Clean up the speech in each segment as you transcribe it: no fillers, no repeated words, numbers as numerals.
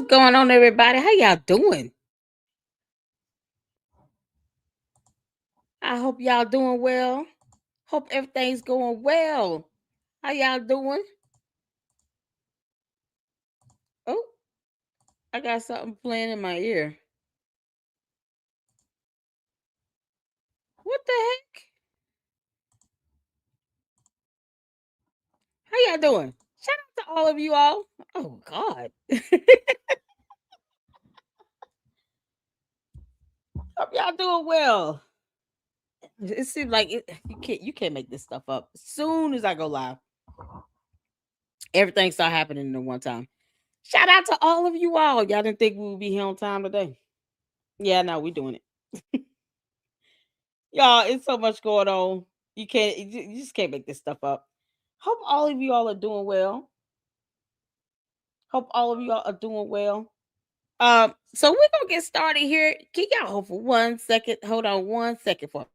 What's going on, everybody? How y'all doing? I hope y'all doing well. Hope everything's going well. How y'all doing? Oh, I got something playing in my ear. What the heck? How y'all doing? Shout out to all of you all. Oh God. Hope y'all doing well. It seems like you can't make this stuff up. As soon as I go live, everything start happening at one time. Shout out to all of you all. Y'all didn't think we would be here on time today. Yeah, no, we doing it. Y'all, it's so much going on. You just can't make this stuff up. Hope all of you all are doing well. Hope all of you all are doing well. So we're gonna get started here. Can y'all hold for 1 second? Hold on 1 second for.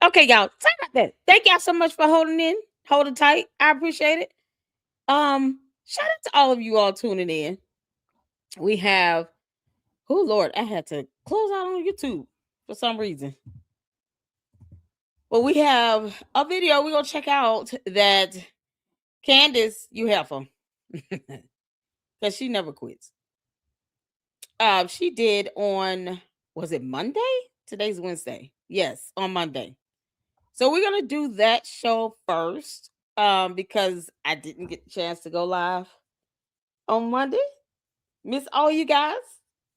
Okay, y'all. Sorry about that. Thank y'all so much for holding tight. I appreciate it. Shout out to all of you all tuning in. We have, oh Lord, I had to close out on YouTube for some reason. Well, we have a video we're gonna check out that Candace, you Heffa, because she never quits. She did on, was it Monday? Today's Wednesday. Yes, on Monday. So we're gonna do that show first. Because I didn't get the chance to go live on Monday. Miss all you guys.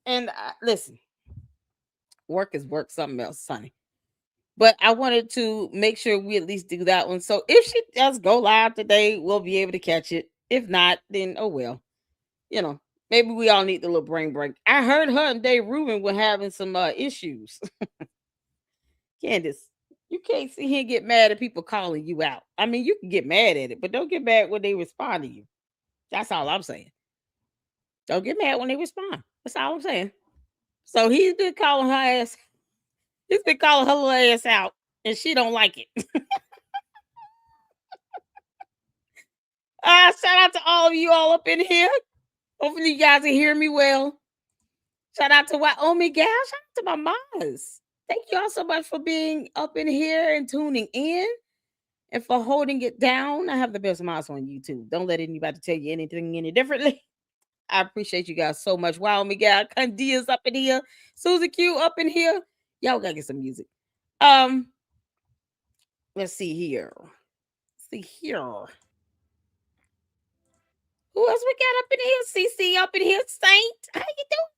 And listen, work is work, something else, honey. But I wanted to make sure we at least do that one. So if she does go live today, we'll be able to catch it. If not, then oh well. You know, maybe we all need the little brain break. I heard her and Dave Rubin were having some issues. Candace, you can't sit here and get mad at people calling you out. I mean, you can get mad at it, but don't get mad when they respond to you. That's all I'm saying. Don't get mad when they respond. That's all I'm saying. So he's been calling her ass. He's been calling her little ass out, and she don't like it. Shout out to all of you all up in here. Hopefully you guys can hear me well. Shout out to Wyoming gal. Shout out to my moms. Thank you all so much for being up in here and tuning in and for holding it down. I have the best moms on YouTube. Don't let anybody tell you anything any differently. I appreciate you guys so much. Wyoming gal. Candia's up in here. Susie Q up in here. Y'all gotta get some music. Let's see here. Who else we got up in here? CC up in here. Saint. How you doing?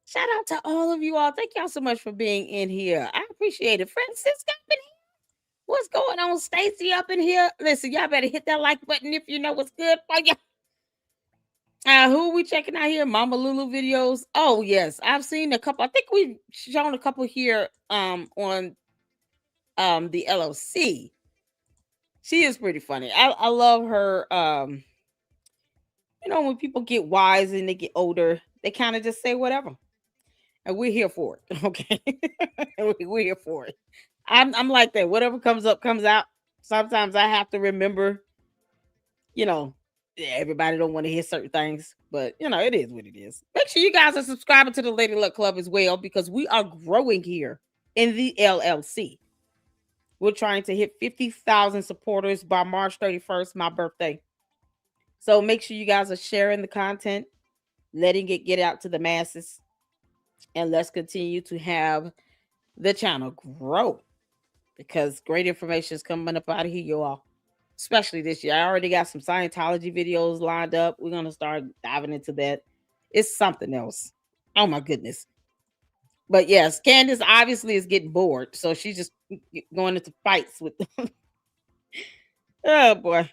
Shout out to all of you all. Thank y'all so much for being in here. I appreciate it. Francisco up in here. What's going on? Stacy up in here. Listen, y'all better hit that like button if you know what's good for you. Who are we checking out here? Mama Lulu videos. Oh, yes. I've seen a couple. I think we've shown a couple here on the LOC. She is pretty funny. I love her. When people get wise and they get older, they kind of just say whatever. And we're here for it. Okay. We're here for it. I'm like that. Whatever comes up, comes out. Sometimes I have to remember, everybody don't want to hear certain things, but it is what it is. Make sure you guys are subscribing to the Lady Luck Club as well, because we are growing here in the LLC. We're trying to hit 50,000 supporters by March 31st, my birthday. So make sure you guys are sharing the content, letting it get out to the masses, and let's continue to have the channel grow, because great information is coming up out of here, you all. especially this year. I already got some Scientology videos lined up. We're gonna start diving into that. It's something else. Oh my goodness. But yes, Candace obviously is getting bored, so she's just going into fights with. Oh boy,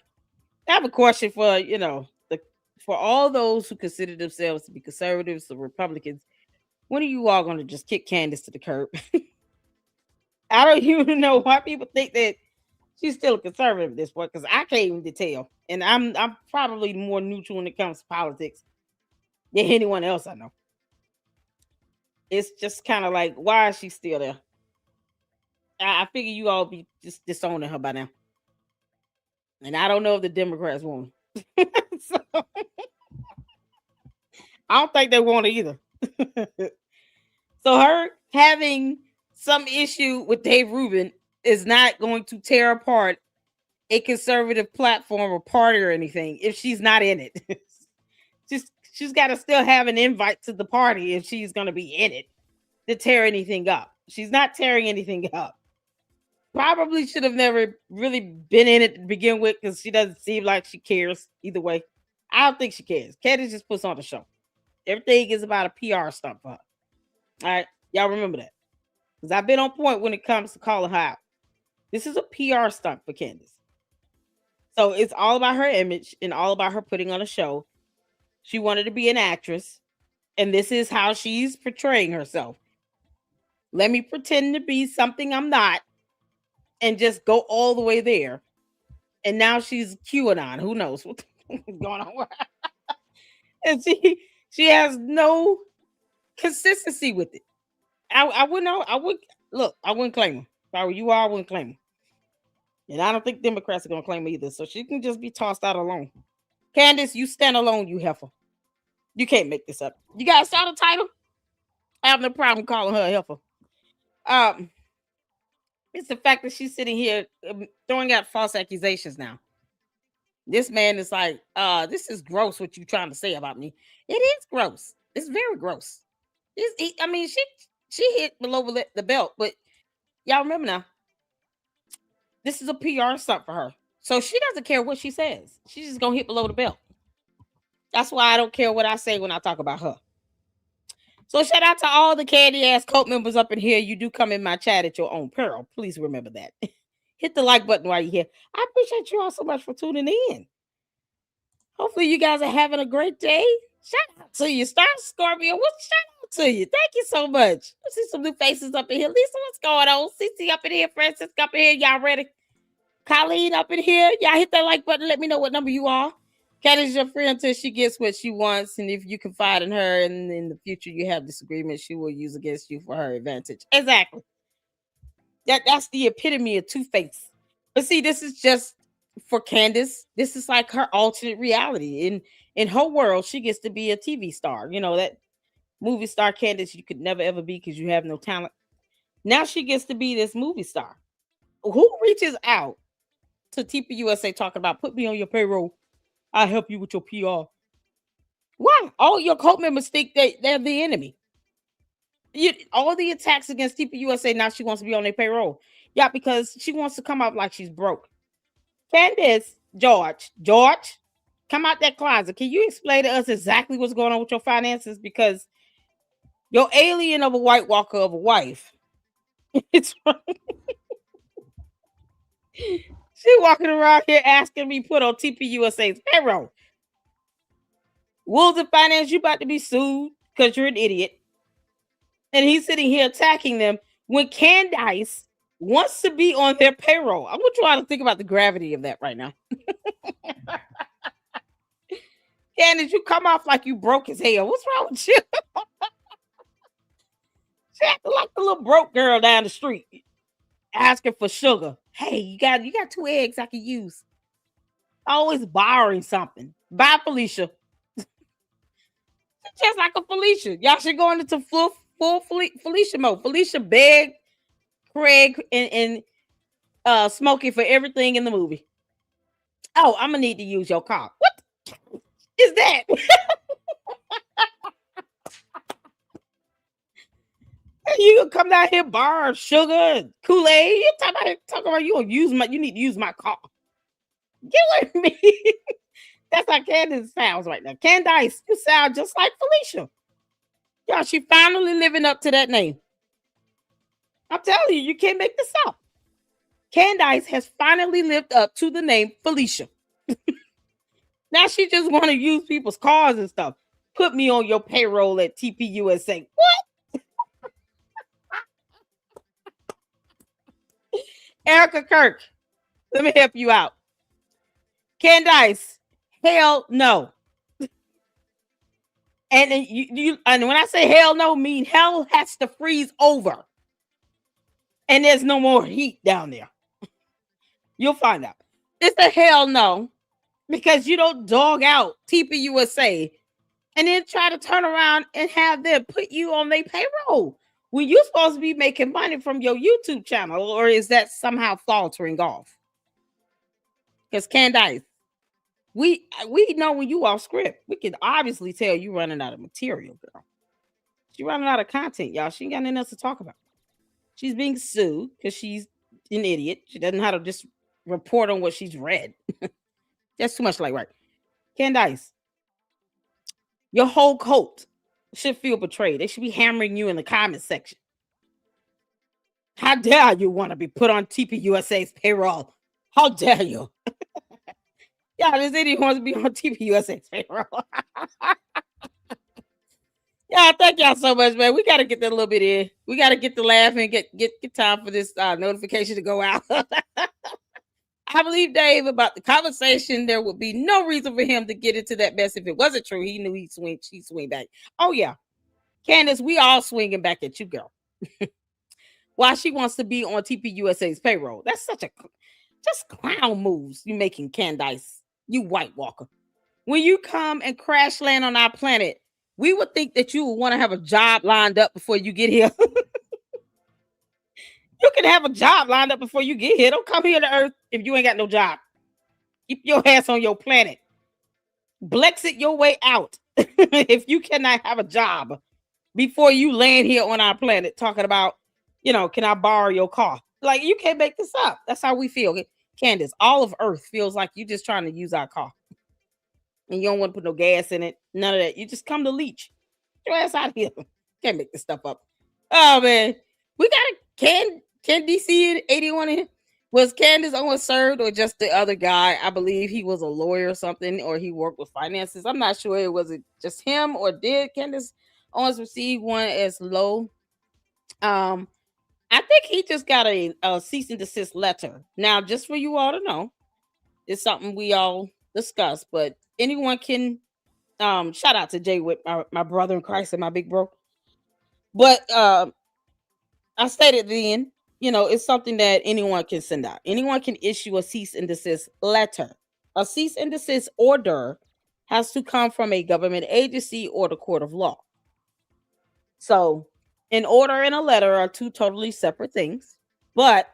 I have a question for for all those who consider themselves to be conservatives or Republicans. When are you all going to just kick Candace to the curb? I don't even know why people think that she's still a conservative at this point because I can't even tell, and I'm probably more neutral when it comes to politics than anyone else I know. It's just kind of like, why is she still there? I figure you all be just disowning her by now. And I don't know if the Democrats want her. So, I don't think they want her either. So her having some issue with Dave Rubin is not going to tear apart a conservative platform or party or anything if she's not in it. she's got to still have an invite to the party if she's going to be in it to tear anything up. She's not tearing anything up. Probably should have never really been in it to begin with because she doesn't seem like she cares either way. I don't think she cares. Candace just puts on the show. Everything is about a PR stunt for her. All right. Y'all remember that. Because I've been on point when it comes to calling her out. This is a PR stunt for Candace. So it's all about her image and all about her putting on a show. She wanted to be an actress. And this is how she's portraying herself. Let me pretend to be something I'm not and just go all the way there. And now she's QAnon. Who knows what's going on with her? And she has no consistency with it. I wouldn't know. I wouldn't claim her. If I were you all, I wouldn't claim her. And I don't think Democrats are gonna claim her either. So she can just be tossed out alone. Candace, you stand alone, you heifer. You can't make this up. You guys saw the title? I have no problem calling her a heifer. It's the fact that she's sitting here throwing out false accusations now. This man is like, this is gross what you trying to say about me. It is gross. It's very gross. I mean, she hit below the belt, but y'all remember now, this is a PR stunt for her. So she doesn't care what she says. She's just gonna hit below the belt. That's why I don't care what I say when I talk about her. So shout out to all the candy ass cult members up in here. You do come in my chat at your own peril. Please remember that. Hit the like button while you're here. I appreciate you all so much for tuning in. Hopefully you guys are having a great day. Shout out to you, Star Scorpio. What's shout out to you? Thank you so much. I see some new faces up in here. Lisa, what's going on? CC up in here. Francis up in here. Y'all ready? Colleen up in here. Y'all hit that like button. Let me know what number you are. Kat is your friend until she gets what she wants. And if you confide in her and in the future you have disagreements, she will use against you for her advantage. Exactly. That's the epitome of two-face. But see, this is just for Candace. This is like her alternate reality. In her world, she gets to be a TV star. You know, that movie star Candace you could never ever be because you have no talent. Now she gets to be this movie star. Who reaches out to TPUSA talking about put me on your payroll? I'll help you with your PR. Why? All your cult members think they're the enemy. All the attacks against TPUSA, now she wants to be on their payroll. Yeah, because she wants to come out like she's broke. Candace, George, come out that closet. Can you explain to us exactly what's going on with your finances? Because your alien of a White Walker of a wife, it's she walking around here asking me put on TPUSA's payroll. Wolves of Finance, you about to be sued because you're an idiot. And he's sitting here attacking them when Candace wants to be on their payroll. I want you all to think about the gravity of that right now. Candace, you come off like you broke as hell. What's wrong with you? She acting like the little broke girl down the street asking for sugar. Hey, you got 2 eggs I can use. Always borrowing something. Bye, Felicia. Just like a Felicia. Y'all should go into full Felicia mode. Felicia begged Craig and Smokey for everything in the movie. Oh, I'm gonna need to use your car. What is that? You come down here, bar sugar, Kool-Aid. You talking about you need to use my car. Get with me. That's how Candace sounds right now. Candace, you sound just like Felicia. Y'all, she finally living up to that name. I'm telling you, you can't make this up. Candace has finally lived up to the name Felicia. Now she just want to use people's cars and stuff. Put me on your payroll at TPUSA. What? Erica Kirk, let me help you out. Candace, hell no. And and when I say hell no, mean hell has to freeze over. And there's no more heat down there. You'll find out. It's a hell no. Because you don't dog out TPUSA and then try to turn around and have them put you on their payroll when you're supposed to be making money from your YouTube channel, or is that somehow faltering off? Because Candace, we know when you off script. We can obviously tell you running out of material, girl. She running out of content, y'all. She ain't got nothing else to talk about. She's being sued because she's an idiot. She doesn't know how to just report on what she's read. That's too much like right. Candace, your whole cult should feel betrayed. They should be hammering you in the comment section. How dare you want to be put on TPUSA's payroll? How dare you? Yeah, this idiot wants to be on TPUSA's payroll. Yeah, thank y'all so much, man. We got to get that a little bit in. We got to get the laugh and get time for this notification to go out. I believe Dave about the conversation. There would be no reason for him to get into that mess if it wasn't true. He knew she'd swing back. Oh yeah, Candace, we all swinging back at you, girl. Why she wants to be on TPUSA's payroll? That's such a just clown moves you making, Candace. You White Walker. When you come and crash land on our planet, we would think that you would want to have a job lined up before you get here. You can have a job lined up before you get here. Don't come here to Earth if you ain't got no job. Keep your ass on your planet. Blexit your way out if you cannot have a job before you land here on our planet talking about, can I borrow your car? Like, you can't make this up. That's how we feel. Candace, all of Earth feels like you're just trying to use our car. And you don't want to put no gas in it. None of that. You just come to leech. Get your ass out of here. Can't make this stuff up. Oh, man. We got a Can DC 81 in here? Was Candace Owens served or just the other guy? I believe he was a lawyer or something, or he worked with finances. I'm not sure. Was it just him, or did Candace Owens receive one as low? I think he just got a cease and desist letter. Now, just for you all to know, it's something we all discuss, but anyone can shout out to Jay with my brother in Christ and my big bro. But I stated then, it's something that anyone can send out. Anyone can issue a cease and desist letter. A cease and desist order has to come from a government agency or the court of law. So an order and a letter are two totally separate things. But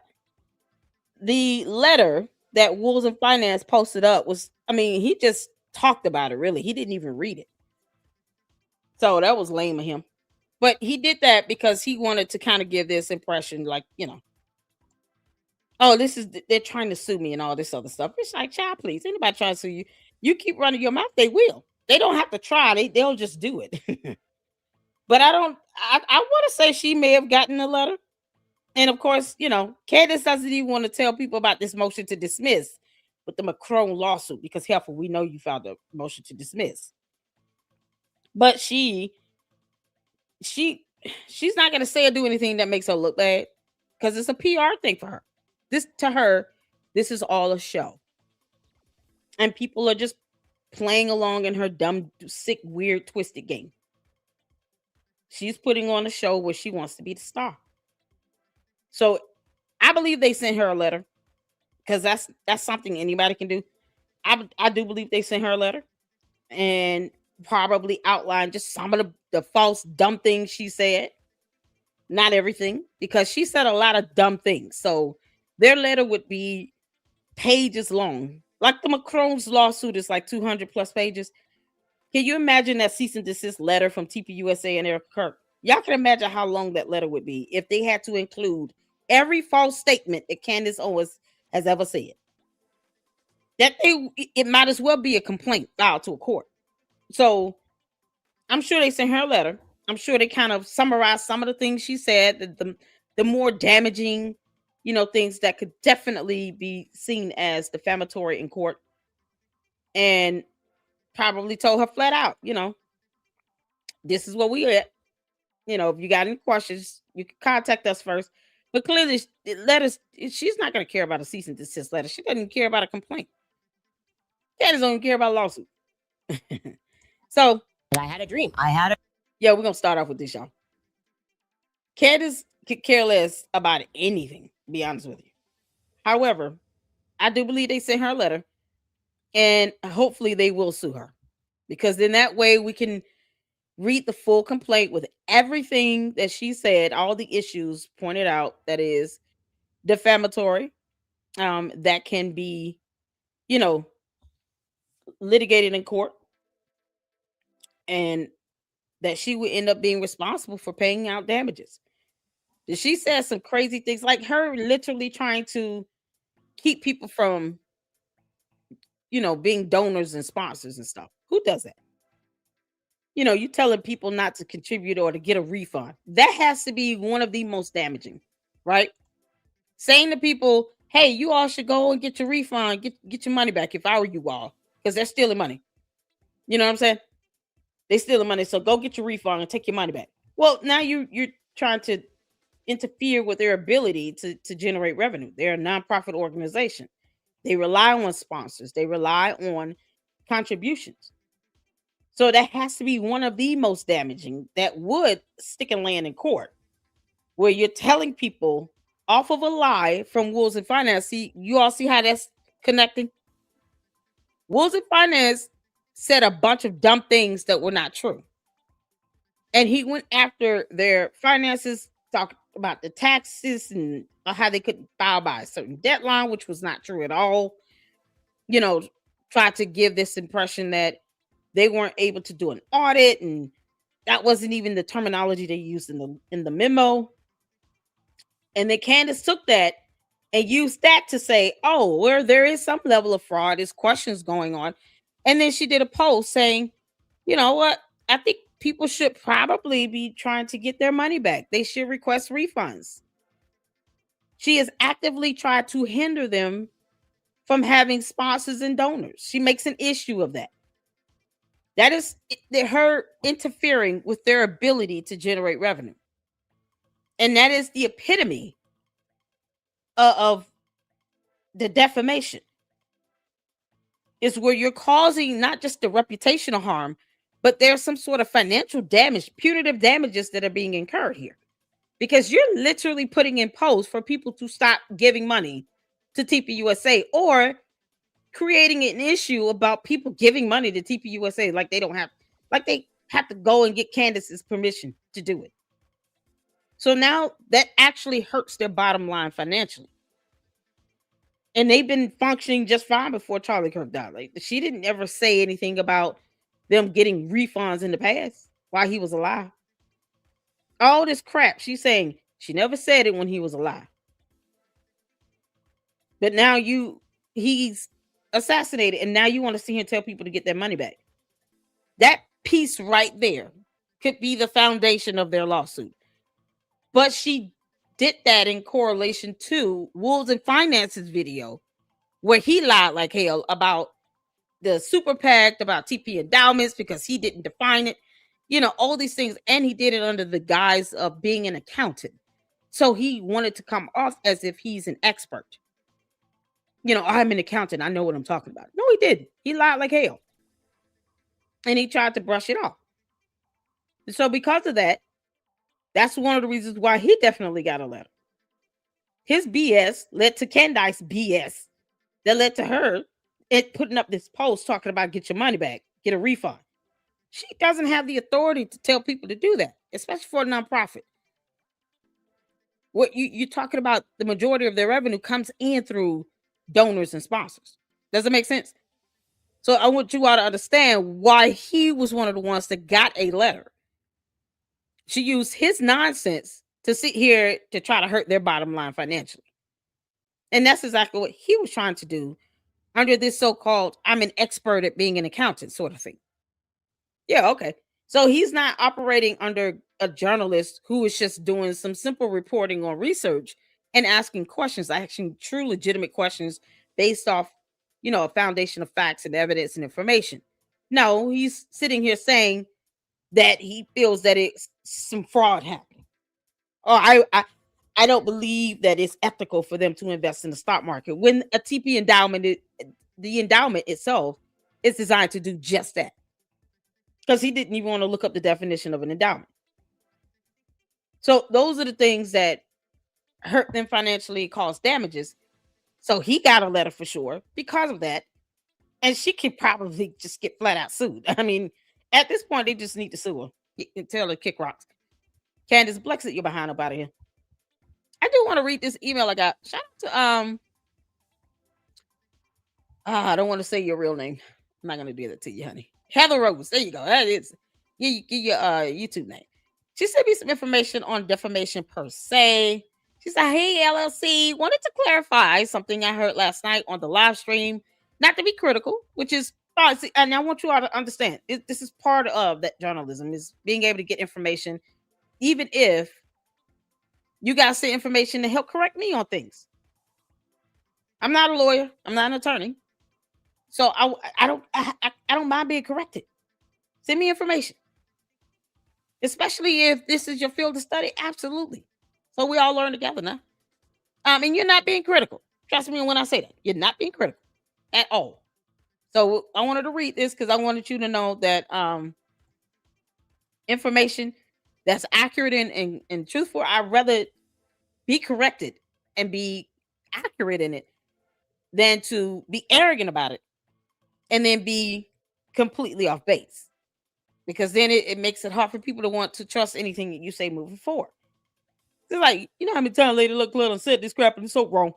the letter that Wolves and Finance posted up was, he just talked about it, really. He didn't even read it. So that was lame of him. But he did that because he wanted to kind of give this impression, like, oh, they're trying to sue me and all this other stuff. It's like, child, please, anybody trying to sue you, you keep running your mouth, they will. They don't have to try. They'll just do it. But I want to say she may have gotten a letter. And of course, Candace doesn't even want to tell people about this motion to dismiss with the Macron lawsuit because, Heffa, we know you filed a motion to dismiss. But she's not going to say or do anything that makes her look bad because it's a PR thing for her. This is all a show. And people are just playing along in her dumb, sick, weird, twisted game. She's putting on a show where she wants to be the star. So I believe they sent her a letter because that's something anybody can do. I do believe they sent her a letter and probably outlined just some of the false, dumb things she said. Not everything, because she said a lot of dumb things. So their letter would be pages long. Like the Macron's lawsuit is like 200 plus pages. Can you imagine that cease and desist letter from TPUSA and Eric Kirk? Y'all can imagine how long that letter would be if they had to include every false statement that Candace Owens has ever said. that it might as well be a complaint filed to a court. So I'm sure they sent her a letter. I'm sure they kind of summarized some of the things she said, the more damaging, things that could definitely be seen as defamatory in court, and probably told her flat out, this is what we at. If you got any questions, you can contact us first. But clearly, she's not going to care about a cease and desist letter. She doesn't care about a complaint. Candace don't even care about a lawsuit. So I had a dream. Yeah, we're going to start off with this, y'all. Candace could care less about anything, to be honest with you. However, I do believe they sent her a letter, and hopefully they will sue her, because then that way we can read the full complaint with everything that she said, all the issues pointed out that is defamatory, that can be, litigated in court, and that she would end up being responsible for paying out damages. She said some crazy things, like her literally trying to keep people from, being donors and sponsors and stuff. Who does that? You telling people not to contribute or to get a refund. That has to be one of the most damaging, right? Saying to people, hey, you all should go and get your refund, get your money back if I were you all, because they're stealing money. You know what I'm saying? They steal the money, so go get your refund and take your money back. Well, now you're trying to interfere with their ability to generate revenue. They're a nonprofit organization. They rely on sponsors. They rely on contributions. So that has to be one of the most damaging that would stick and land in court, where you're telling people off of a lie from Wolves and Finance. See, you all see how that's connecting? Wolves and Finance said a bunch of dumb things that were not true. And he went after their finances, talked about the taxes and how they couldn't file by a certain deadline, which was not true at all. Tried to give this impression that they weren't able to do an audit, and that wasn't even the terminology they used in the memo. And then Candace took that and used that to say, oh, where there is some level of fraud, there's questions going on. And then she did a post saying, you know what? I think people should probably be trying to get their money back. They should request refunds. She has actively tried to hinder them from having sponsors and donors. She makes an issue of that. That is her interfering with their ability to generate revenue. And that is the epitome of the defamation. Is where you're causing not just the reputational harm, but there's some sort of financial damage, punitive damages that are being incurred here. Because you're literally putting in posts for people to stop giving money to TPUSA, or creating an issue about people giving money to TPUSA like they have to go and get Candace's permission to do it. So now that actually hurts their bottom line financially. And they've been functioning just fine before Charlie Kirk died. Like, she didn't ever say anything about them getting refunds in the past while he was alive. All this crap she's saying, she never said it when he was alive. But now he's assassinated, and now you want to see him tell people to get their money back. That piece right there could be the foundation of their lawsuit. But she did that in correlation to Wolves and Finance's video, where he lied like hell about the super PAC, about TP endowments, because he didn't define it, all these things. And he did it under the guise of being an accountant. So he wanted to come off as if he's an expert. I'm an accountant. I know what I'm talking about. No, he didn't. He lied like hell. And he tried to brush it off. And so because of that, that's one of the reasons why he definitely got a letter. His BS led to Candace's BS that led to her putting up this post talking about get your money back, get a refund. She doesn't have the authority to tell people to do that, especially for a nonprofit. What you're talking about, the majority of their revenue comes in through donors and sponsors. Does it make sense? So I want you all to understand why he was one of the ones that got a letter. She used his nonsense to sit here to try to hurt their bottom line financially. And that's exactly what he was trying to do under this so-called I'm an expert at being an accountant sort of thing. Yeah, okay. So he's not operating under a journalist who is just doing some simple reporting on research and asking questions, asking true legitimate questions based off, a foundation of facts and evidence and information. No, he's sitting here saying that he feels that it's some fraud happening. Or I don't believe that it's ethical for them to invest in the stock market when a TP endowment, the endowment itself is designed to do just that. Because he didn't even want to look up the definition of an endowment. So those are the things that hurt them financially, cause damages. So he got a letter for sure because of that. And she could probably just get flat out sued. I mean, at this point, they just need to sue her. Tell her kick rocks. Candace, Blexit, you're behind up out of here. I do want to read this email I got. Shout out to I don't want to say your real name. I'm not gonna do that to you, honey. Heather Rose. There you go. That is give your YouTube name. She sent me some information on defamation per se. She said, "Hey LLC, wanted to clarify something I heard last night on the live stream. Not to be critical, which is fine. See, and I want you all to understand this is part of that journalism is being able to get information, even if you got to say information to help correct me on things. I'm not a lawyer. I'm not an attorney. So I don't mind being corrected. Send me information, especially if this is your field of study. Absolutely. So we all learn together now. And you're not being critical. Trust me when I say that. You're not being critical at all. So I wanted to read this because I wanted you to know that information that's accurate and truthful, I'd rather be corrected and be accurate in it than to be arrogant about it and then be completely off base. Because then it makes it hard for people to want to trust anything that you say moving forward. It's like, you know how many times Lady Luck Little and said this crap and it's so wrong.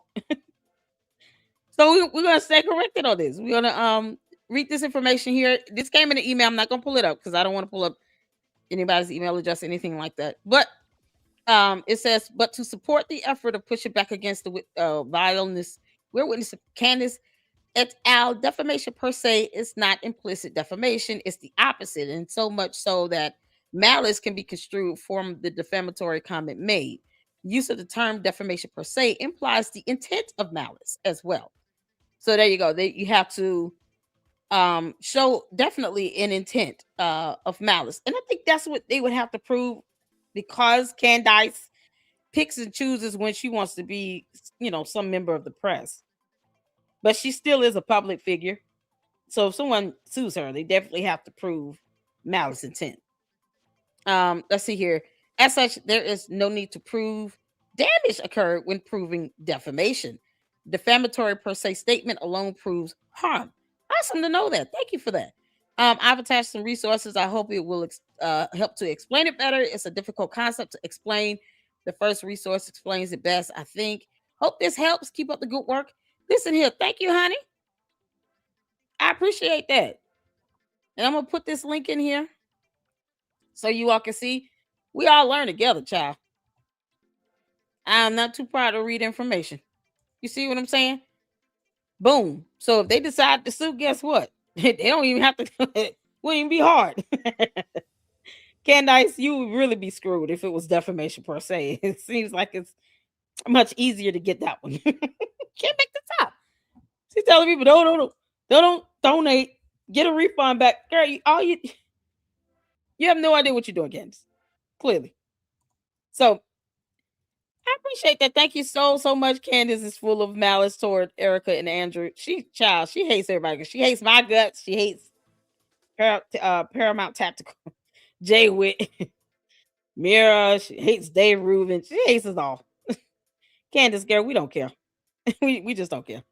So we're gonna stay corrected on this. We're gonna read this information here. This came in an email. I'm not gonna pull it up because I don't want to pull up anybody's email address, anything like that. But it says, but to support the effort of pushing back against the violence, we're witnessing Candace et al. Defamation per se is not implicit defamation. It's the opposite. And so much so that malice can be construed from the defamatory comment made. Use of the term defamation per se implies the intent of malice as well. So there you go. You have to show definitely an intent of malice. And I think that's what they would have to prove because Candace picks and chooses when she wants to be, some member of the press. But she still is a public figure. So if someone sues her, they definitely have to prove malice intent. Let's see here. As such, there is no need to prove damage occurred when proving defamation. Defamatory per se statement alone proves harm. Awesome to know that. Thank you for that. I've attached some resources. I hope it will help to explain it better. It's a difficult concept to explain. The first resource explains it best, I think. Hope this helps. Keep up the good work. Listen here. Thank you, honey. I appreciate that. And I'm going to put this link in here so you all can see. We all learn together, child. I'm not too proud to read information. You see what I'm saying? Boom. So if they decide to sue, guess what? They don't even have to. It wouldn't even be hard. Candace, you would really be screwed if it was defamation per se. It seems like it's much easier to get that one. Can't make the top. She's telling people, don't donate. Get a refund back. Girl, you have no idea what you're doing, Candace. Clearly. So I appreciate that. Thank you so much. Candace is full of malice toward Erica and Andrew. She hates everybody. She hates my guts. She hates Paramount Tactical, Jay Witt, Mira. She hates Dave Rubin. She hates us all. Candace, girl, we don't care. we just don't care.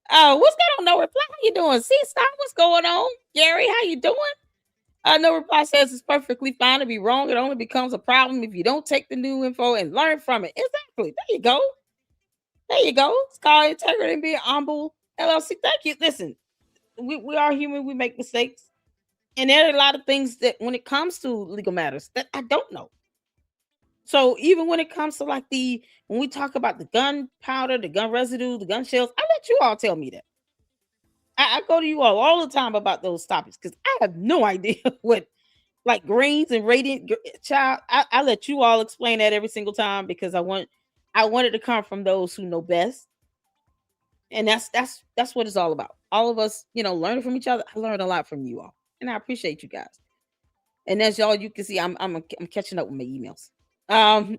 What's going on? No reply. How you doing? C-Star, what's going on? Gary, how you doing? No reply says it's perfectly fine to be wrong. It only becomes a problem if you don't take the new info and learn from it. Exactly. There you go. There you go. It's called integrity and being humble. LLC. Thank you. Listen, we are human. We make mistakes. And there are a lot of things that when it comes to legal matters that I don't know. So even when it comes to like when we talk about the gunpowder, the gun residue, the gun shells, I let you all tell me that. I go to you all the time about those topics because I have no idea what like greens and radiant child. I let you all explain that every single time because I want it to come from those who know best. And that's what it's all about. All of us, learning from each other. I learned a lot from you all. And I appreciate you guys. And as y'all you can see, I'm catching up with my emails.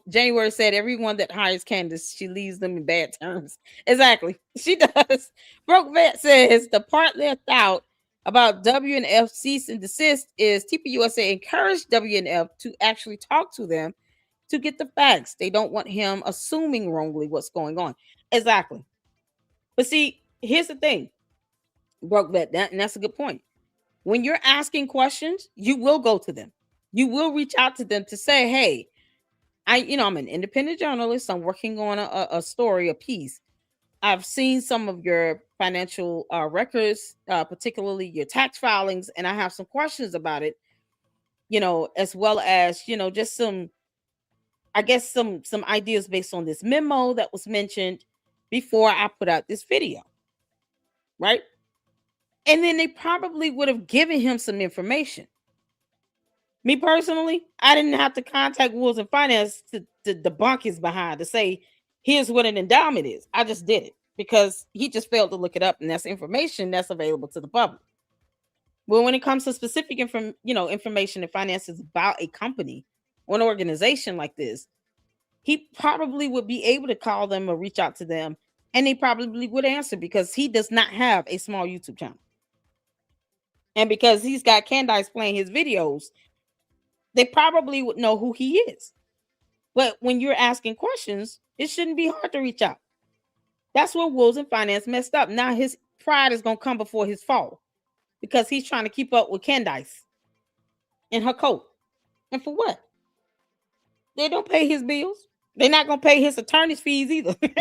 January said everyone that hires Candace, she leaves them in bad terms. Exactly. She does. Broke Vet says the part left out about W and F cease and desist is TPUSA encouraged W and F to actually talk to them to get the facts. They don't want him assuming wrongly what's going on. Exactly. But see, here's the thing, Broke Vet, and that's a good point. When you're asking questions, you will go to them. You will reach out to them to say, hey, I'm an independent journalist. I'm working on a story, a piece. I've seen some of your financial records, particularly your tax filings, and I have some questions about it, as well as, just some, I guess, some ideas based on this memo that was mentioned before I put out this video, right? And then they probably would have given him some information. Me personally, I didn't have to contact Woods and Finance to debunk his behind to say, here's what an endowment is. I just did it because he just failed to look it up, and that's information that's available to the public. Well, when it comes to specific information and finances about a company or an organization like this, he probably would be able to call them or reach out to them, and they probably would answer because he does not have a small YouTube channel. And because he's got Candace playing his videos, they probably would know who he is. But when you're asking questions, it shouldn't be hard to reach out. That's where Wolves and Finance messed up. Now his pride is going to come before his fall because he's trying to keep up with Candace in her coat. And for what? They don't pay his bills. They're not going to pay his attorney's fees either. They're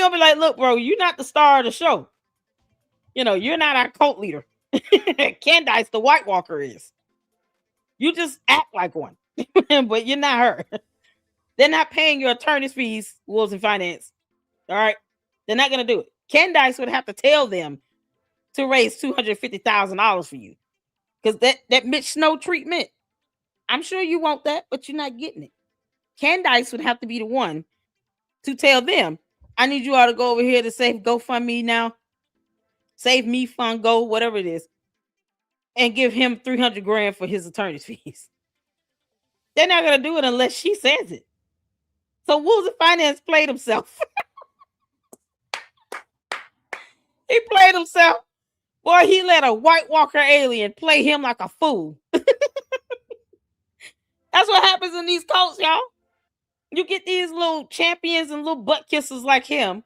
going to be like, look, bro, you're not the star of the show. You're not our cult leader. Candace, the White Walker, is. You just act like one, but you're not her. They're not paying your attorney's fees, Wolves and Finance. All right? They're not going to do it. Candace would have to tell them to raise $250,000 for you. Because that Mitch Snow treatment, I'm sure you want that, but you're not getting it. Candace would have to be the one to tell them, I need you all to go over here to save GoFundMe now. Save me, Fund Go, whatever it is. And give him $300,000 for his attorney's fees. They're not going to do it unless she says it. So Wolves and Finance played himself. He played himself. Boy, he let a White Walker alien play him like a fool. That's what happens in these cults, y'all. You get these little champions and little butt kissers like him,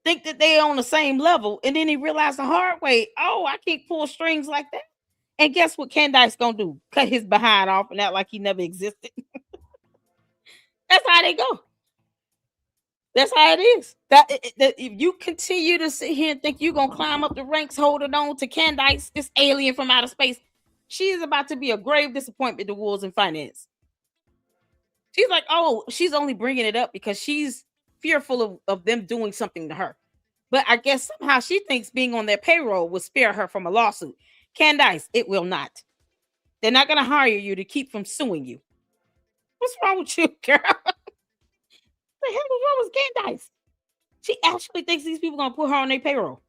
think that they're on the same level, and then he realized the hard way, oh, I can't pull strings like that. And guess what Candace gonna do? Cut his behind off and act like he never existed. That's how they go. That's how it is. That if you continue to sit here and think you're gonna climb up the ranks holding on to Candace, this alien from outer space, she is about to be a grave disappointment to Wolves and Finance. She's like, oh, she's only bringing it up because she's fearful of them doing something to her. But I guess somehow she thinks being on their payroll will spare her from a lawsuit. Candace, it will not. They're not going to hire you to keep from suing you. What's wrong with you, girl? The hell is wrong with Candace? She actually thinks these people are going to put her on their payroll.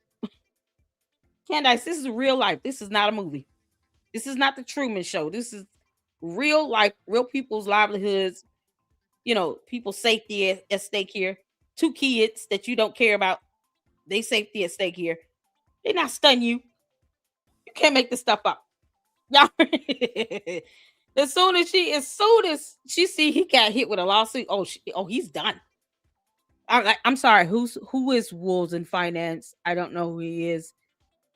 Candace, this is real life. This is not a movie. This is not the Truman Show. This is real life, real people's livelihoods. People's safety at stake here. 2 kids that you don't care about. They safety at stake here. They're not stunning you. You can't make this stuff up. Y'all. As soon as she see he got hit with a lawsuit, he's done. I'm sorry. Who is Wolves and Finance? I don't know who he is.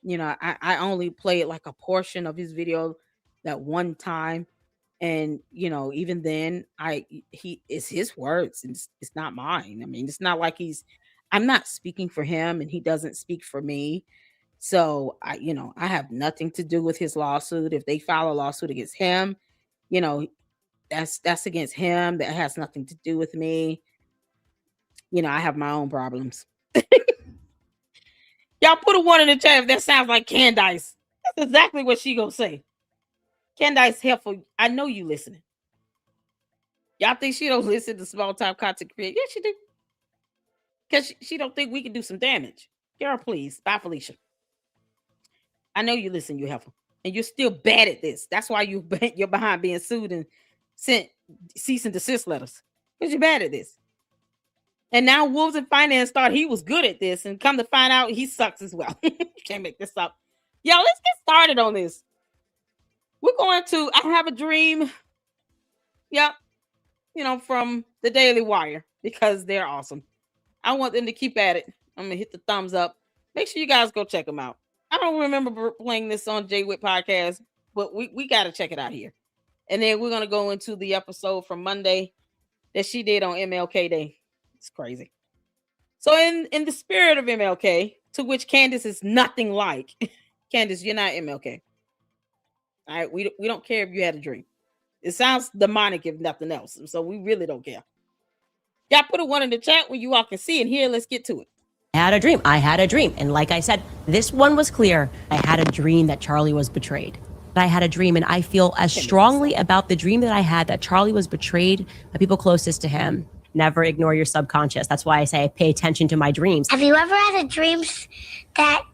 I only played like a portion of his video that one time, and even then, it's his words. It's not mine. I mean, it's not like I'm not speaking for him, and he doesn't speak for me. So I have nothing to do with his lawsuit. If they file a lawsuit against him, that's against him. That has nothing to do with me. I have my own problems. Y'all put a 1 in the chat if that sounds like Candace. That's exactly what she gonna say. Candace Heffa, I know you listening. Y'all think she don't listen to small time content creators? Yeah, she do. Because she don't think we can do some damage. Girl, please. Bye, Felicia. I know you listen, you Heffa. And you're still bad at this. That's why you're behind being sued and sent cease and desist letters. Because you're bad at this. And now Wolves in Finance thought he was good at this, and come to find out he sucks as well. Can't make this up. Y'all, let's get started on this. We're going to I Have a Dream. Yep. From the Daily Wire, because they're awesome. I want them to keep at it. I'm going to hit the thumbs up. Make sure you guys go check them out. I don't remember playing this on Jay Witt Podcast, but we got to check it out here. And then we're going to go into the episode from Monday that she did on MLK Day. It's crazy. So in the spirit of MLK, to which Candace is nothing like. Candace, you're not MLK. All right, we don't care if you had a dream. It sounds demonic if nothing else. So we really don't care. Y'all put a 1 in the chat where you all can see it here. Let's get to it. I had a dream. And like I said, this one was clear. I had a dream that Charlie was betrayed. I had a dream, and I feel as strongly about the dream that I had that Charlie was betrayed by people closest to him. Never ignore your subconscious. That's why I say I pay attention to my dreams. Have you ever had a dream that...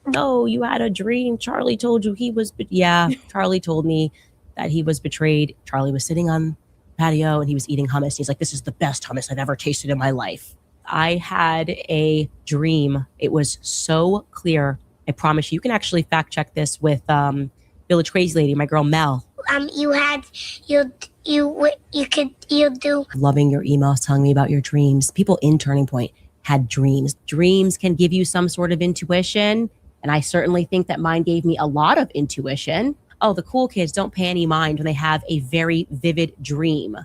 No, you had a dream. Charlie told you he was... Yeah, Charlie told me that he was betrayed. Charlie was sitting on the patio, and he was eating hummus. He's like, this is the best hummus I've ever tasted in my life. I had a dream. It was so clear. I promise you can actually fact check this with Village Crazy Lady, my girl Mel. You do. Loving your emails telling me about your dreams. People in Turning Point had dreams. Dreams can give you some sort of intuition. And I certainly think that mine gave me a lot of intuition. Oh, the cool kids don't pay any mind when they have a very vivid dream.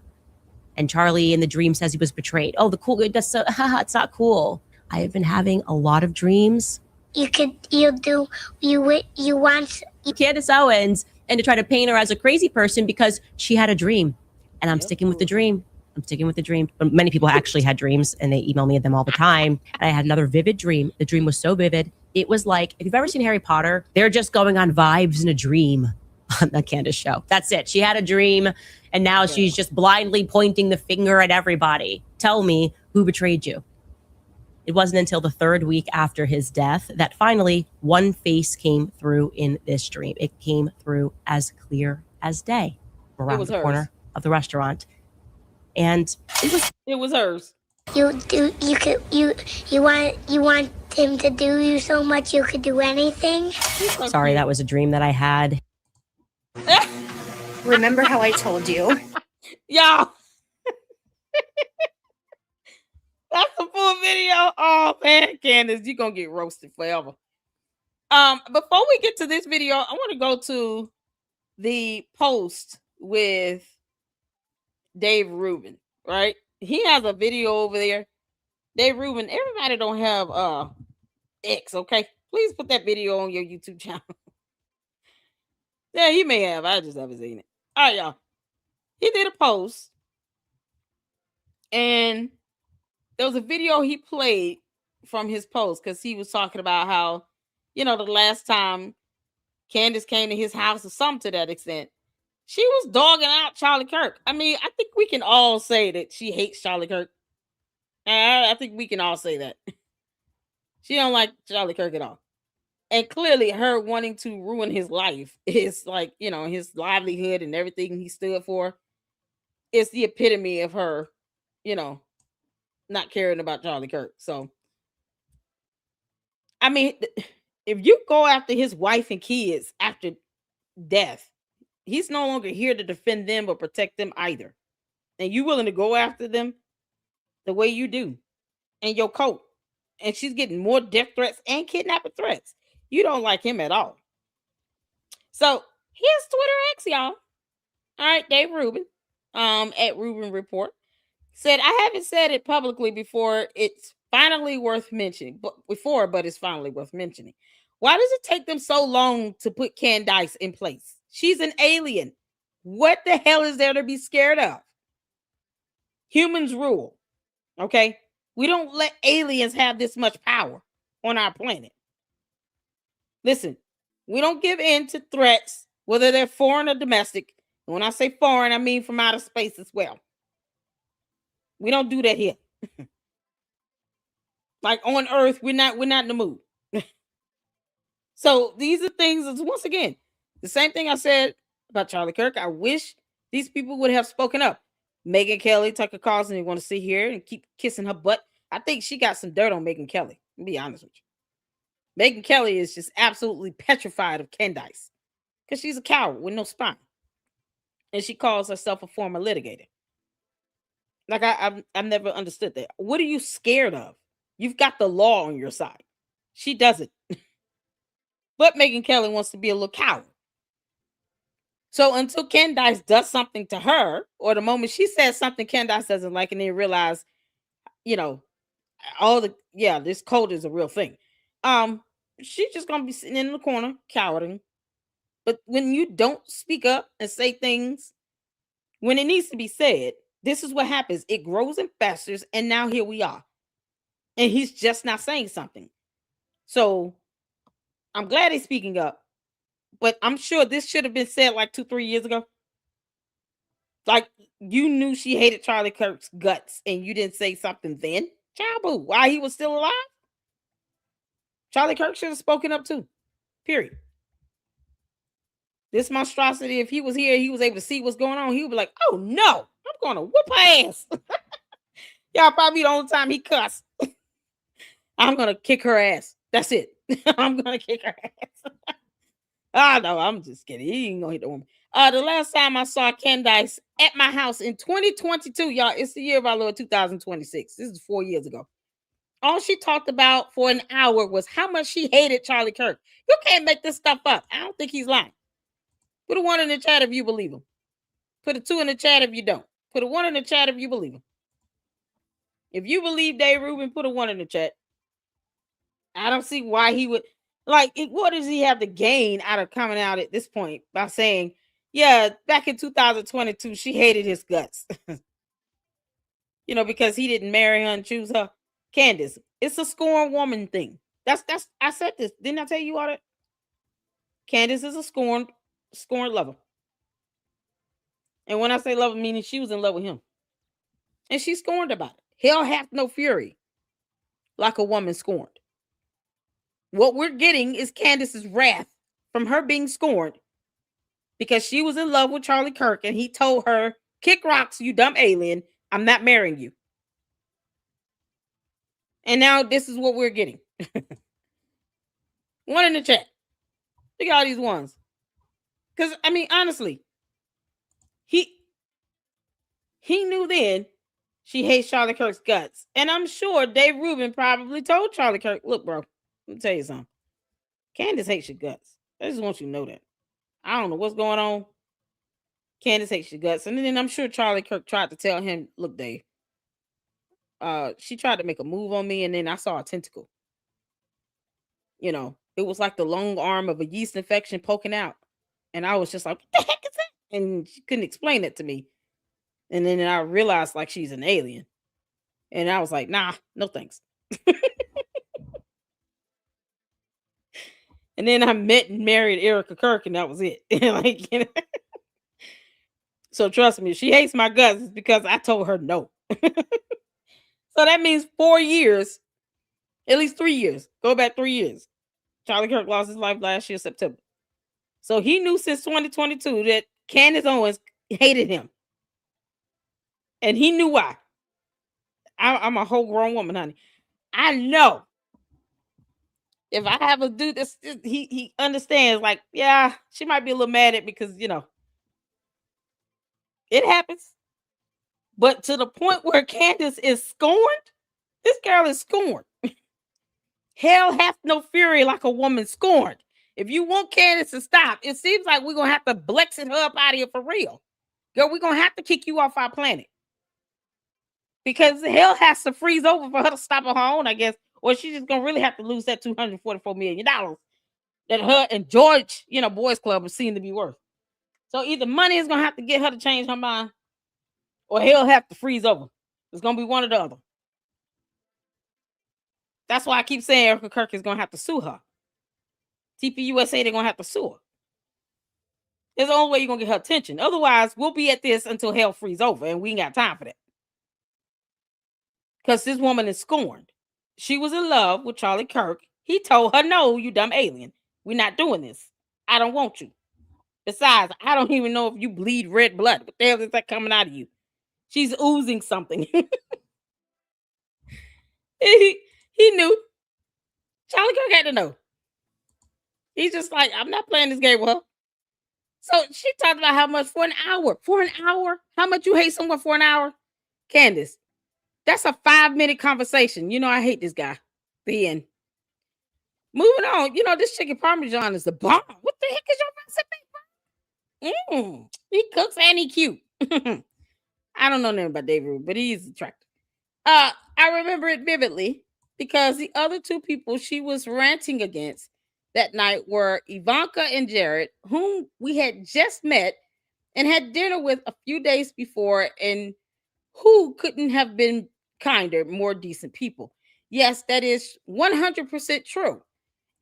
And Charlie in the dream says he was betrayed. Oh, the cool kid, that's so, haha, it's not cool. I have been having a lot of dreams. You want... Candace Owens, and to try to paint her as a crazy person because she had a dream. And I'm sticking with the dream. But many people actually had dreams, and they email me them all the time. And I had another vivid dream. The dream was so vivid. It was like, if you've ever seen Harry Potter, they're just going on vibes in a dream on the Candace show. That's it. She had a dream, and now she's just blindly pointing the finger at everybody. Tell me who betrayed you. It wasn't until the 3rd week after his death that finally one face came through in this dream. It came through as clear as day around the corner of the restaurant. And it was hers. You want him to do you so much you could do anything? Sorry, that was a dream that I had. Remember how I told you? Y'all. That's the full video. Oh man, Candace, you're gonna get roasted forever. Before we get to this video, I want to go to the post with Dave Rubin, right? He has a video over there. Dave Rubin, everybody don't have X, okay? Please put that video on your YouTube channel. Yeah, he may have. I just haven't seen it. All right, y'all. He did a post, and there was a video he played from his post because he was talking about how, the last time Candace came to his house or something to that extent, she was dogging out Charlie Kirk. I mean, I think we can all say that she hates Charlie Kirk. I think we can all say that. She don't like Charlie Kirk at all. And clearly her wanting to ruin his life is like, his livelihood and everything he stood for. It's the epitome of her, not caring about Charlie Kirk. So, I mean, if you go after his wife and kids after death, he's no longer here to defend them or protect them either. And you willing to go after them the way you do in your coat. And she's getting more death threats and kidnapping threats. You don't like him at all. So here's Twitter X, y'all. All right, Dave Rubin, at Rubin Report, said, I haven't said it publicly before. It's finally worth mentioning. But it's finally worth mentioning. Why does it take them so long to put Candace in place? She's an alien. What the hell is there to be scared of? Humans rule. Okay? We don't let aliens have this much power on our planet. Listen, we don't give in to threats, whether they're foreign or domestic. And when I say foreign, I mean from outer space as well. We don't do that here. Like on Earth, we're not in the mood. So these are things, once again, the same thing I said about Charlie Kirk. I wish these people would have spoken up. Megyn Kelly, Tucker Carlson, they want to sit here and keep kissing her butt. I think she got some dirt on Megyn Kelly. To be honest with you. Megyn Kelly is just absolutely petrified of Candace because she's a coward with no spine. And she calls herself a former litigator. Like, I've never understood that. What are you scared of? You've got the law on your side. She doesn't. But Megyn Kelly wants to be a little coward. So until Candace does something to her, or the moment she says something Candace doesn't like, and then realize, this code is a real thing. She's just gonna be sitting in the corner, cowering. But when you don't speak up and say things when it needs to be said, this is what happens. It grows and festers, and now here we are. And he's just not saying something. So I'm glad he's speaking up, but I'm sure this should have been said like 2-3 years ago. Like, you knew she hated Charlie Kirk's guts and you didn't say something then. Child, while he was still alive. Charlie Kirk should have spoken up too. Period. This monstrosity, if he was here, he was able to see what's going on, he would be like, oh no, I'm going to whoop her ass. Y'all probably the only time he cussed. I'm going to kick her ass. That's it. I'm going to kick her ass. No, I'm just kidding. He ain't going to hit the woman. The last time I saw Candace at my house in 2022, y'all, it's the year of our Lord 2026. This is 4 years ago. All she talked about for an hour was how much she hated Charlie Kirk. You can't make this stuff up. I don't think he's lying. Put a 1 in the chat if you believe him. Put a 2 in the chat if you don't. Put a 1 in the chat if you believe him. If you believe Dave Rubin, put a 1 in the chat. I don't see why he would. Like, what does he have to gain out of coming out at this point by saying, yeah, back in 2022, she hated his guts. Because he didn't marry her and choose her. Candace, it's a scorned woman thing. That's I said this. Didn't I tell you all that? Candace is a scorned lover. And when I say lover, meaning she was in love with him. And she's scorned about it. Hell hath no fury like a woman scorned. What we're getting is Candace's wrath from her being scorned because she was in love with Charlie Kirk and he told her, kick rocks, you dumb alien. I'm not marrying you. And now this is what we're getting. 1 in the chat. Look at all these ones. Because, I mean, honestly, he knew then she hates Charlie Kirk's guts. And I'm sure Dave Rubin probably told Charlie Kirk, look, bro, let me tell you something. Candace hates your guts. I just want you to know that. I don't know what's going on. Candace hates your guts. And then I'm sure Charlie Kirk tried to tell him, look, Dave, she tried to make a move on me, and then I saw a tentacle. It was like the long arm of a yeast infection poking out. And I was just like, what the heck is that? And she couldn't explain it to me. And then I realized like she's an alien. And I was like, nah, no thanks. And then I met and married Erica Kirk, and that was it. So trust me, if she hates my guts, it's because I told her no. So that means 4 years, at least 3 years. Go back 3 years. Charlie Kirk lost his life last year, September. So he knew since 2022 that Candace Owens hated him. And he knew why. I'm a whole grown woman, honey. I know. If I have a dude that's he understands, like, yeah, she might be a little mad at me because, it happens. But to the point where Candace is scorned, this girl is scorned. Hell hath no fury like a woman scorned. If you want Candace to stop, it seems like we're going to have to Blexit her up out of here for real. Girl, we're going to have to kick you off our planet. Because hell has to freeze over for her to stop on her own, I guess. Or she's just going to really have to lose that $244 million that her and George, Boys Club are seen to be worth. So either money is going to have to get her to change her mind, or hell have to freeze over. It's going to be one or the other. That's why I keep saying Erica Kirk is going to have to sue her. TPUSA, they're going to have to sue her. It's the only way you're going to get her attention. Otherwise, we'll be at this until hell freezes over, and we ain't got time for that. Because this woman is scorned. She was in love with Charlie Kirk. He told her, no, you dumb alien. We're not doing this. I don't want you. Besides, I don't even know if you bleed red blood. What the hell is that coming out of you? She's oozing something. he knew. Charlie Kirk had to know. He's just like, I'm not playing this game with her. So she talked about how much for an hour. For an hour? How much you hate someone for an hour? Candace, that's a 5-minute conversation. You know, I hate this guy. The end. Moving on. You know, this chicken parmesan is the bomb. What the heck is your recipe? He cooks and he cute. I don't know nothing about Dave Rubin, but he's attractive. I remember it vividly because the other two people she was ranting against that night were Ivanka and Jared, whom we had just met and had dinner with a few days before, and who couldn't have been kinder, more decent people. Yes, that is 100% true.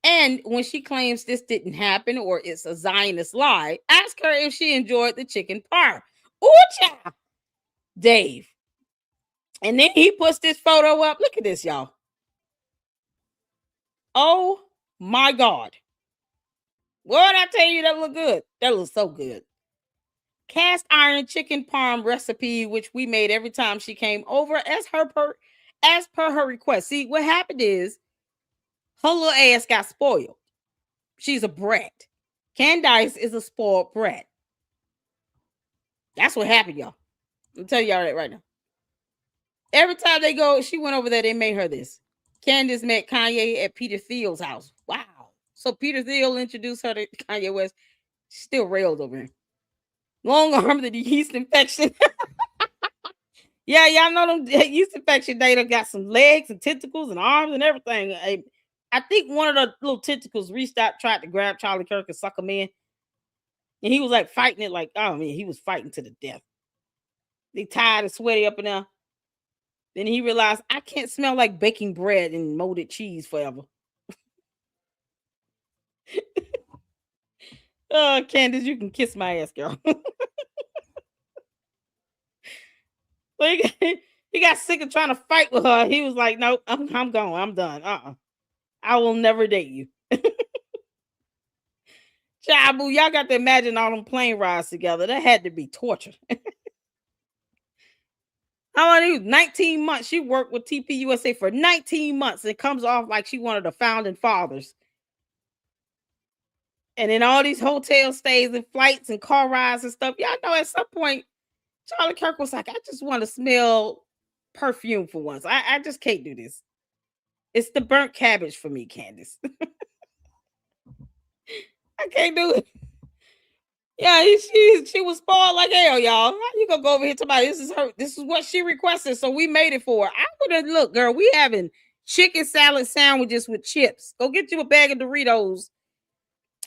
And when she claims this didn't happen or it's a Zionist lie, ask her if she enjoyed the chicken parm. Ooh, child. Dave. And then he puts this photo up. Look at this, y'all. Oh, my God. What I tell you, that look good. That looks so good. Cast iron chicken parm recipe, which we made every time she came over as per her request. See, what happened is her little ass got spoiled. She's a brat. Candace is a spoiled brat. That's what happened, y'all. I'll tell y'all that right now. Every time they go, she went over there, they made her this. Candace met Kanye at Peter Thiel's house. Wow. So Peter Thiel introduced her to Kanye West. She still railed over him. Long arm of the yeast infection. Yeah, y'all know them yeast infection data got some legs and tentacles and arms and everything. I think one of the little tentacles reached out, tried to grab Charlie Kirk and suck him in. And he was like fighting it like, oh man, he was fighting to the death. They tired and sweaty up in there. Then he realized, I can't smell like baking bread and molded cheese forever. Oh, Candace, you can kiss my ass, girl. So he got sick of trying to fight with her. He was like, nope, I'm gone. I'm done. I will never date you. Chabu, y'all got to imagine all them plane rides together. That had to be torture. How many? 19 months. She worked with TPUSA for 19 months. It comes off like she one of the founding fathers. And in all these hotel stays and flights and car rides and stuff, y'all know at some point, Charlie Kirk was like, I just want to smell perfume for once. I just can't do this. It's the burnt cabbage for me, Candace. I can't do it. Yeah, she was spoiled like hell, y'all. How you gonna go over here to my this is her, this is what she requested, so we made it for her. I would have look, girl, we having chicken salad sandwiches with chips. Go get you a bag of Doritos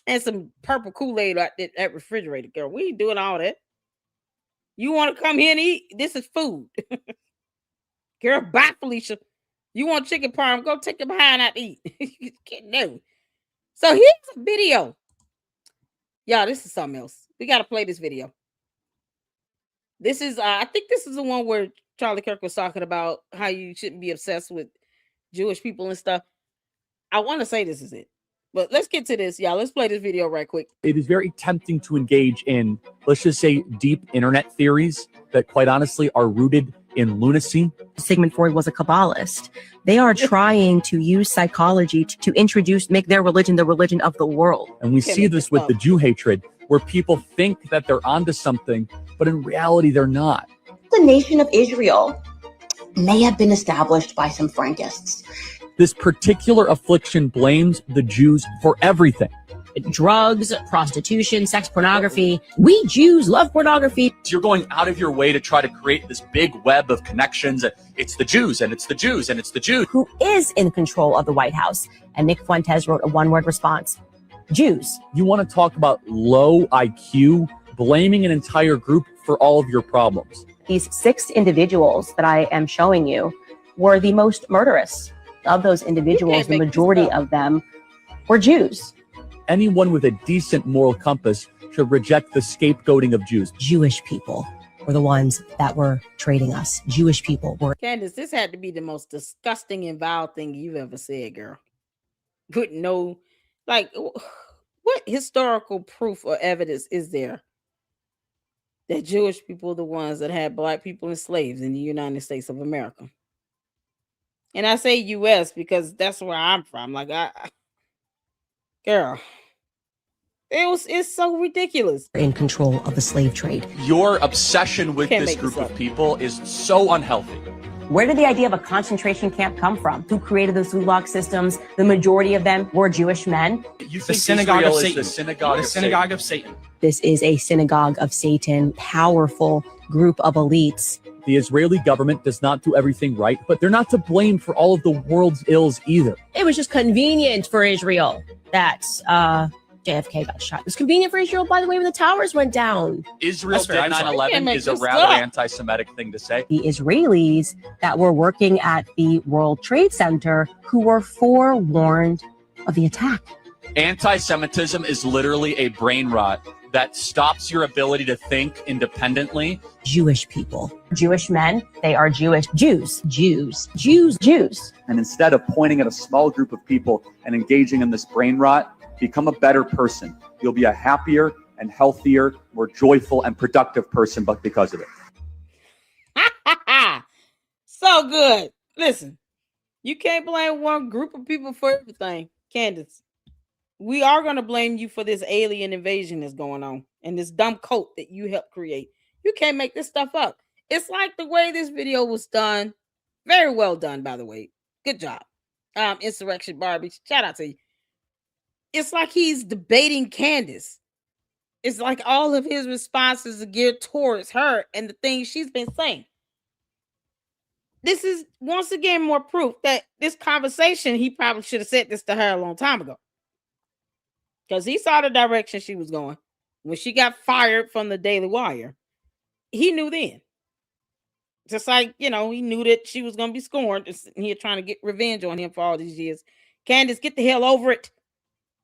and some purple Kool-Aid at that refrigerator, girl. We ain't doing all that. You want to come here and eat? This is food. Girl, bye, Felicia. You want chicken parm? Go take your behind out to eat. You can't know. So here's a video. Y'all, this is something else. We got to play this video. This is, I think this is the one where Charlie Kirk was talking about how you shouldn't be obsessed with Jewish people and stuff. I want to say this is it. But let's get to this, y'all. Let's play this video right quick. It is very tempting to engage in, let's just say, deep internet theories that, quite honestly, are rooted in lunacy. Sigmund Freud was a Kabbalist. They are trying to use psychology to make their religion the religion of the world. And we see this with the Jew hatred, where people think that they're onto something, but in reality, they're not. The nation of Israel may have been established by some Frankists. This particular affliction blames the Jews for everything. Drugs, prostitution, sex pornography. We Jews love pornography. You're going out of your way to try to create this big web of connections. It's the Jews, and it's the Jews, and it's the Jews. Who is in control of the White House? And Nick Fuentes wrote a one-word response. Jews. You want to talk about low IQ, blaming an entire group for all of your problems. These 6 individuals that I am showing you were the most murderous of those individuals. The majority of them were Jews. anyone with a decent moral compass should reject the scapegoating of Jews. Jewish people were the ones that were trading us. Jewish people were. Candace, this had to be the most disgusting and vile thing you've ever said, girl. With no, like, what historical proof or evidence is there that Jewish people are the ones that had black people enslaved in the United States of America? And I say U.S. because that's where I'm from. Like, girl, it's so ridiculous. In control of the slave trade. Your obsession with Can't this make group this of up. people is so unhealthy. Where did the idea of a concentration camp come from? Who created those gulag systems? The majority of them were Jewish men. You The think synagogue Israel of is Satan. the synagogue The of synagogue of Satan. This is a synagogue of Satan, powerful group of elites. The Israeli government does not do everything right, but they're not to blame for all of the world's ills either. It was just convenient for Israel that JFK got shot. It was convenient for Israel, by the way, when the towers went down. Israel That's fair. did I'm sorry. 9/11 is a This rather up. anti-Semitic thing to say. The Israelis that were working at the World Trade Center who were forewarned of the attack. Anti-Semitism is literally a brain rot that stops your ability to think independently. Jewish people. Jewish men, they are Jewish. Jews. Jews. And instead of pointing at a small group of people and engaging in this brain rot, become a better person. You'll be a happier and healthier, more joyful and productive person, but because of it. So good. Listen, you can't blame one group of people for everything. Candace, we are going to blame you for this alien invasion that's going on and this dumb cult that you helped create. You can't make this stuff up. It's like the way this video was done. Very well done, by the way. Good job. Insurrection Barbie. Shout out to you. It's like he's debating Candace. It's like all of his responses are geared towards her and the things she's been saying. This is once again more proof that this conversation, he probably should have said this to her a long time ago. Because he saw the direction she was going. When she got fired from the Daily Wire, he knew then. Just like, he knew that she was going to be scorned and sitting here trying to get revenge on him for all these years. Candace, get the hell over it.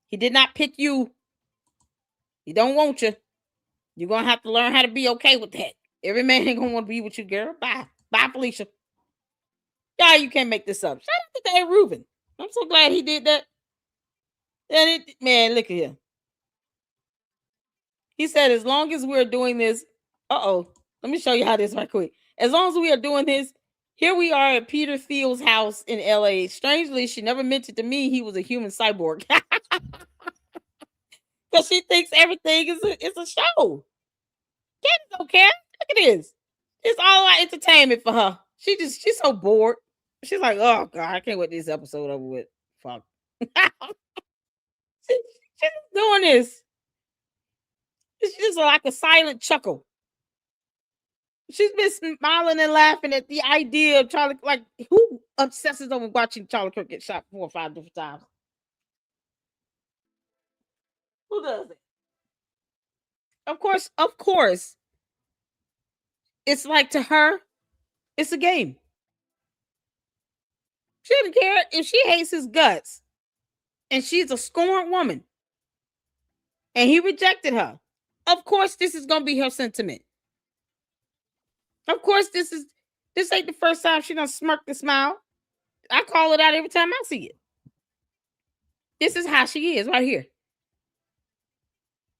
He did not pick you. He don't want you. You're going to have to learn how to be okay with that. Every man ain't going to want to be with you, girl. Bye. Bye, Felicia. Yeah, you can't make this up. Shout out to Dave Rubin. I'm so glad he did that. And man, look at here. He said, as long as we're doing this, let me show you how this right quick. As long as we are doing this, here we are at Peter Thiel's house in LA. Strangely, she never mentioned to me he was a human cyborg. Because she thinks everything is a show. Candace don't care. Look at this. It's all our entertainment for her. She's so bored. She's like, oh God, I can't wait this episode over with. Fuck. She's just doing this. It's just like a silent chuckle. She's been smiling and laughing at the idea of Charlie. Like, who obsesses over watching Charlie Kirk get shot 4 or 5 different times? Who does it? Of course. It's like, to her, it's a game. She doesn't care if she hates his guts. And she's a scorned woman. And he rejected her. Of course, this is going to be her sentiment. Of course, this ain't the first time she done smirked and smiled. I call it out every time I see it. This is how she is right here.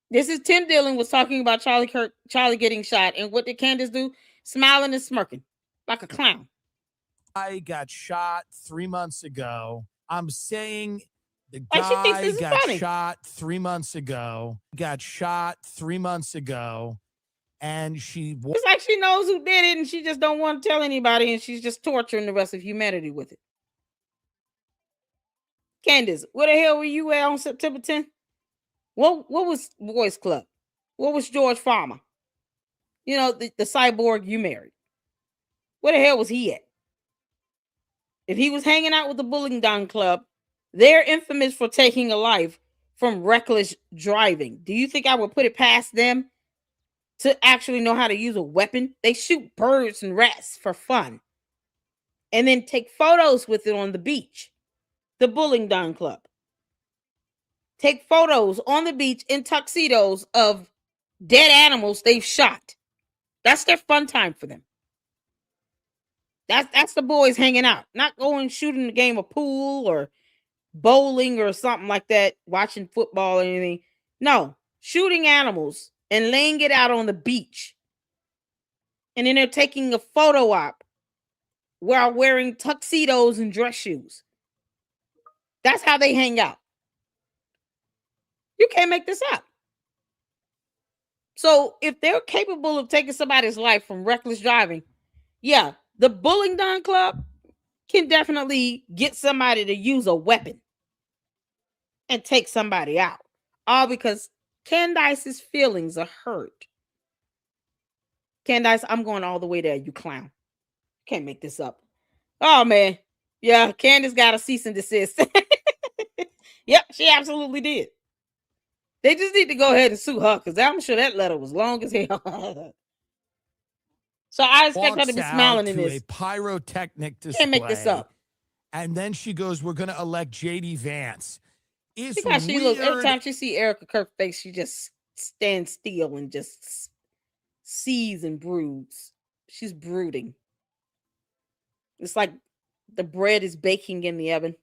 This is Tim Dillon was talking about Charlie getting shot. And what did Candace do? Smiling and smirking like a clown. I got shot 3 months ago. I'm saying the Like she thinks guy this is got funny. shot 3 months ago. Got shot 3 months ago. And she It's like she knows who did it and she just don't want to tell anybody and she's just torturing the rest of humanity with it. Candace, where the hell were you at on September 10th? What was Boys Club? What was George Farmer? The cyborg you married. Where the hell was he at? If he was hanging out with the Bowling Down Club, they're infamous for taking a life from reckless driving. Do you think I would put it past them to actually know how to use a weapon? They shoot birds and rats for fun and then take photos with it on the beach. The Bowling Down Club. take photos on the beach in tuxedos of dead animals they've shot. That's their fun time for them. That's the boys hanging out, not going shooting a game of pool or bowling or something like that, watching football or anything. No, shooting animals and laying it out on the beach. And then they're taking a photo op while wearing tuxedos and dress shoes. That's how they hang out. You can't make this up. So if they're capable of taking somebody's life from reckless driving, yeah, the Bowling Done Club can definitely get somebody to use a weapon and take somebody out. All because Candace's feelings are hurt. Candace, I'm going all the way there, you clown. Can't make this up. Oh, man. Yeah, Candace got a cease and desist. Yep, she absolutely did. They just need to go ahead and sue her because I'm sure that letter was long as hell. So I expect her to be smiling in this. A pyrotechnic display. Can't make this up. And then she goes, "We're going to elect JD Vance." It's Because she weird. looks, every time she see Erica Kirk's face, she just stands still and just sees and broods. She's brooding. It's like the bread is baking in the oven.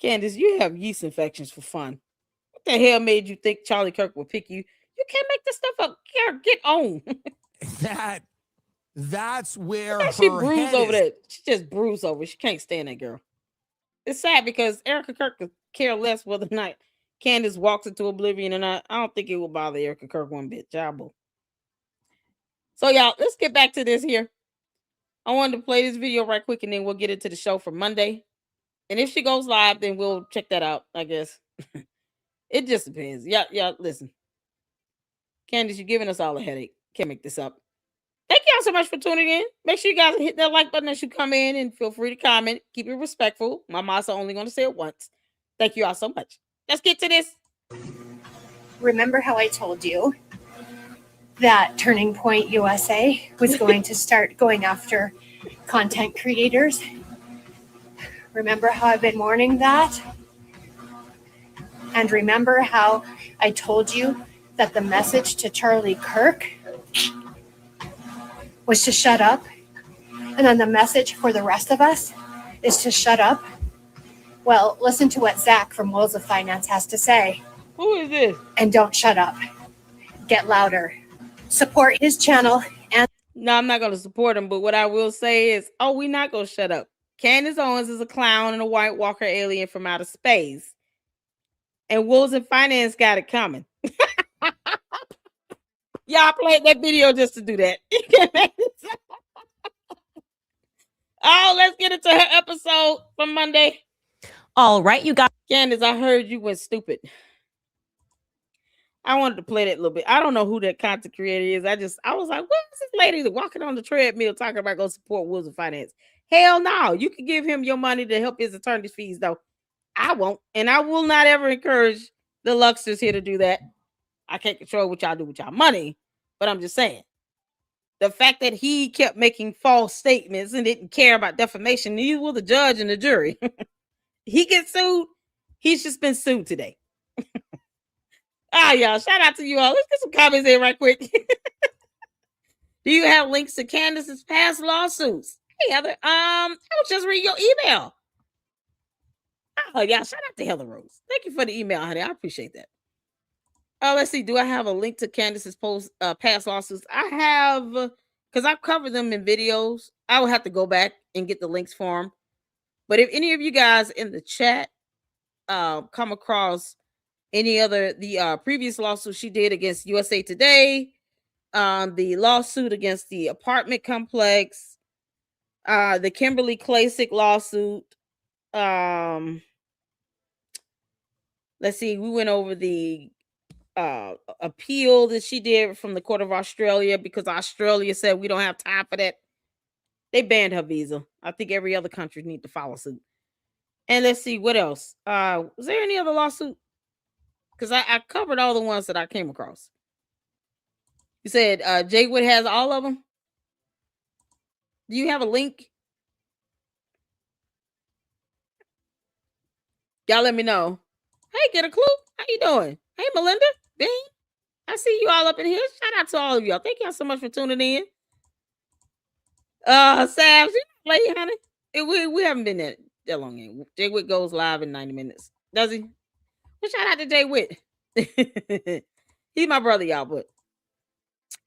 Candace, you have yeast infections for fun. What the hell made you think Charlie Kirk would pick you? You can't make this stuff up. Get on. That's where she her bruised head over is. that. She just bruised over. She can't stand that girl. It's sad because Erica Kirk could care less whether or not Candace walks into oblivion or not. I don't think it will bother Erica Kirk one bit. Jabba. So y'all, let's get back to this here. I wanted to play this video right quick and then we'll get into the show for Monday. And if she goes live, then we'll check that out, I guess. It just depends. Yeah, listen. Candace, you're giving us all a headache. Can't make this up. Thank y'all so much for tuning in. Make sure you guys hit that like button as you come in and feel free to comment. Keep it respectful. My mom's only going to say it once. Thank you all so much. Let's get to this. Remember how I told you that Turning Point USA was going to start going after content creators? Remember how I've been warning that? And remember how I told you that the message to Charlie Kirk was to shut up? And then the message for the rest of us is to shut up? Well, listen to what Zach from Wolves of Finance has to say. Who is this? And don't shut up. Get louder. Support his channel. And no, I'm not going to support him, but what I will say is, we're not going to shut up. Candace Owens is a clown and a White Walker alien from outer space. And Wolves of Finance got it coming. Y'all played that video just to do that. Oh, let's get into her episode for Monday. All right, you guys. Candace, I heard you went stupid. I wanted to play that a little bit. I don't know who that content creator is. I was like, what is this lady walking on the treadmill talking about go support Wolves of Finance? Hell no. You can give him your money to help his attorney's fees, though. I won't. And I will not ever encourage the Luxers here to do that. I can't control what y'all do with y'all money. But I'm just saying. The fact that he kept making false statements and didn't care about defamation, neither will the judge and the jury. He gets sued. He's just been sued today. Y'all, shout out to you all. Let's get some comments in right quick. Do you have links to Candace's past lawsuits? Hey, Heather. I was just reading your email. Oh, yeah, shout out to Heather Rose. Thank you for the email, honey. I appreciate that. Let's see. Do I have a link to Candace's past lawsuits? I have, because I've covered them in videos. I will have to go back and get the links for them. But if any of you guys in the chat come across any other, the previous lawsuit she did against USA Today, the lawsuit against the apartment complex, the Kimberly Klasick lawsuit. Let's see, we went over the appeal that she did from the Court of Australia because Australia said we don't have time for that. They banned her visa. I think every other country need to follow suit. And let's see what else. Was there any other lawsuit? Because I covered all the ones that I came across. You said Jay Wood has all of them. Do you have a link? Y'all let me know. Hey, get a clue. How you doing? Hey, Melinda, Dean. I see you all up in here. Shout out to all of y'all. Thank y'all so much for tuning in. Sam, you late, honey? We haven't been that long in. Jay Witt goes live in 90 minutes. Does he? Well, shout out to Jay Witt. He's my brother, y'all, but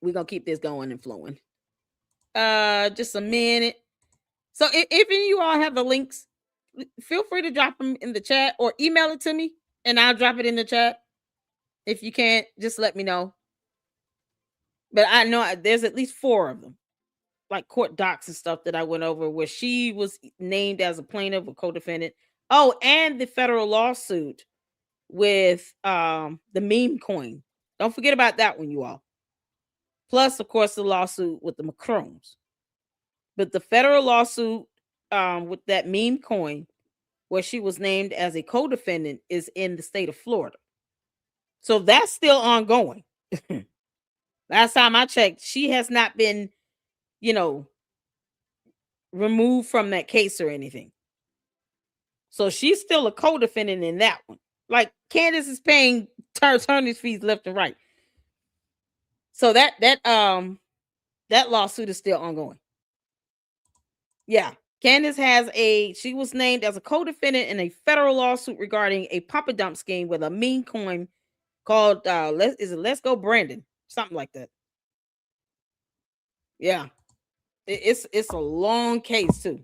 we're gonna keep this going and flowing. Just a minute. So if any of you all have the links, feel free to drop them in the chat or email it to me and I'll drop it in the chat. If you can't, just let me know. But I know there's at least 4 of them, like court docs and stuff that I went over where she was named as a plaintiff or co-defendant. Oh, and the federal lawsuit with the meme coin. Don't forget about that one, you all. Plus, of course, the lawsuit with the Macrones. But the federal lawsuit with that meme coin, where she was named as a co-defendant, is in the state of Florida. So that's still ongoing. Last time I checked, she has not been, removed from that case or anything. So she's still a co-defendant in that one. Like Candace is paying attorney's fees left and right. So that lawsuit is still ongoing. Yeah. Candace she was named as a co-defendant in a federal lawsuit regarding a pump dump scheme with a meme coin called Let's Go Brandon, something like that. Yeah, it's a long case too,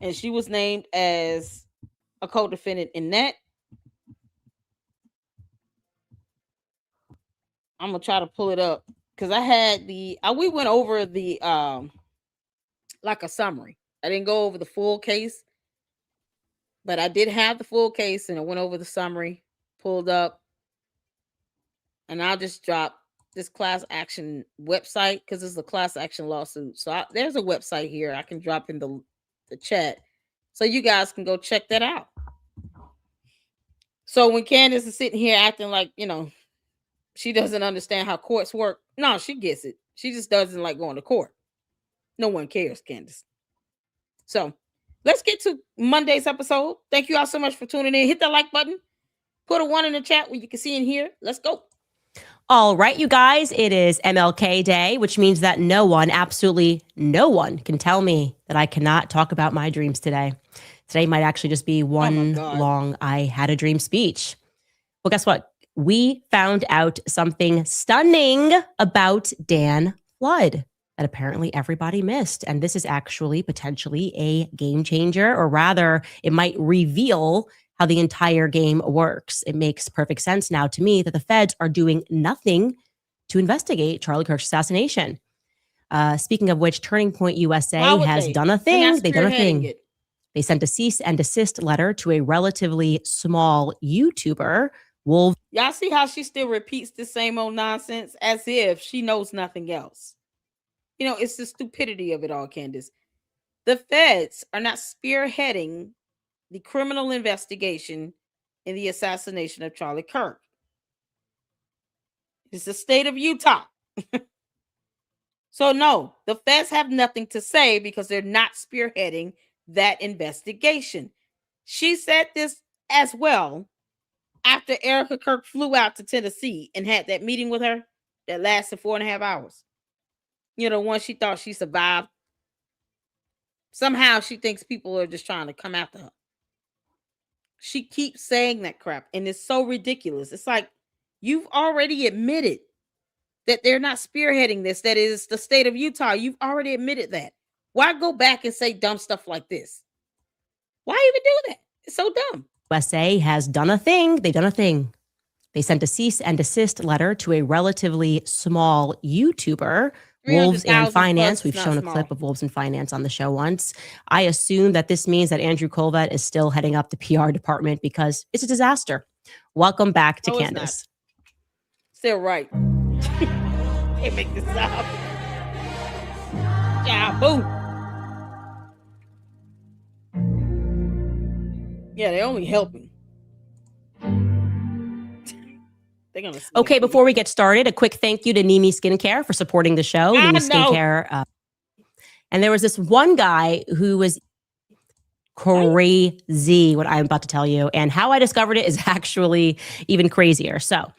and she was named as a co-defendant in that. I'm gonna try to pull it up because I had we went over the like a summary. I didn't go over the full case, but I did have the full case, and I went over the summary, pulled up, and I'll just drop this class action website because it's a class action lawsuit. So there's a website here I can drop in the chat so you guys can go check that out. So when Candace is sitting here acting like, she doesn't understand how courts work. No, she gets it. She just doesn't like going to court. No one cares, Candace. So let's get to Monday's episode. Thank you all so much for tuning in. Hit that like button. Put a 1 in the chat where you can see and hear. Let's go. All right, you guys, it is MLK Day, which means that no one, absolutely no one, can tell me that I cannot talk about my dreams today. Today might actually just be one long I had a dream speech. Well, guess what? We found out something stunning about Dan Flood that apparently everybody missed. And this is actually potentially a game changer, or rather, it might reveal how the entire game works. It makes perfect sense now to me that the feds are doing nothing to investigate Charlie Kirk's assassination. Speaking of which, Turning Point USA has done a thing. They've done a thing. They sent a cease and desist letter to a relatively small YouTuber, Wolf. Y'all see how she still repeats the same old nonsense as if she knows nothing else. It's the stupidity of it all, Candace. The feds are not spearheading the criminal investigation in the assassination of Charlie Kirk. It's the state of Utah. So no, the feds have nothing to say because they're not spearheading that investigation. She said this as well after Erica Kirk flew out to Tennessee and had that meeting with her that lasted 4.5 hours. One she thought she survived. Somehow she thinks people are just trying to come after her. She keeps saying that crap, and it's so ridiculous. It's like, you've already admitted that they're not spearheading this, that is the state of Utah. You've already admitted that. Why go back and say dumb stuff like this? Why even do that? It's so dumb. USA has done a thing. They've done a thing. They sent a cease and desist letter to a relatively small YouTuber, Wolves in Finance. We've shown a clip of Wolves in Finance on the show once. I assume that this means that Andrew Colvett is still heading up the PR department because it's a disaster. Welcome back to Candace. Still right. Can't make this up. Yeah, boom. Yeah, they're only helping. Okay, before we get started, a quick thank you to Nimi Skincare for supporting the show. Nimi Skincare. And there was this one guy who was crazy what I'm about to tell you. And how I discovered it is actually even crazier. So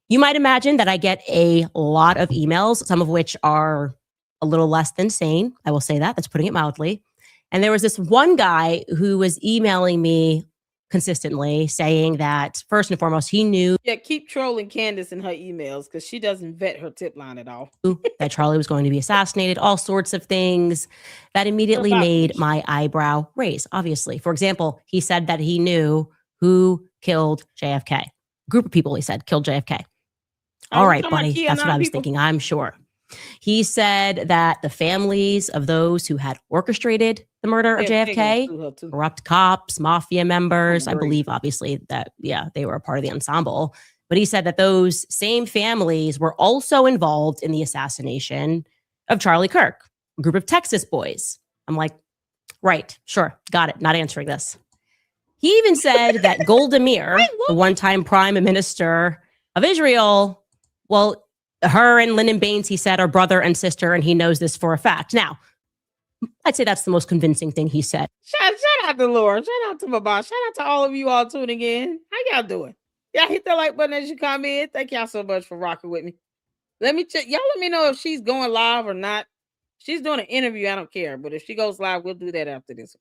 you might imagine that I get a lot of emails, some of which are a little less than sane. I will say that. That's putting it mildly. And there was this one guy who was emailing me consistently saying that, first and foremost, he knew Yeah, keep trolling Candace in her emails because she doesn't vet her tip line at all. that Charlie was going to be assassinated, all sorts of things that immediately made my eyebrow raise, obviously. For example, he said that he knew who killed JFK. A group of people, he said, killed JFK. All right, buddy. That's what I was thinking, I'm sure. He said that the families of those who had orchestrated the murder of JFK, corrupt cops, mafia members, I believe, obviously, that, yeah, they were a part of the ensemble. But he said that those same families were also involved in the assassination of Charlie Kirk, a group of Texas boys. I'm like, right, sure, got it, not answering this. He even said that Golda Meir, the one-time prime minister of Israel, well, her and Lyndon Baines, he said, are brother and sister, and he knows this for a fact. Now, I'd say that's the most convincing thing he said. Shout out to Laura. Shout out to my boss. Shout out to all of you all tuning in. How y'all doing? Y'all hit that like button as you come in. Thank y'all so much for rocking with me. Let me check. Y'all let me know if she's going live or not. She's doing an interview. I don't care. But if she goes live, we'll do that after this.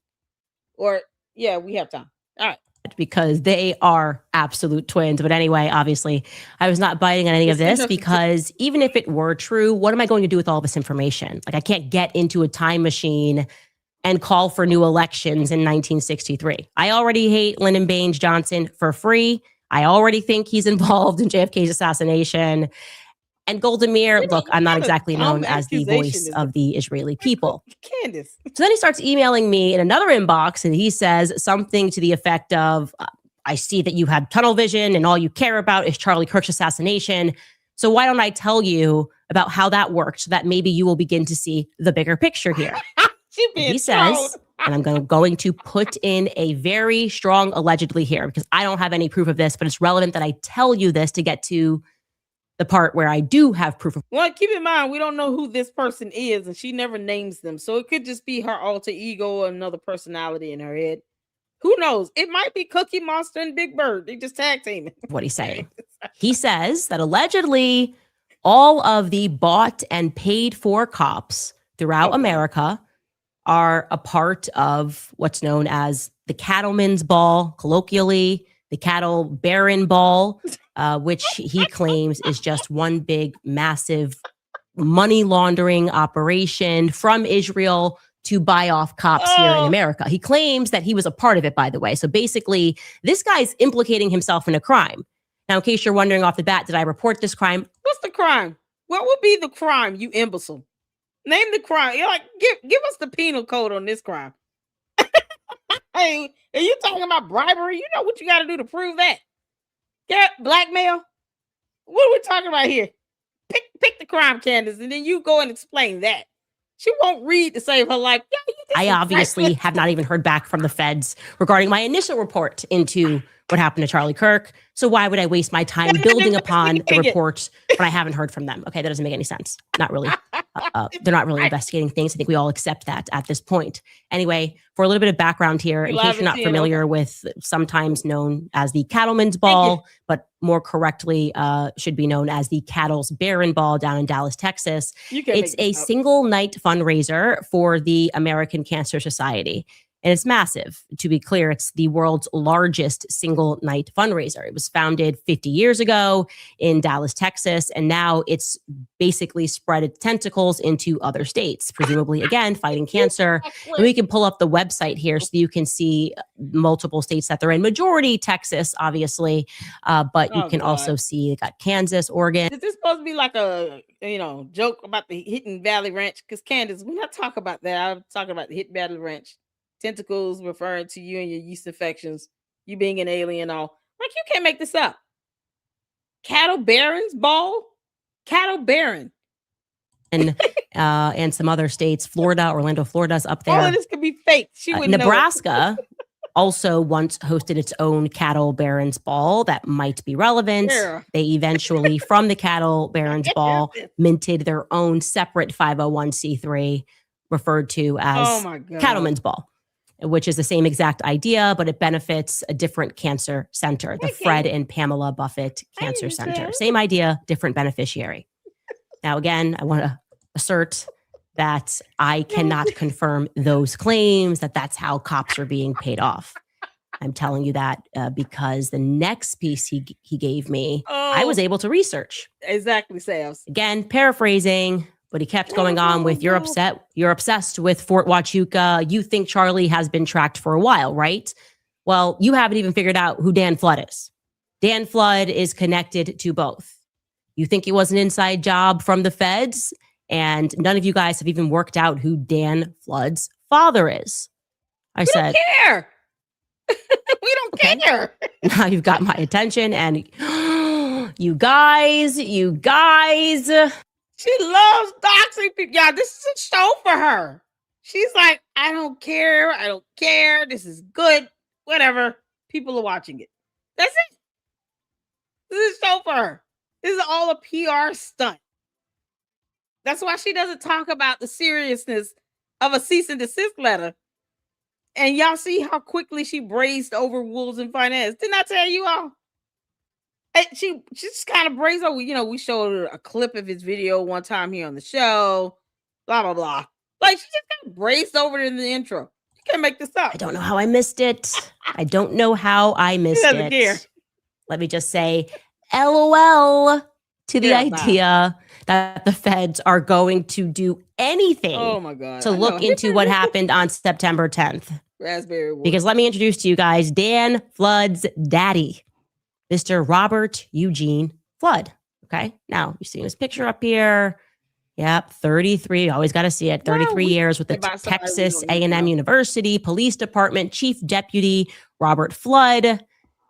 Or, yeah, we have time. All right. Because they are absolute twins. But anyway, obviously, I was not biting on any of this because even if it were true, what am I going to do with all this information? Like, I can't get into a time machine and call for new elections in 1963. I already hate Lyndon Baines Johnson for free. I already think he's involved in JFK's assassination. And Golda Meir, look, I'm not exactly known as the voice of the Israeli people. Candace. So then he starts emailing me in another inbox and he says something to the effect of, I see that you had tunnel vision and all you care about is Charlie Kirk's assassination. So why don't I tell you about how that worked so that maybe you will begin to see the bigger picture here? He says, and I'm going to put in a very strong allegedly here because I don't have any proof of this, but it's relevant that I tell you this to get to the part where I do have proof of. Well, keep in mind, we don't know who this person is, and she never names them. So it could just be her alter ego or another personality in her head. Who knows? It might be Cookie Monster and Big Bird. They just tag teaming. What he's saying. He says that allegedly all of the bought and paid for cops throughout America are a part of what's known as the cattleman's ball, colloquially, the cattle baron ball, which he claims is just one big, massive money laundering operation from Israel to buy off cops here in America. He claims that he was a part of it, by the way. So basically, this guy's implicating himself in a crime. Now, in case you're wondering off the bat, did I report this crime? What's the crime? What would be the crime, you imbecile? Name the crime. You're like, give us the penal code on this crime. Hey, are you talking about bribery? You know what you got to do to prove that. Yeah, blackmail. What are we talking about here? Pick the crime, Candace, and then you go and explain that. She won't read to save her life. Yeah, I obviously have not even heard back from the feds regarding my initial report into what happened to Charlie Kirk. So why would I waste my time building upon the report when I haven't heard from them? Okay, that doesn't make any sense. Not really. They're not really investigating things. I think we all accept that at this point. Anyway, for a little bit of background here, in case you're not familiar with sometimes known as the Cattleman's Ball, but more correctly should be known as the Cattle's Baron Ball down in Dallas, Texas. It's a single night fundraiser for the American Cancer Society. And it's massive. To be clear, it's the world's largest single night fundraiser. It was founded 50 years ago in Dallas, Texas, and now it's basically spread its tentacles into other states, presumably, again, fighting cancer. And we can pull up the website here so you can see multiple states that they're in. Majority Texas, obviously, but you can also see they got Kansas, Oregon. Is this supposed to be like a joke about the Hidden Valley Ranch? Because Candace, when I talk about that, I'm talking about the Hidden Valley Ranch. Tentacles referring to you and your yeast infections, you being an alien, all like you can't make this up. Cattle Baron's Ball, Cattle Baron, and some other states, Florida, Orlando, Florida's up there. All of this could be fake. She wouldn't Nebraska also once hosted its own Cattle Baron's Ball that might be relevant. Yeah. They eventually, from the Cattle Baron's Ball, minted their own separate 501c3 referred to as Cattleman's Ball. which is the same exact idea, but it benefits a different cancer center, the Fred and Pamela Buffett Cancer Center. Same idea, different beneficiary. Now, again, I want to assert that I cannot confirm those claims, that that's how cops are being paid off. I'm telling you that because the next piece he gave me, I was able to research. Exactly, Sales. Again, paraphrasing, but he kept going on with, you're obsessed with Fort Huachuca. You think Charlie has been tracked for a while, right? Well, you haven't even figured out who Dan Flood is. Dan Flood is connected to both. You think it was an inside job from the feds, and none of you guys have even worked out who Dan Flood's father is. I said, don't care. We don't care. Now you've got my attention, and you guys. She loves doxing people. Y'all, this is a show for her. She's like, I don't care. I don't care. This is good. Whatever. People are watching it. That's it. This is a show for her. This is all a PR stunt. That's why she doesn't talk about the seriousness of a cease and desist letter. And y'all see how quickly she brazed over wolves in finance. Didn't I tell you all? And she just kind of brazed over. You know, we showed her a clip of his video one time here on the show. Blah, blah, blah. Like, she just kind of brazed over it in the intro. You can't make this up. I don't know how I missed it. She doesn't care. Let me just say, LOL to the idea that the feds are going to do anything to look into what happened on September 10th. Raspberry. Because let me introduce to you guys Dan Flood's daddy, Mr. Robert Eugene Flood. Okay. Now you're seeing his picture up here. Yep. 33. Always got to see it. 33 years with the Texas A&M University Police Department Chief Deputy Robert Flood.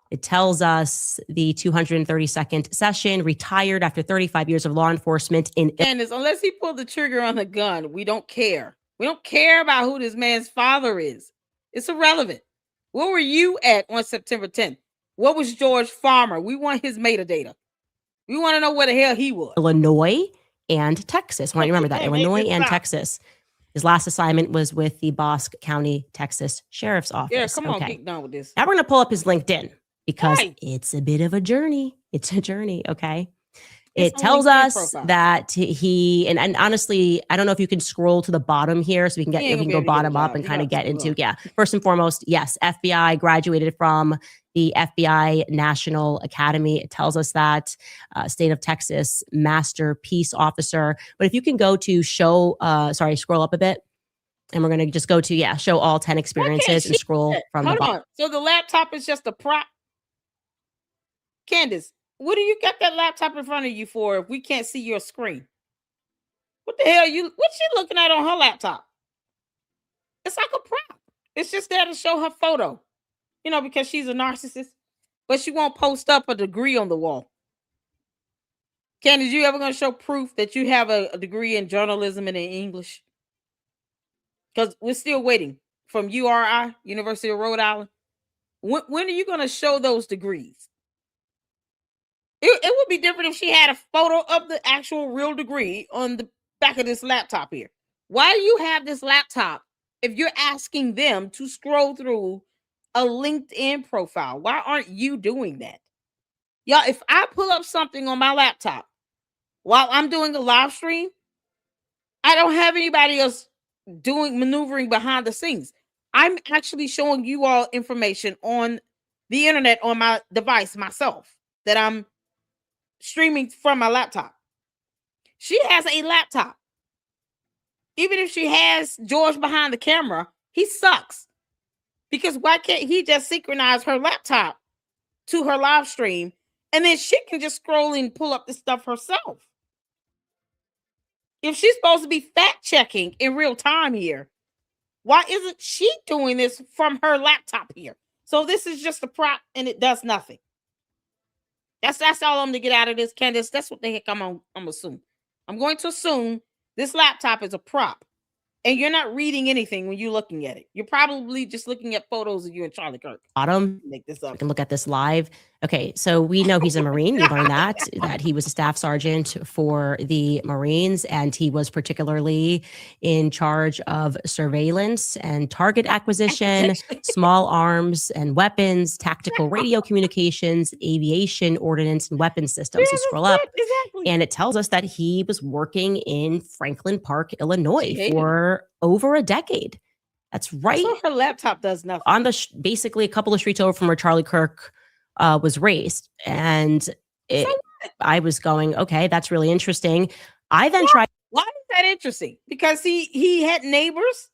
It tells us the 232nd session, retired after 35 years of law enforcement in. And unless he pulled the trigger on the gun, we don't care. We don't care about who this man's father is. It's irrelevant. Where were you at on September 10th? What was George Farmer? We want his metadata. We want to know where the hell he was. Illinois and Texas. Why don't you remember that? Illinois and Texas. His last assignment was with the Bosque County, Texas Sheriff's Office. Yeah, come on, get done with this. Now we're going to pull up his LinkedIn because it's a bit of a journey. It's a journey, okay? It tells us that he, and honestly, I don't know if you can scroll to the bottom here so we can go bottom up and kind of get into, first and foremost, yes, FBI, graduated from the FBI National Academy. It tells us that state of Texas master peace officer. But if you can go to scroll up a bit. And we're going to just go to, show all 10 experiences and scroll from the bottom. So the laptop is just a prop. Candace, what do you got that laptop in front of you for if we can't see your screen? What the hell what's she looking at on her laptop? It's like a prop. It's just there to show her photo. You know, because she's a narcissist. But she won't post up a degree on the wall. Candace, you ever going to show proof that you have a degree in journalism and in English? Because we're still waiting from URI, University of Rhode Island. When are you going to show those degrees? It would be different if she had a photo of the actual real degree on the back of this laptop here. Why do you have this laptop if you're asking them to scroll through a LinkedIn profile? Why aren't you doing that? Y'all, if I pull up something on my laptop while I'm doing a live stream, I don't have anybody else maneuvering behind the scenes. I'm actually showing you all information on the internet on my device myself that I'm streaming from my laptop. She has a laptop. Even if she has George behind the camera, he sucks. Because why can't he just synchronize her laptop to her live stream and then she can just scroll and pull up the stuff herself? If she's supposed to be fact checking in real time here, why isn't she doing this from her laptop here? So this is just a prop and it does nothing. That's all I'm going to get out of this, Candace. That's what the heck I'm assuming. I'm going to assume this laptop is a prop. And you're not reading anything when you're looking at it. You're probably just looking at photos of you and Charlie Kirk. Bottom. Make this up. You can look at this live. Okay, so we know he's a Marine. We learned that he was a staff sergeant for the Marines, and he was particularly in charge of surveillance and target acquisition, small arms and weapons, tactical radio communications, aviation ordnance, and weapons systems. You scroll up, and it tells us that he was working in Franklin Park, Illinois for over a decade. That's right. So her laptop does nothing. On the basically a couple of streets over from where Charlie Kirk was raised. And I was going, okay, that's really interesting. I then tried. Why is that interesting? Because he had neighbors.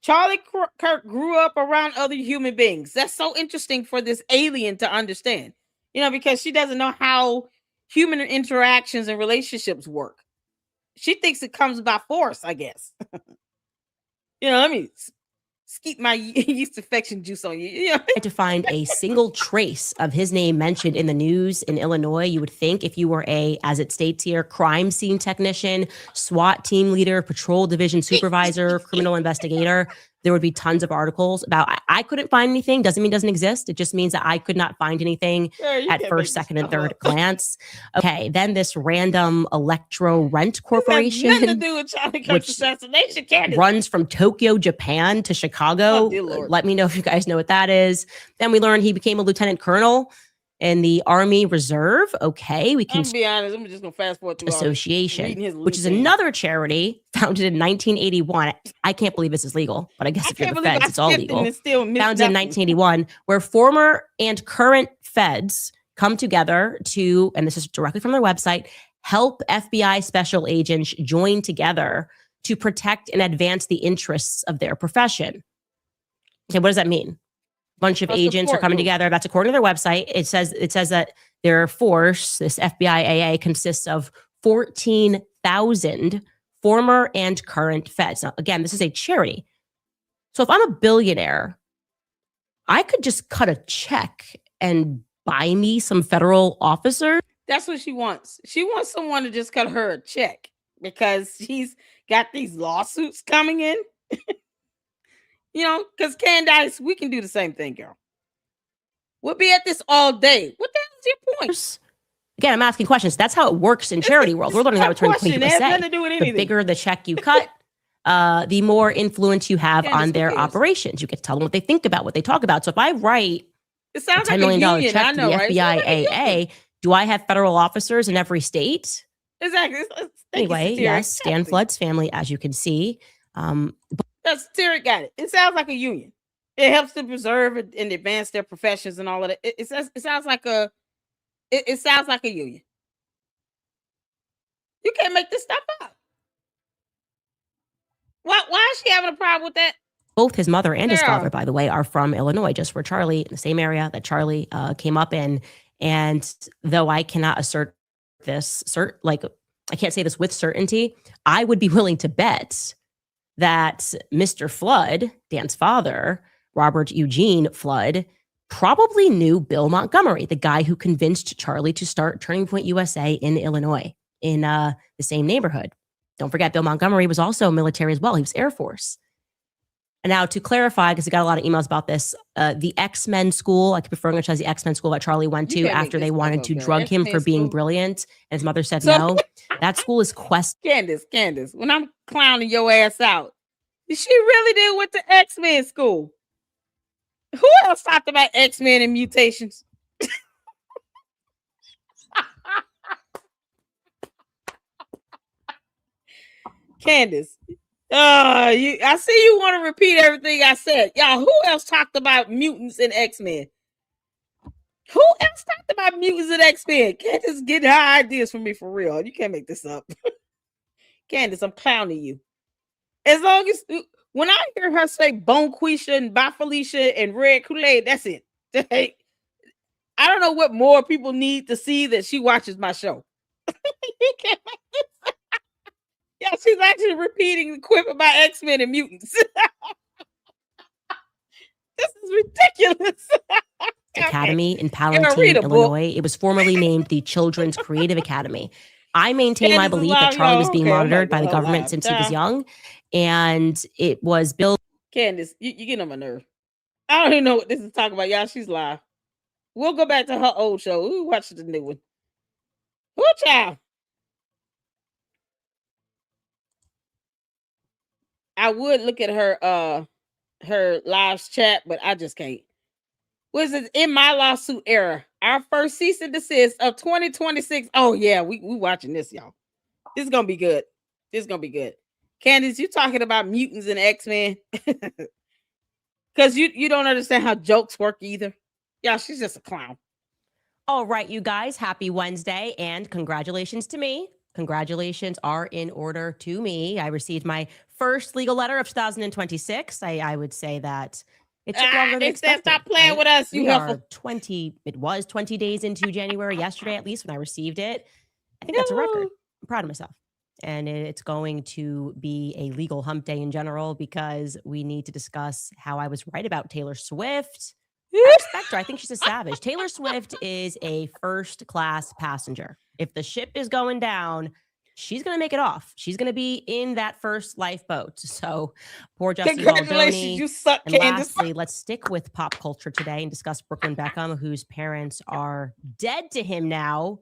Charlie Kirk grew up around other human beings. That's so interesting for this alien to understand, because she doesn't know how human interactions and relationships work. She thinks it comes by force, I guess. Let me keep my yeast infection juice on you. To find a single trace of his name mentioned in the news in Illinois. You would think if you were as it states here, crime scene technician, SWAT team leader, patrol division supervisor, criminal investigator, there would be tons of articles about. I couldn't find anything. Doesn't mean it doesn't exist. It just means that I could not find anything at first, second, and third glance. Okay, then this random Electro Rent Corporation, nothing to do with Charlie Kirk's assassination. Candace runs from Tokyo, Japan to Chicago. Let me know if you guys know what that is. Then we learned he became a lieutenant colonel in the Army Reserve. Okay, we can be honest. I'm just gonna fast forward to Association, which is another charity founded in 1981. I can't believe this is legal, but I guess if you're the feds, it's all legal. Founded in 1981, where former and current feds come together to, and this is directly from their website, help FBI special agents join together to protect and advance the interests of their profession. Okay, what does that mean? Bunch of agents are coming together. That's according to their website. It says that their force, this FBIAA, consists of 14,000 former and current feds. Now, again, this is a charity. So if I'm a billionaire, I could just cut a check and buy me some federal officers. That's what she wants. She wants someone to just cut her a check because she's got these lawsuits coming in. Because Candace, we can do the same thing, girl. We'll be at this all day. What the hell is your point? Again, I'm asking questions. That's how it works in charity world. We're learning that with TPUSA. The bigger the check you cut, the more influence you have on their operations. You get to tell them what they think about, what they talk about. So if I write a $10 million check to the FBIAA, do I have federal officers in every state? Exactly. Anyway, yes, Stan Flood's family, as you can see. That's Terry got it. It sounds like a union. It helps to preserve and advance their professions and all of that. It sounds like a union. You can't make this stuff up. Why is she having a problem with that? Both his mother and his father, by the way, are from Illinois, just where Charlie, in the same area that Charlie came up in. And though I cannot assert this, I can't say this with certainty, I would be willing to bet that Mr. Flood, Dan's father, Robert Eugene Flood, probably knew Bill Montgomery, the guy who convinced Charlie to start Turning Point USA in Illinois, in the same neighborhood. Don't forget, Bill Montgomery was also military as well. He was Air Force. And now to clarify, because I got a lot of emails about this, the X-Men school, I keep referring to it as the X-Men school that Charlie went to after they wanted to drug him for being brilliant. And his mother said no. That school is Candace, when I'm clowning your ass out, she really did went to X-Men school. Who else talked about X-Men and mutations? Candace, I see you want to repeat everything I said. Y'all, who else talked about mutants and X-Men? Who else talked about mutants and X-Men? Candace getting her ideas from me for real. You can't make this up. Candace, I'm clowning you. As long as when I hear her say Bonquisha and Bafelicia and Red Kool-Aid, that's it. I don't know what more people need to see that she watches my show. You can't make this up. Yeah, she's actually repeating the quip about X-Men and mutants. This is ridiculous. Academy in Palatine, Illinois. It was formerly named the Children's Creative Academy. I maintain my belief that Charlie was being monitored by the government since he was young, and it was built. Candace, you get on my nerve. I don't even know what this is talking about, y'all. She's live. We'll go back to her old show. We'll watch the new one. Who child? I would look at her live chat, but I just can't. Was it in my lawsuit era? Our first cease and desist of 2026. Oh yeah, we watching this, y'all. This is gonna be good. This is gonna be good. Candace, you talking about mutants and X-Men? Because you don't understand how jokes work either. Yeah, she's just a clown. All right, you guys, happy Wednesday and congratulations to me. Congratulations are in order to me. I received my first legal letter of 2026. I would say that it took longer than expected. Stop playing with us. We are 20 days into January yesterday, at least when I received it. I think that's a record. I'm proud of myself. And it's going to be a legal hump day in general because we need to discuss how I was right about Taylor Swift. I respect her. I think she's a savage. Taylor Swift is a first-class passenger. If the ship is going down, she's going to make it off. She's going to be in that first lifeboat. So poor Justin Baldoni. You suck, and Candace. lastly, let's stick with pop culture today and discuss Brooklyn Beckham, whose parents are dead to him now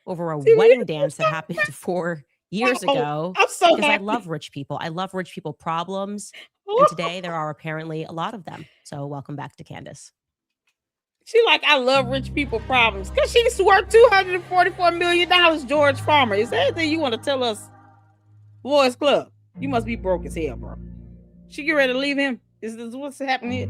over a wedding dance that happened 4 years ago. I'm so because happy. I love rich people. I love rich people problems. And today there are apparently a lot of them. So welcome back to Candace. She like, I love rich people problems. Because she's worth $244 million, George Farmer. Is there anything you want to tell us? Boys Club. You must be broke as hell, bro. She get ready to leave him? Is this what's happening here?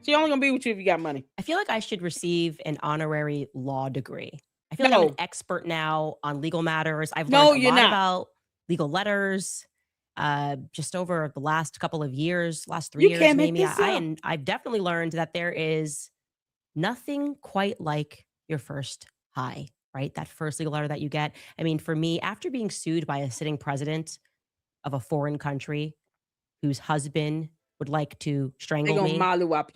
She only going to be with you if you got money. I feel like I should receive an honorary law degree. I feel like I'm an expert now on legal matters. I've learned a lot about legal letters just over the last couple of years, last 3 years maybe. And I've definitely learned that there is nothing quite like your first high, right? That first legal letter that you get. I mean, for me, after being sued by a sitting president of a foreign country whose husband would like to strangle me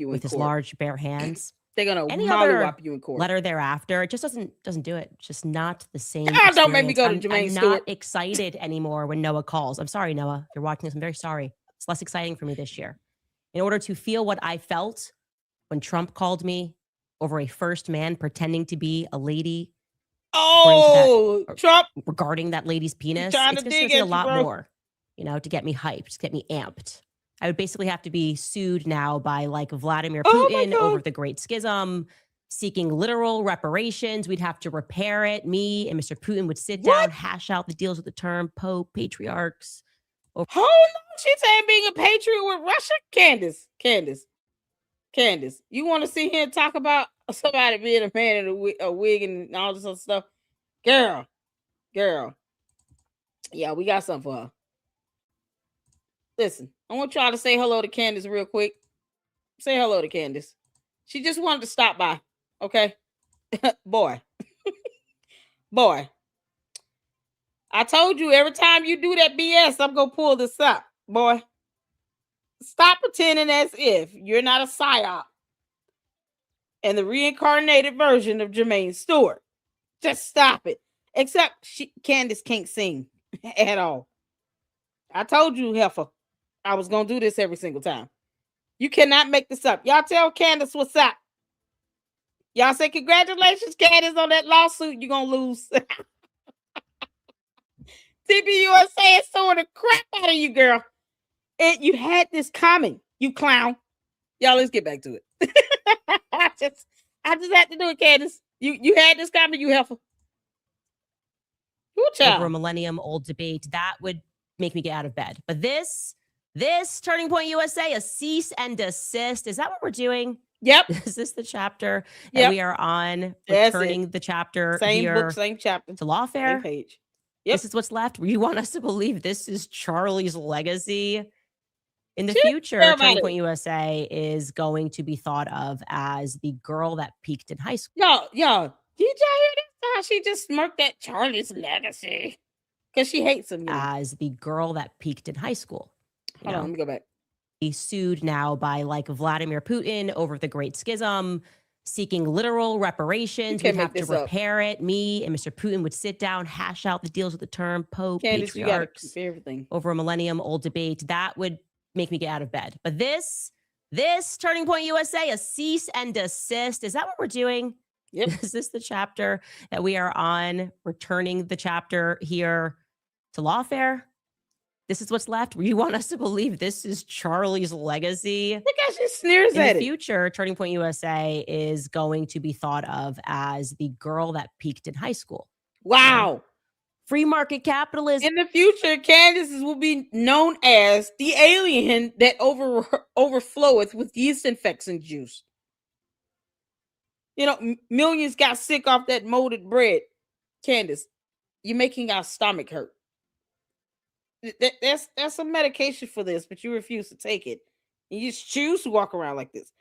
with his large bare hands, they're gonna any mollywop you in court. letter thereafter, it just doesn't do it. It's just not the same. Don't make me go to Jermaine I'm Stewart. not excited anymore when Noah calls. I'm sorry, Noah. If you're watching this, I'm very sorry. It's less exciting for me this year. In order to feel what I felt when Trump called me over a first man pretending to be a lady. Trump regarding that lady's penis. Trying it's to going dig to take at a lot you, more, to get me hyped, to get me amped. I would basically have to be sued now by like Vladimir Putin over the Great Schism, seeking literal reparations. We'd have to repair it. Me and Mr. Putin would sit down, hash out the deals with the term Pope, patriarchs. Oh no, she's saying being a patriot with Russia. Candace, you want to sit here and talk about somebody being a man in a wig and all this other stuff? Girl. Yeah, we got something for her. Listen, I want y'all to say hello to Candace real quick. Say hello to Candace. She just wanted to stop by, okay? Boy. I told you every time you do that BS, I'm going to pull this up, boy. Stop pretending as if you're not a psyop and the reincarnated version of Jermaine Stewart. Just stop it. Except Candace can't sing at all. I told you, Heffa, I was going to do this every single time. You cannot make this up. Y'all tell Candace what's up. Y'all say, congratulations, Candace, on that lawsuit. You're going to lose. TPUSA is throwing the crap out of you, girl. And you had this coming, you clown. Y'all, let's get back to it. I just had to do it, Candace. You had this coming, you Heffa. Over a millennium-old debate, that would make me get out of bed. But this Turning Point USA, a cease and desist. Is that what we're doing? Yep. Is this the chapter that we are on? Returning the chapter same here book, same chapter. To lawfare. Same page. Yep. This is what's left. You want us to believe this is Charlie's legacy? In the future, Turning Point USA is going to be thought of as the girl that peaked in high school. Yo, did y'all hear this? How she just smirked at Charlie's legacy? Because she hates him. As the girl that peaked in high school. Hold on, let me go back. He's sued now by like Vladimir Putin over the Great Schism, seeking literal reparations. We'd have to repair it. Me and Mr. Putin would sit down, hash out the deals with the term Pope, patriarchs, everything. over a millennium-old debate. That would make me get out of bed. But this This Turning Point USA, a cease and desist. Is that what we're doing? Yep. Is this the chapter that we are on? We're turning the chapter here to lawfare. This is what's left. You want us to believe this is Charlie's legacy? Look how she sneers In at the it. future, Turning Point USA is going to be thought of as the girl that peaked in high school. Wow. Free market capitalism. In the future, Candace will be known as the alien that overfloweth with yeast infection juice. You know, millions got sick off that molded bread. Candace, you're making our stomach hurt. There's some medication for this, but you refuse to take it. You just choose to walk around like this.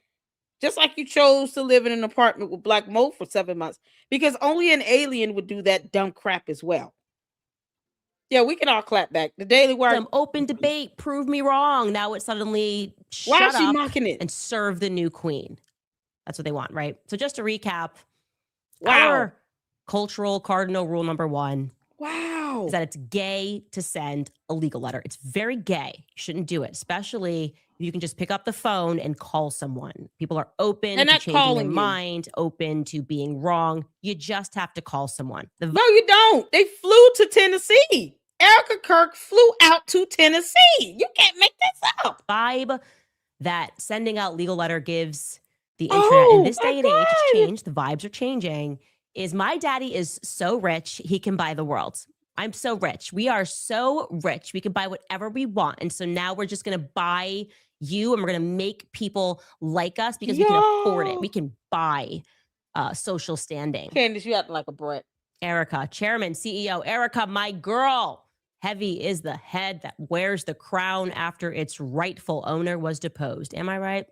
Just like you chose to live in an apartment with black mold for 7 months, because only an alien would do that dumb crap as well. Yeah, we can all clap back. The Daily Wire. Some open debate. Prove me wrong. Now it's suddenly Why shut is she up mocking it? and serve the new queen. That's what they want, right? So just to recap, Wow. our cultural cardinal rule number 1 Wow. is that it's gay to send a legal letter. It's very gay. You shouldn't do it, especially if you can just pick up the phone and call someone. People are open They're to not changing calling their you. mind, open to being wrong. You just have to call someone. The No, you don't. They flew to Tennessee. Erica Kirk flew out to Tennessee. You can't make this up. vibe that sending out legal letter gives the internet in this my day and age, it's God. changed. The vibes are changing. Is my daddy is so rich, he can buy the world. I'm so rich. We are so rich. We can buy whatever we want. And so now we're just going to buy you and we're going to make people like us because we can afford it. Yo. We can buy social standing. Candace, you acting like a brat. Erica, chairman, CEO, Erica, my girl. Heavy is the head that wears the crown after its rightful owner was deposed. Am I right?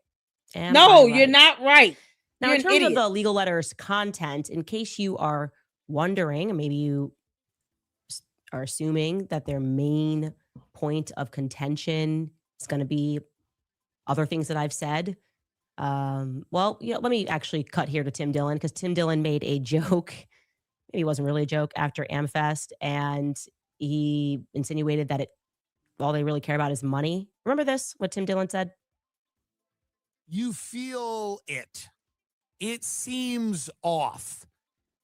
Am No, I you're right? not right. Now, You're in an terms of idiot. the legal letters content, in case you are wondering, maybe you are assuming that their main point of contention is going to be other things that I've said. Well, let me actually cut here to Tim Dillon, because Tim Dillon made a joke. Maybe it wasn't really a joke after AmFest, and he insinuated that all they really care about is money. Remember this, what Tim Dillon said? You feel it. It seems off.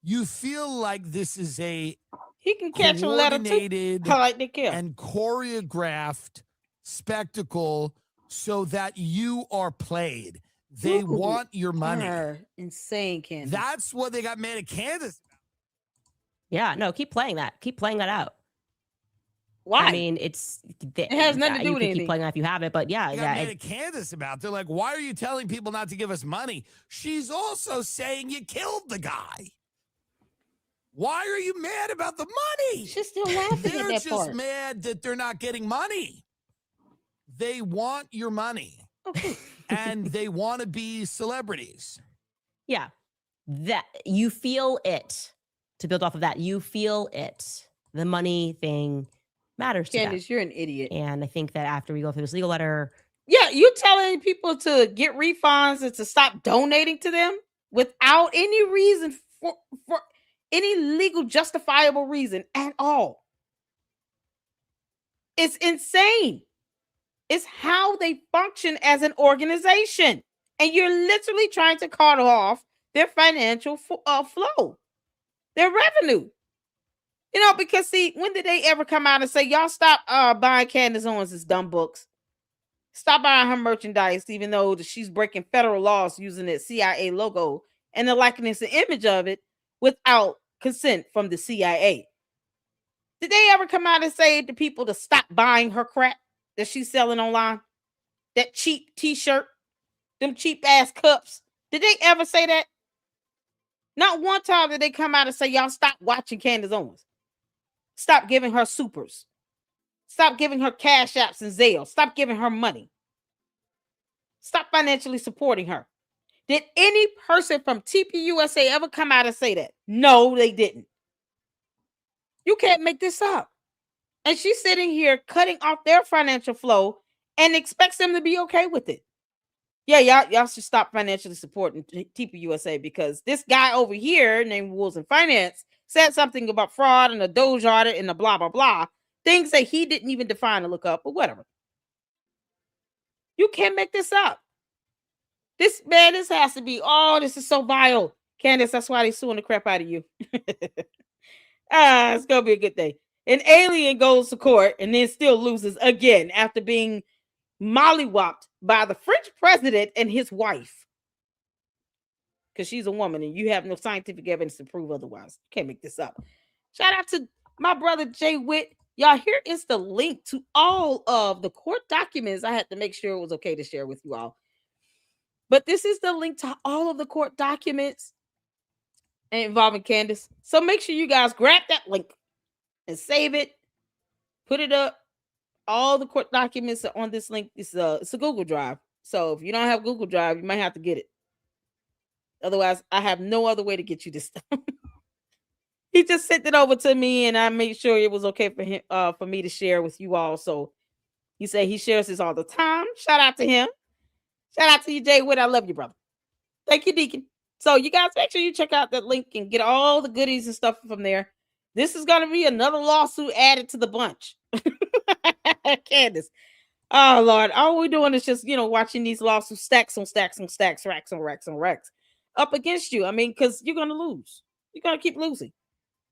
You feel like this is a He can catch a letter too. coordinated I like Nick Hill. and choreographed spectacle so that you are played. They Ooh, want your money. You're insane, Candace. That's what they got mad at Candace. Yeah, no, keep playing that. Keep playing that out. Why? I mean, it has nothing to do you with can anything. keep playing that if you have it, but yeah, They got mad at Candace about. They're like, why are you telling people not to give us money? She's also saying you killed the guy. Why are you mad about the money? She's still laughing at They're that just part. mad that they're not getting money. They want your money. And they want to be celebrities. yeah, that you feel it. To build off of that, you feel it. The money thing matters to them. Candace, you're an idiot. And I think that after we go through this legal letter, Yeah, you telling people to get refunds and to stop donating to them without any reason for any legal justifiable reason at all. It's insane. It's how they function as an organization. And you're literally trying to cut off their financial flow, their revenue. You know, because see, when did they ever come out and say, y'all stop buying Candace Owens' dumb books? Stop buying her merchandise, even though she's breaking federal laws using the CIA logo and the likeness and image of it without consent from the CIA. Did they ever come out and say to people to stop buying her crap that she's selling online? That cheap t-shirt, them cheap ass cups. Did they ever say that? Not one time did they come out and say, y'all stop watching Candace Owens. Stop giving her supers. Stop giving her cash apps and Zelle. Stop giving her money. Stop financially supporting her. Did any person from TPUSA ever come out and say that? No, they didn't. You can't make this up. And she's sitting here cutting off their financial flow and expects them to be okay with it. Yeah, y'all should stop financially supporting TPUSA because this guy over here named Wolves in Finance said something about fraud and a Doge audit and a blah, blah, blah. Things that he didn't even define to look up, but whatever. You can't make this up. This has to be, this is so vile. Candace, that's why they suing the crap out of you. It's going to be a good day. An alien goes to court and then still loses again after being mollywopped by the French president and his wife. Because she's a woman and you have no scientific evidence to prove otherwise. You can't make this up. Shout out to my brother Jay Witt. Y'all, here is the link to all of the court documents. I had to make sure it was okay to share with you all. But this is the link to all of the court documents involving Candace. So make sure you guys grab that link and save it. Put it up. All the court documents are on this link. It's a Google Drive. So if you don't have Google Drive, you might have to get it. Otherwise, I have no other way to get you this stuff. He just sent it over to me, and I made sure it was okay for him, for me to share with you all. So he said he shares this all the time. Shout out to him. Shout out to you, Jay Witt. I love you, brother. Thank you, Deacon. So you guys make sure you check out that link and get all the goodies and stuff from there. This is going to be another lawsuit added to the bunch. Candace. Oh, Lord. All we're doing is just, watching these lawsuits stacks on stacks on stacks, racks on racks on racks up against you. I mean, because you're going to lose. You're going to keep losing.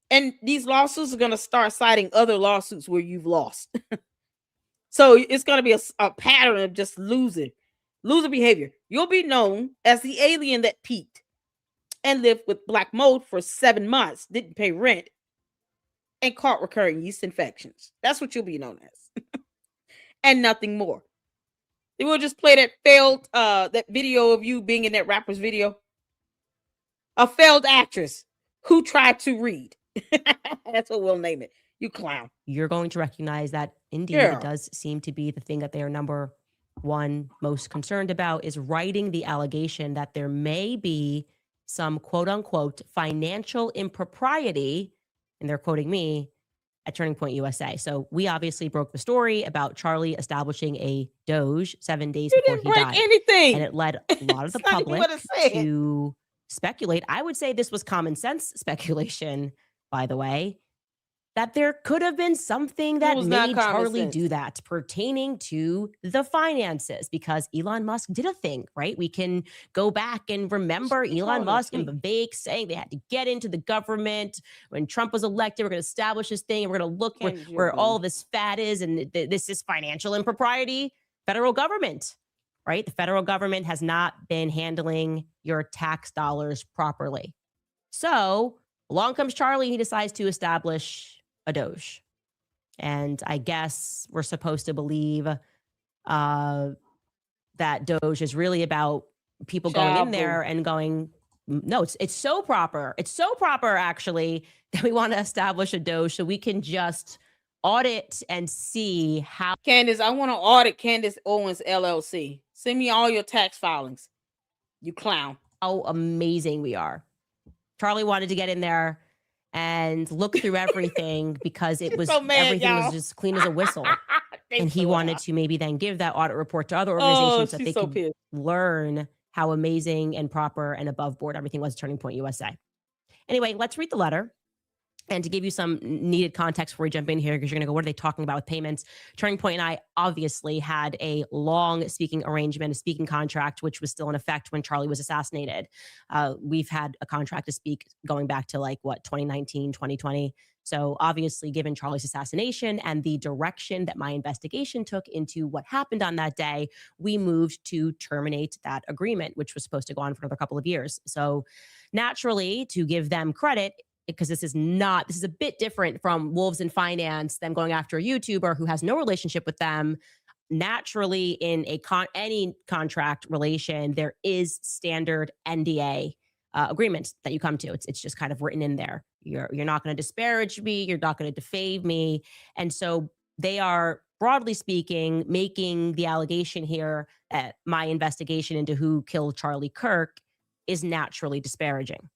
And these lawsuits are going to start citing other lawsuits where you've lost. So it's going to be a pattern of just losing behavior. You'll be known as the alien that peaked and lived with black mold for 7 months, didn't pay rent, and caught recurring yeast infections. That's what you'll be known as. And nothing more. They will just play that video of you being in that rapper's video. A failed actress who tried to read. That's what we'll name it. You clown. You're going to recognize that indeed it does seem to be the thing that they are number one most concerned about, is writing the allegation that there may be some quote unquote financial impropriety, and they're quoting me, at Turning Point USA. So we obviously broke the story about Charlie establishing a Doge 7 days before he died. Anything. And it led a lot of the public to speculate. I would say this was common sense speculation, by the way, that there could have been something that made Charlie do that pertaining to the finances, because Elon Musk did a thing, right? We can go back and remember Elon Musk and Vivek saying they had to get into the government. When Trump was elected, we're going to establish this thing and we're going to look where all this fat is, and this is financial impropriety. Federal government, right? The federal government has not been handling your tax dollars properly. So along comes Charlie. He decides to establish a Doge. And I guess we're supposed to believe that Doge is really about people going in there and going, no, it's so proper. It's so proper, actually, that we want to establish a Doge so we can just audit and see how. Candace, I want to audit Candace Owens LLC. Send me all your tax filings. You clown. How amazing we are. Charlie wanted to get in there and look through everything because it was everything was just clean as a whistle. And he wanted to maybe then give that audit report to other organizations so that they could learn how amazing and proper and above board everything was at Turning Point USA. Anyway, let's read the letter. And to give you some needed context before we jump in here, because you're going to go, what are they talking about with payments? Turning Point and I obviously had a long speaking arrangement, a speaking contract, which was still in effect when Charlie was assassinated. We've had a contract to speak going back to 2019, 2020. So obviously, given Charlie's assassination and the direction that my investigation took into what happened on that day, we moved to terminate that agreement, which was supposed to go on for another couple of years. So naturally, to give them credit, because this is a bit different from Wolves in Finance, them going after a YouTuber who has no relationship with them. Naturally, in any contract relation, there is standard NDA agreements that you come to. It's just kind of written in there. You're not going to disparage me. You're not going to defame me. And so they are, broadly speaking, making the allegation here that my investigation into who killed Charlie Kirk is naturally disparaging.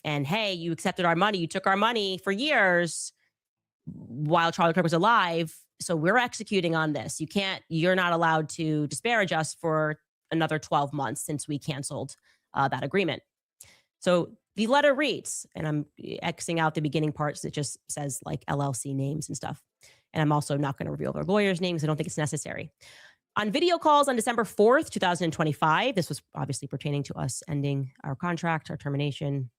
And hey, you accepted our money. You took our money for years while Charlie Kirk was alive. So we're executing on this. You're not allowed to disparage us for another 12 months since we canceled that agreement. So the letter reads, and I'm Xing out the beginning parts that just says LLC names and stuff. And I'm also not going to reveal their lawyers' names. I don't think it's necessary. On video calls on December 4th, 2025, this was obviously pertaining to us ending our contract, our termination.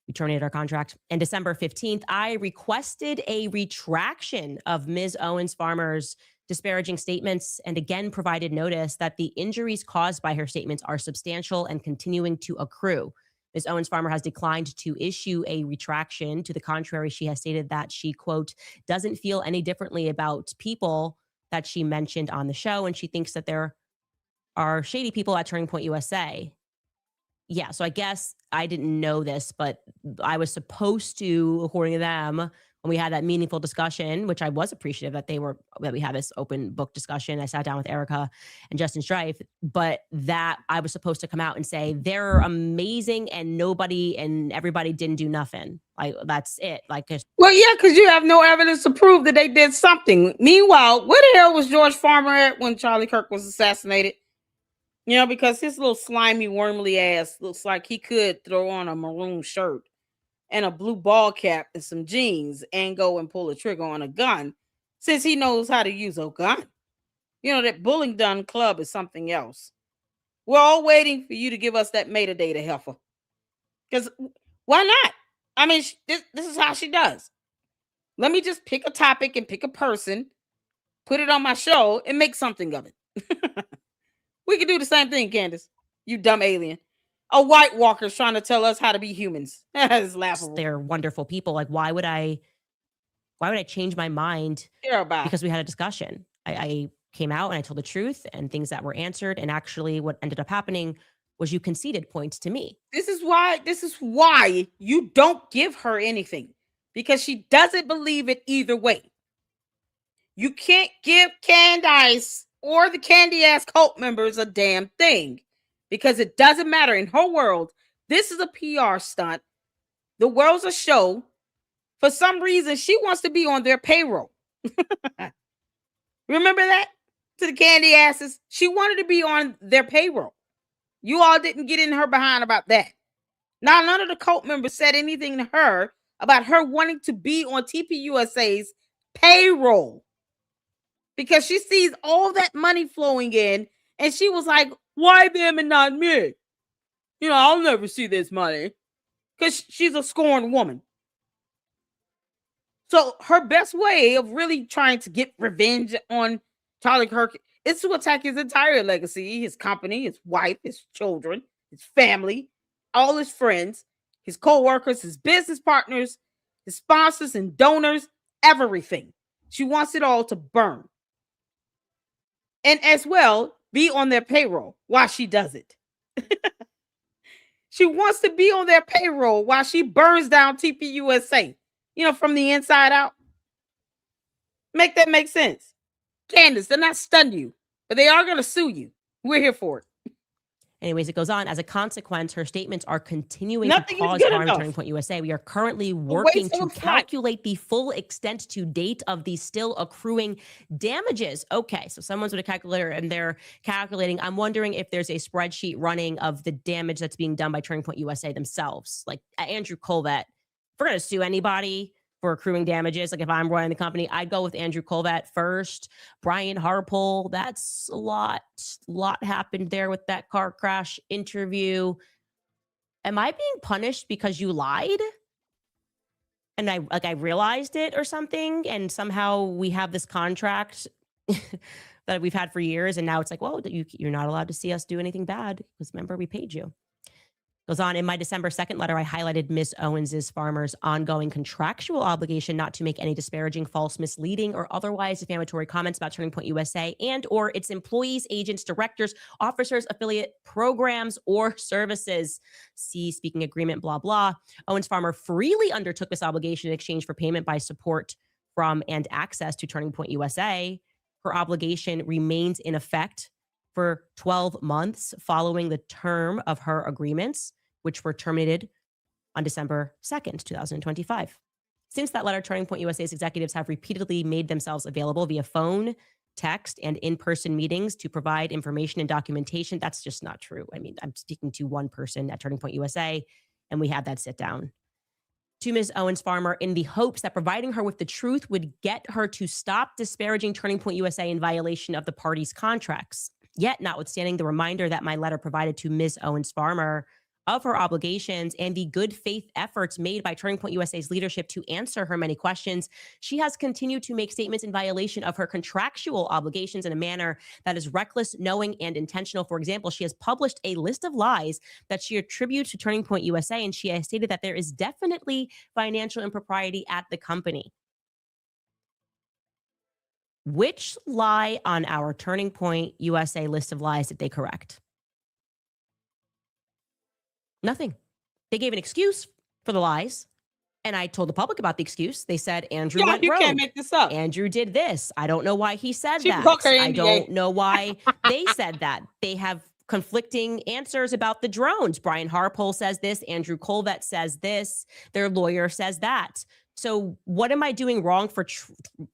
We terminated our contract. And December 15th, I requested a retraction of Ms. Owens Farmer's disparaging statements and again provided notice that the injuries caused by her statements are substantial and continuing to accrue. Ms. Owens Farmer has declined to issue a retraction. To the contrary, she has stated that she, quote, doesn't feel any differently about people that she mentioned on the show, and she thinks that there are shady people at Turning Point USA. Yeah, so I guess I didn't know this, but I was supposed to, according to them, when we had that meaningful discussion, which I was appreciative that we had this open book discussion. I sat down with Erica and Justin Strife, but that I was supposed to come out and say they're amazing and nobody and everybody didn't do nothing. Like, that's it. Like, Well, yeah, because you have no evidence to prove that they did something. Meanwhile, where the hell was George Farmer at when Charlie Kirk was assassinated? You know, because his little slimy, wormly ass looks like he could throw on a maroon shirt and a blue ball cap and some jeans and go and pull a trigger on a gun, since he knows how to use a gun. You know, that Bullingdon Club is something else. We're all waiting for you to give us that metadata, Heffa. Because why not? I mean, this is how she does. Let me just pick a topic and pick a person, put it on my show, and make something of it. We can do the same thing, Candace. You dumb alien. A White Walker's trying to tell us how to be humans. That is laughable. they're wonderful people. Like, why would I change my mind Care about. because we had a discussion? I came out and I told the truth and things that were answered. And actually what ended up happening was you conceded points to me. This is why you don't give her anything, because she doesn't believe it either way. You can't give Candace or the candy ass cult members a damn thing, because it doesn't matter. In her world, this is a PR stunt. The world's a show. For some reason, she wants to be on their payroll. Remember that? To the candy asses. She wanted to be on their payroll. You all didn't get in her behind about that. Now, none of the cult members said anything to her about her wanting to be on TPUSA's payroll, because she sees all that money flowing in, and she was like, why them and not me? You know, I'll never see this money, because she's a scorned woman. So her best way of really trying to get revenge on Charlie Kirk is to attack his entire legacy, his company, his wife, his children, his family, all his friends, his co-workers, his business partners, his sponsors and donors, everything. She wants it all to burn. And as well, be on their payroll while she does it. She wants to be on their payroll while she burns down TPUSA, you know, from the inside out. Make that make sense. Candace, they're not stun you, but they are going to sue you. We're here for it. Anyways, it goes on. As a consequence, her statements are continuing Nothing to is cause good harm to enough. Turning Point USA. We are currently working to of time. calculate the full extent to date of the still accruing damages. Okay, so someone's with a calculator and they're calculating. I'm wondering if there's a spreadsheet running of the damage that's being done by Turning Point USA themselves. Like Andrew Colvett, if we're going to sue anybody for accruing damages, like if I'm running the company, I'd go with Andrew Colvett first. Brian Harpole, that's a lot happened there with that car crash interview. Am I being punished because you lied? And I realized it or something, and somehow we have this contract that we've had for years, and now it's like, well, you're not allowed to see us do anything bad because remember, we paid you. Goes on, in my December 2nd letter, I highlighted Ms. Owens' Farmer's ongoing contractual obligation not to make any disparaging, false, misleading, or otherwise defamatory comments about Turning Point USA and or its employees, agents, directors, officers, affiliate programs, or services. See speaking agreement, blah, blah. Owens Farmer freely undertook this obligation in exchange for payment by support from and access to Turning Point USA. Her obligation remains in effect for 12 months following the term of her agreements, which were terminated on December 2nd, 2025. Since that letter, Turning Point USA's executives have repeatedly made themselves available via phone, text, and in-person meetings to provide information and documentation. That's just not true. I mean, I'm speaking to one person at Turning Point USA, and we had that sit down. to Ms. Owens Farmer in the hopes that providing her with the truth would get her to stop disparaging Turning Point USA in violation of the party's contracts. Yet, notwithstanding the reminder that my letter provided to Ms. Owens Farmer of her obligations and the good faith efforts made by Turning Point USA's leadership to answer her many questions, she has continued to make statements in violation of her contractual obligations in a manner that is reckless, knowing, and intentional. For example, she has published a list of lies that she attributes to Turning Point USA, and she has stated that there is definitely financial impropriety at the company. Which lie on our Turning Point USA list of lies did they correct? Nothing. They gave an excuse for the lies, and I told the public about the excuse. They said Andrew went you rogue. can't make this up. Andrew did this. I don't know why he said She that. broke her I NDA. don't know why they said that. They have conflicting answers about the drones. Brian Harpole says this. Andrew Colvett says this. Their lawyer says that. So what am I doing wrong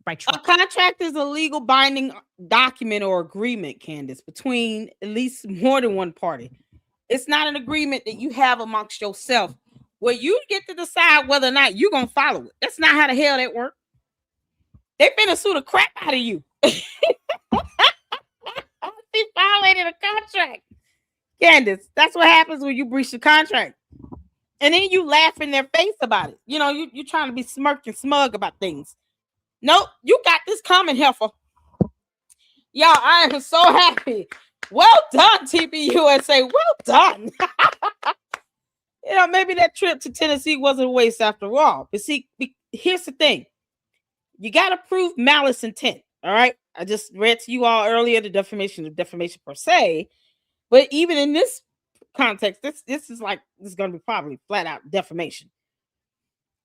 by A contract is a legal binding document or agreement, Candace, between at least more than one party. It's not an agreement that you have amongst yourself where you get to decide whether or not you're going to follow it. That's not how the hell that works. They finna sue the crap out of you. She violated a contract. Candace, that's what happens when you breach the contract. And then you laugh in their face about it. You know, you're trying to be smirk and smug about things. Nope, you got this coming, Heffa. Y'all, I am so happy. Well done, TPUSA. Well done. You know, maybe that trip to Tennessee wasn't a waste after all. But see, here's the thing. You got to prove malice intent. All right. I just read to you all earlier the defamation of defamation per se. But even in this context, this is going to be probably flat out defamation.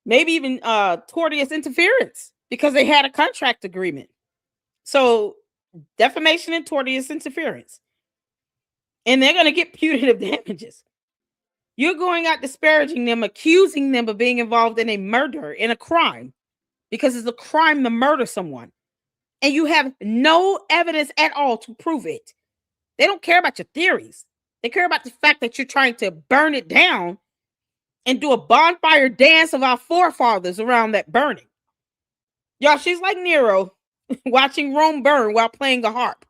Maybe even tortious interference because they had a contract agreement. So defamation and tortious interference. And they're going to get punitive damages. You're going out disparaging them, accusing them of being involved in a murder, in a crime, because it's a crime to murder someone. And you have no evidence at all to prove it. They don't care about your theories. They care about the fact that you're trying to burn it down and do a bonfire dance of our forefathers around that burning. Y'all, she's like Nero watching Rome burn while playing a harp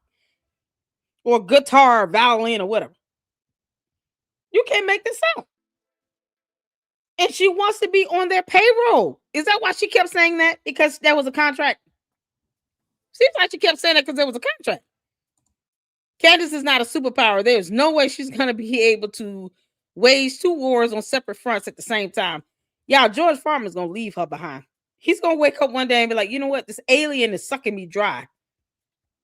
or guitar, or violin, or whatever. You can't make this up. And she wants to be on their payroll. Is that why she kept saying that? Because there was a contract. Seems like she kept saying that because there was a contract. Candace is not a superpower. There's no way she's going to be able to wage two wars on separate fronts at the same time. Y'all, George Farmer's going to leave her behind. He's going to wake up one day and be like, you know what? This alien is sucking me dry.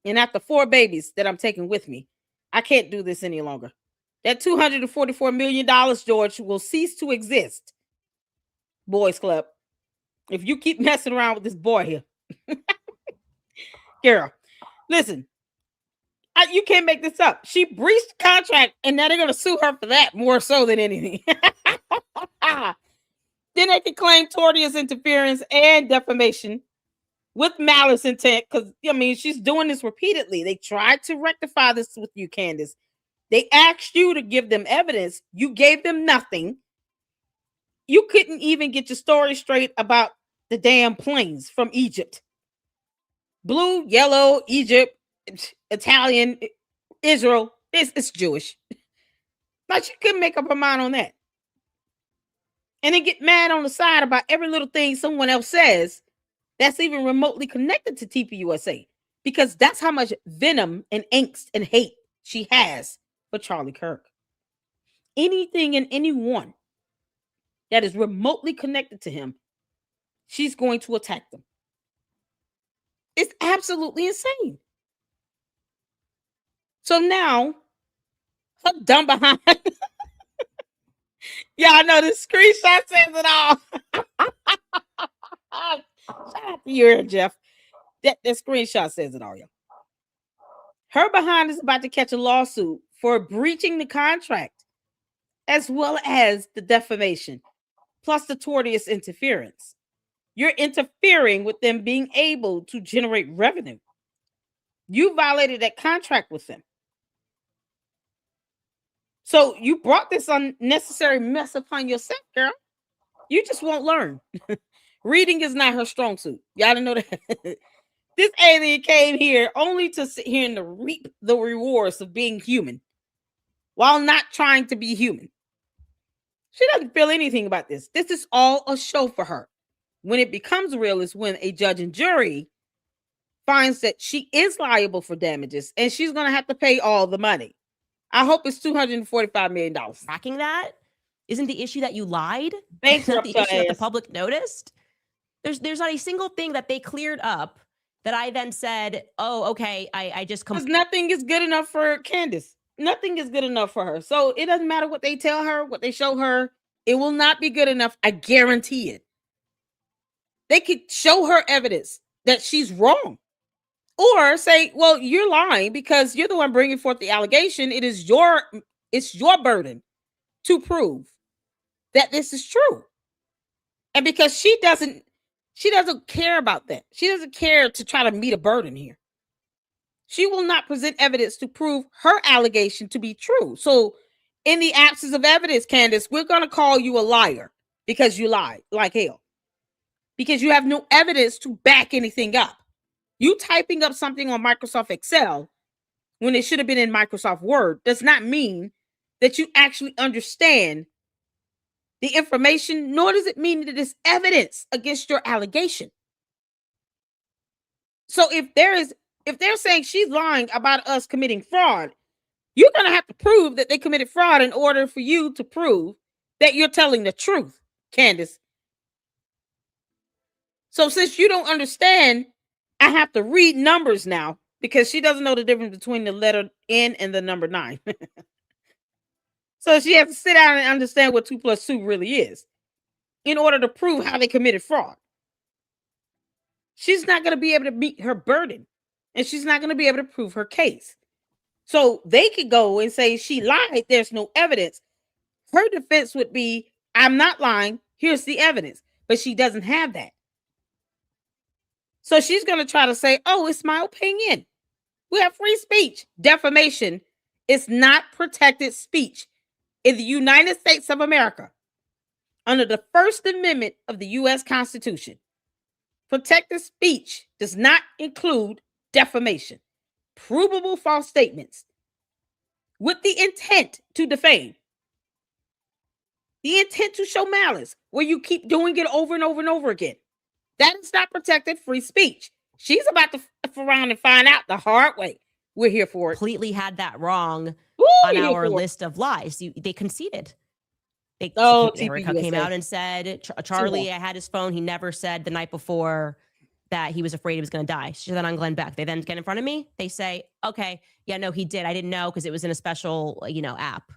And after 4 babies that I'm taking with me, I can't do this any longer. That $244 million, George, will cease to exist. Boys Club. If you keep messing around with this boy here. Girl, listen. You can't make this up. She breached the contract, and now they're going to sue her for that more so than anything. Then they can claim tortious interference and defamation with malice intent because, I mean, she's doing this repeatedly. They tried to rectify this with you, Candace. They asked you to give them evidence. You gave them nothing. You couldn't even get your story straight about the damn planes from Egypt. Blue, yellow, Egypt, Italian, Israel. It's Jewish. Like she couldn't make up her mind on that. And then get mad on the side about every little thing someone else says that's even remotely connected to TPUSA. Because that's how much venom and angst and hate she has for Charlie Kirk. Anything and anyone that is remotely connected to him, she's going to attack them. It's absolutely insane. So now, her dumb behind. Yeah, I know this screenshot says it all. Shout out to you, Jeff. That screenshot says it all, y'all. Her behind is about to catch a lawsuit for breaching the contract, as well as the defamation, plus the tortious interference. You're interfering with them being able to generate revenue. You violated that contract with them. So you brought this unnecessary mess upon yourself, girl. You just won't learn. Reading is not her strong suit. Y'all didn't know that. This alien came here only to sit here and to reap the rewards of being human while not trying to be human. She doesn't feel anything about this. This is all a show for her. When it becomes real is when a judge and jury finds that she is liable for damages and she's going to have to pay all the money. I hope it's $245 million. Tracking that isn't the issue that you lied. Thanks Not the issue that the public noticed. There's not a single thing that they cleared up that I then said, oh, okay, I just because nothing is good enough for Candace. Nothing is good enough for her. So it doesn't matter what they tell her, what they show her. It will not be good enough. I guarantee it. They could show her evidence that she's wrong. Or say, well, you're lying because you're the one bringing forth the allegation. It's your burden to prove that this is true. And because she doesn't care about that. She doesn't care to try to meet a burden here. She will not present evidence to prove her allegation to be true. So in the absence of evidence, Candace, we're going to call you a liar because you lied like hell. Because you have no evidence to back anything up. You typing up something on Microsoft Excel when it should have been in Microsoft Word does not mean that you actually understand the information, nor does it mean that it is evidence against your allegation. So if they're saying she's lying about us committing fraud, you're going to have to prove that they committed fraud in order for you to prove that you're telling the truth, Candace. So since you don't understand, I have to read numbers now because she doesn't know the difference between the letter N and the number 9. So she has to sit down and understand what 2 + 2 really is in order to prove how they committed fraud. She's not going to be able to meet her burden and she's not going to be able to prove her case. So they could go and say she lied. There's no evidence. Her defense would be, I'm not lying. Here's the evidence. But she doesn't have that. So she's going to try to say, oh, it's my opinion. We have free speech. Defamation is not protected speech in the United States of America under the First Amendment of the U.S. Constitution. Protected speech does not include defamation, provable false statements with the intent to defame, the intent to show malice, where you keep doing it over and over and over again. That is not protected free speech. She's about to f around and find out the hard way. We're here for it. Completely had that wrong on our list of lies. They conceded. Erica came out and said, Charlie, I had his phone. He never said the night before that he was afraid he was going to die. She said that on Glenn Beck. They then get in front of me. They say, okay, yeah, no, he did. I didn't know because it was in a special, app.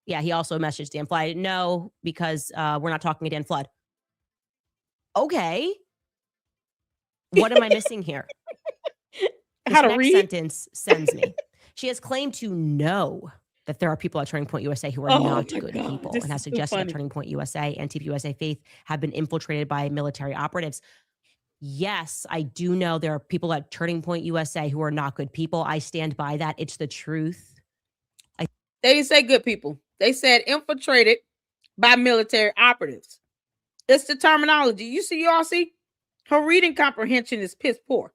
Yeah, he also messaged Dan Flood. I didn't know because we're not talking to Dan Flood. Okay. What am I missing here? This next sentence sends me. She has claimed to know that there are people at Turning Point USA who are not good people and has suggested that Turning Point USA and TPUSA Faith have been infiltrated by military operatives. Yes, I do know there are people at Turning Point USA who are not good people. I stand by that. It's the truth. They didn't say good people. They said infiltrated by military operatives. It's the terminology. You all see? Her reading comprehension is piss poor.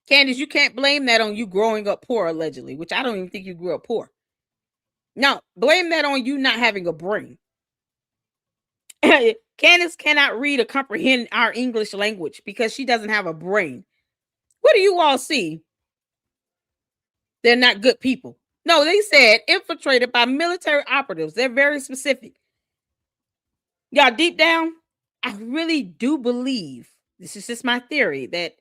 Candace, you can't blame that on you growing up poor, allegedly, which I don't even think you grew up poor. No, blame that on you not having a brain. Candace cannot read or comprehend our English language because she doesn't have a brain. What do you all see? They're not good people. No, they said infiltrated by military operatives. They're very specific. Y'all, deep down, I really do believe, this is just my theory, that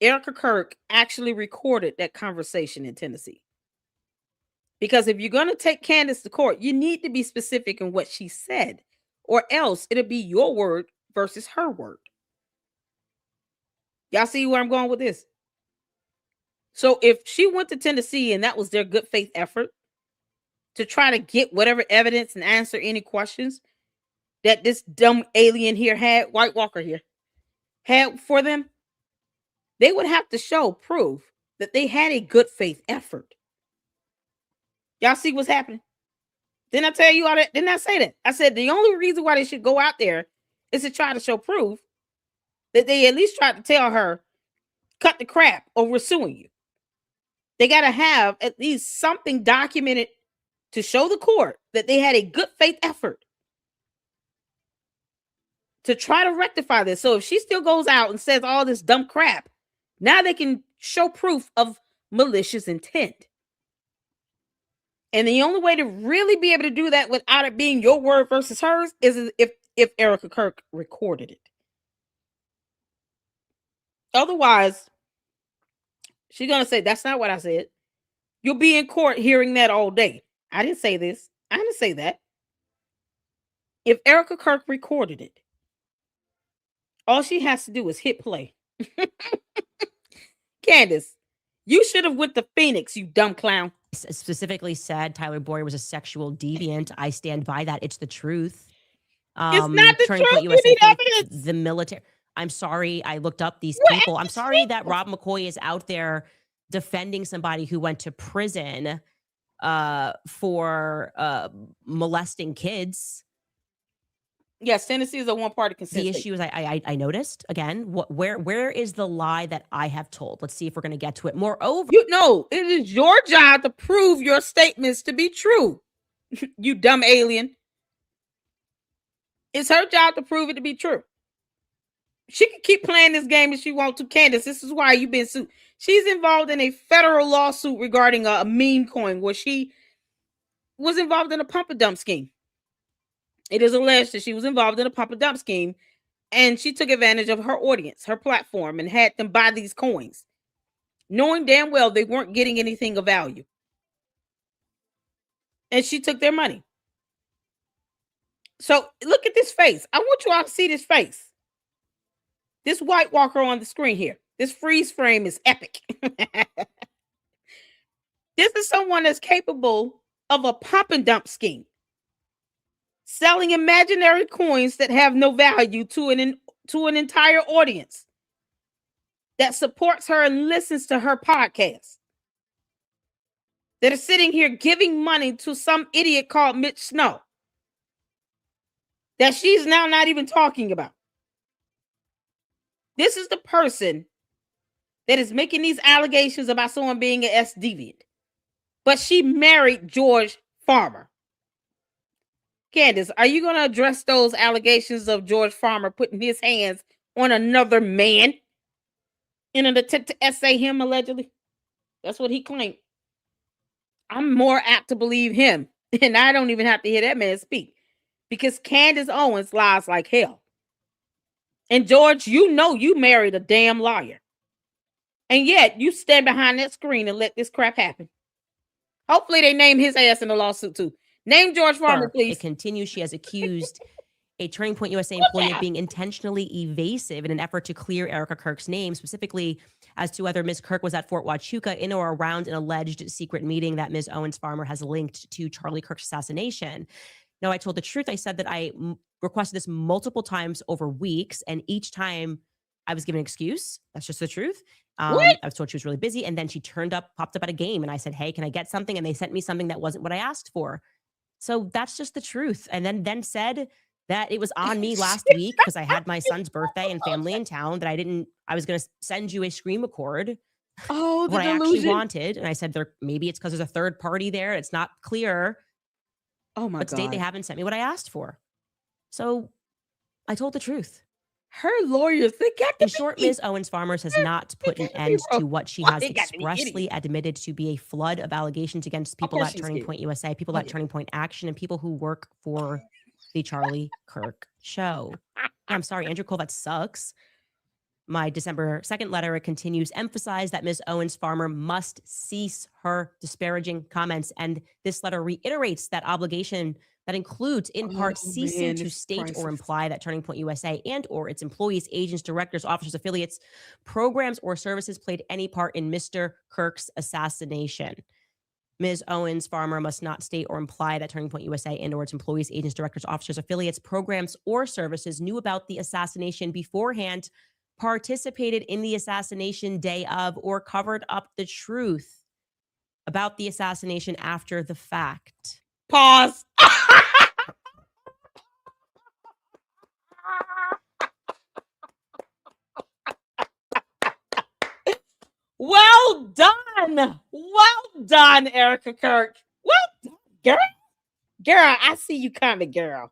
Erica Kirk actually recorded that conversation in Tennessee. Because if you're going to take Candace to court, you need to be specific in what she said, or else it'll be your word versus her word. Y'all see where I'm going with this? So if she went to Tennessee and that was their good faith effort to try to get whatever evidence and answer any questions that this dumb alien here had, White Walker here, had for them, they would have to show proof that they had a good faith effort. Y'all see what's happening? Didn't I tell you all that? Didn't I say that? I said the only reason why they should go out there is to try to show proof that they at least tried to tell her, cut the crap or we're suing you. They got to have at least something documented to show the court that they had a good faith effort to try to rectify this. So if she still goes out and says all this dumb crap, now they can show proof of malicious intent. And the only way to really be able to do that without it being your word versus hers is if Erica Kirk recorded it. Otherwise, she's going to say, that's not what I said. You'll be in court hearing that all day. I didn't say this. I didn't say that. If Erica Kirk recorded it, all she has to do is hit play. Candace, you should have went to Phoenix, you dumb clown. Specifically said Tyler Boyer was a sexual deviant. I stand by that. It's the truth. It's not the Turning truth. Point You USA, need evidence. the military. I'm sorry. I looked up these What? people. I'm sorry that Rob McCoy is out there defending somebody who went to prison for molesting kids. Yes, Tennessee is a one-party consent. The issue is I noticed again. Where is the lie that I have told? Let's see if we're going to get to it. Moreover, it is your job to prove your statements to be true. You dumb alien. It's her job to prove it to be true. She can keep playing this game if she wants to. Candace, this is why you've been sued. She's involved in a federal lawsuit regarding a meme coin where she was involved in a pump and dump scheme. It is alleged that she was involved in a pump and dump scheme and she took advantage of her audience, her platform, and had them buy these coins, knowing damn well they weren't getting anything of value. And she took their money. So look at this face. I want you all to see this face. This White Walker on the screen here. This freeze frame is epic. This is someone that's capable of a pump and dump scheme, selling imaginary coins that have no value to an entire audience that supports her and listens to her podcast, that are sitting here giving money to some idiot called Mitch Snow that she's now not even talking about. This is the person that is making these allegations about someone being an S-deviant. But she married George Farmer. Candace, are you going to address those allegations of George Farmer putting his hands on another man in an attempt to essay him, allegedly? That's what he claimed. I'm more apt to believe him, and I don't even have to hear that man speak, because Candace Owens lies like hell. And George, you know you married a damn liar. And yet you stand behind that screen and let this crap happen. Hopefully they name his ass in the lawsuit too. Name George Farmer, please. It continues. She has accused a Turning Point USA employee of being intentionally evasive in an effort to clear Erica Kirk's name, specifically as to whether Ms. Kirk was at Fort Huachuca in or around an alleged secret meeting that Ms. Owens Farmer has linked to Charlie Kirk's assassination. Now, I told the truth. I said that I requested this multiple times over weeks, and each time I was given an excuse. That's just the truth. I was told she was really busy, and then she popped up at a game, and I said, hey, can I get something? And they sent me something that wasn't what I asked for. So that's just the truth. And then said that it was on me last week because I had my son's birthday and family in town, that I was going to send you a screen record. Oh, what I actually wanted. And I said, maybe it's because there's a third party there. It's not clear. Oh my God. But to date, they haven't sent me what I asked for. So I told the truth. Her lawyers, they got in short, Ms. Owens Farmers has not put an end to what she has expressly admitted to be a flood of allegations against people at Turning Point USA, people at Turning Point Action, and people who work for the Charlie Kirk show. I'm sorry, Andrew Cole, that sucks. My December 2nd letter, it continues, emphasize that Ms. Owens Farmer must cease her disparaging comments. And this letter reiterates that obligation that includes, in part, ceasing to state or imply that Turning Point USA and or its employees, agents, directors, officers, affiliates, programs, or services played any part in Mr. Kirk's assassination. Ms. Owens Farmer must not state or imply that Turning Point USA and or its employees, agents, directors, officers, affiliates, programs, or services knew about the assassination beforehand, participated in the assassination day of, or covered up the truth about the assassination after the fact. Pause. Well done. Well done, Erica Kirk. Well done, girl. Girl, I see you coming, girl.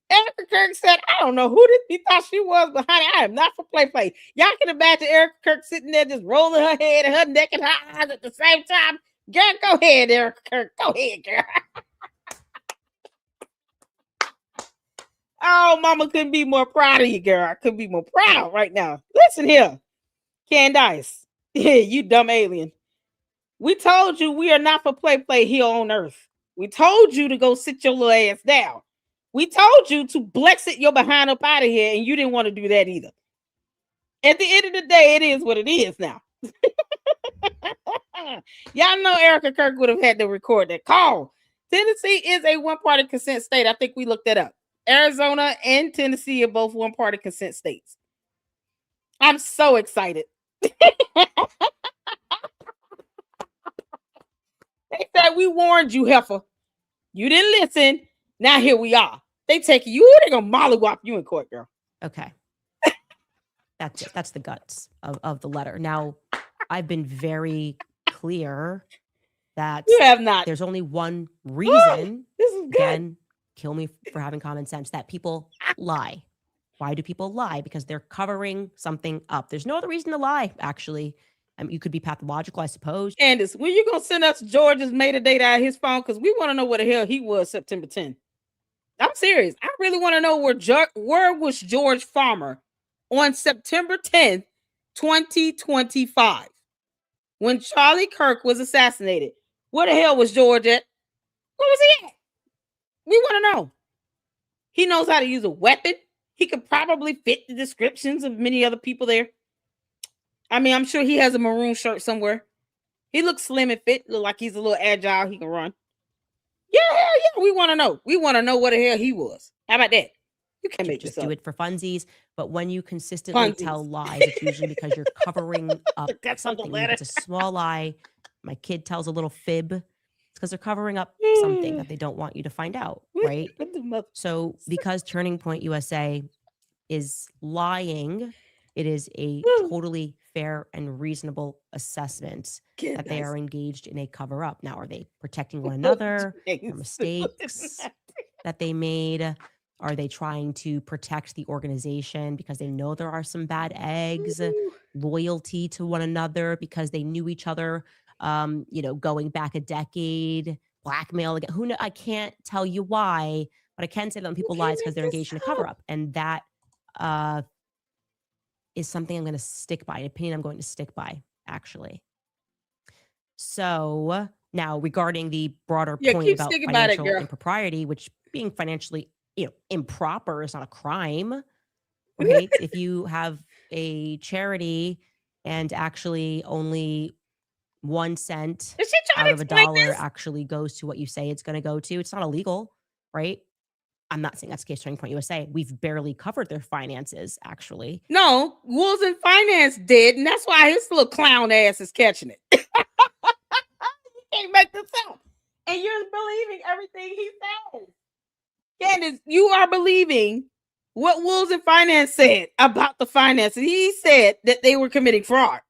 Erica Kirk said, I don't know who he thought she was, but honey, I am not for play. Y'all can imagine Erica Kirk sitting there just rolling her head and her neck and her eyes at the same time. Girl, go ahead, Erica Kirk. Go ahead, girl. Oh, mama couldn't be more proud of you, girl. I couldn't be more proud right now. Listen here, Candace. You dumb alien. We told you we are not for play here on earth. We told you to go sit your little ass down. We told you to Blexit your behind up out of here, and you didn't want to do that either. At the end of the day, it is what it is now. Y'all know Erica Kirk would have had to record that call. Tennessee is a one-party consent state. I think we looked that up. Arizona and Tennessee are both one-party consent states. I'm so excited. They said we warned you, Heffa. You didn't listen. Now here we are. They take you. They're gonna mollywop you in court, girl. Okay. That's it. That's the guts of the letter. Now, I've been very clear that You have not. there's only one reason. This is good. Again, kill me for having common sense, that people lie. Why do people lie? Because they're covering something up. There's no other reason to lie, actually. You could be pathological, I suppose. Candace, when you gonna send us George's metadata out of his phone? Because we want to know where the hell he was September 10th. I'm serious. I really want to know where was George Farmer on September 10th, 2025, when Charlie Kirk was assassinated. Where the hell was George at? Where was he at? We want to know. He knows how to use a weapon. He could probably fit the descriptions of many other people there. I mean, I'm sure he has a maroon shirt somewhere. He looks slim and fit. Look like he's a little agile. He can run. Yeah, hell yeah. We want to know. We want to know where the hell he was. How about that? You can't make Just this do up. it for funsies. But when you consistently tell lies, it's usually because you're covering up That's on the something. If letter. it's a small lie, my kid tells a little fib. It's because they're covering up something that they don't want you to find out, right? So because Turning Point USA is lying, it is a totally fair and reasonable assessment that they are engaged in a cover-up. Now, are they protecting one another from mistakes that they made? Are they trying to protect the organization because they know there are some bad eggs, loyalty to one another because they knew each other, going back a decade, blackmail again? Who know? I can't tell you why, but I can say that when people lie, it's because they're engaged in a cover-up, and that is something I'm going to stick by, an opinion I'm going to stick by, actually. So now, regarding the broader point about financial impropriety, which being financially improper is not a crime, right? If you have a charity and actually only 1 cent out of $1 actually goes to what you say it's going to go to, it's not illegal, right? I'm not saying that's the case. Turning Point USA, we've barely covered their finances, actually. No, Wolves and Finance did, and that's why his little clown ass is catching it. You can't make this up. And you're believing everything he says. Candace, you are believing what Wolves and Finance said about the finances. He said that they were committing fraud.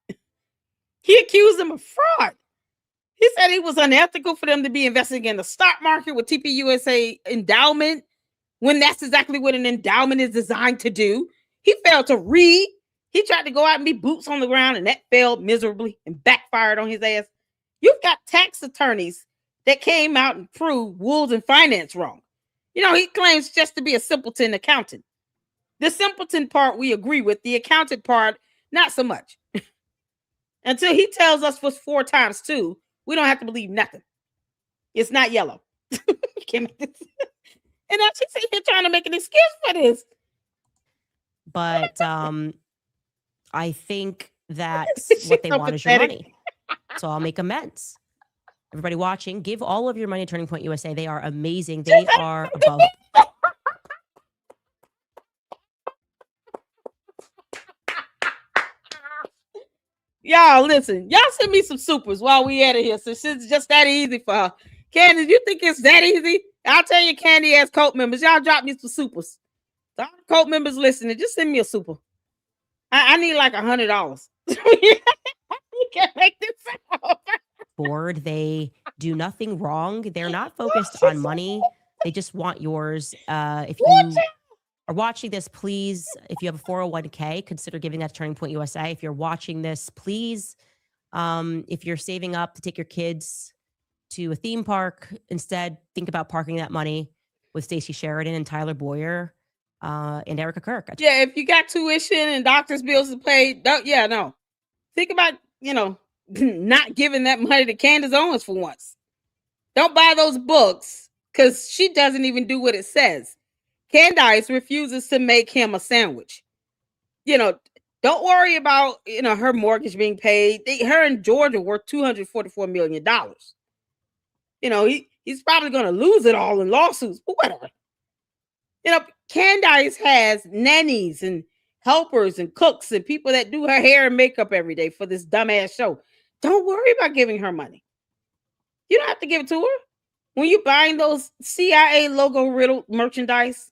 He accused them of fraud. He said it was unethical for them to be investing in the stock market with TPUSA endowment, when that's exactly what an endowment is designed to do. He failed to read. He tried to go out and be boots on the ground, and that failed miserably and backfired on his ass. You've got tax attorneys that came out and proved Wolves and Finance wrong. He claims just to be a simpleton accountant. The simpleton part we agree with. The accountant part, not so much. Until he tells us what's 4 times 2, we don't have to believe nothing. It's not yellow. Can't make this. And now she's sitting here trying to make an excuse for this. But I think that what they want is your money. So I'll make amends. Everybody watching, give all of your money to Turning Point USA. They are amazing. They are above. Y'all, listen. Y'all send me some supers while we at it here. So it's just that easy for her. Candace, you think it's that easy? I'll tell you, candy ass cult members, y'all drop me some supers. So all the cult members listening, just send me a super. I need like $100. You can't make this up. Board. They do nothing wrong. They're not focused on money. They just want yours. If you are watching this, please, if you have a 401k, consider giving that to Turning Point USA. If you're watching this, please, if you're saving up to take your kids to a theme park, instead think about parking that money with Stacey Sheridan and Tyler Boyer and Erica Kirk. Yeah, if you got tuition and doctor's bills to pay, no. Think about, not giving that money to Candace Owens for once. Don't buy those books because she doesn't even do what it says. Candace refuses to make him a sandwich. Don't worry about, her mortgage being paid. Her and Georgia worth $244 million. He's probably going to lose it all in lawsuits, but whatever. Candace has nannies and helpers and cooks and people that do her hair and makeup every day for this dumbass show. Don't worry about giving her money. You don't have to give it to her. When you're buying those CIA logo riddled merchandise,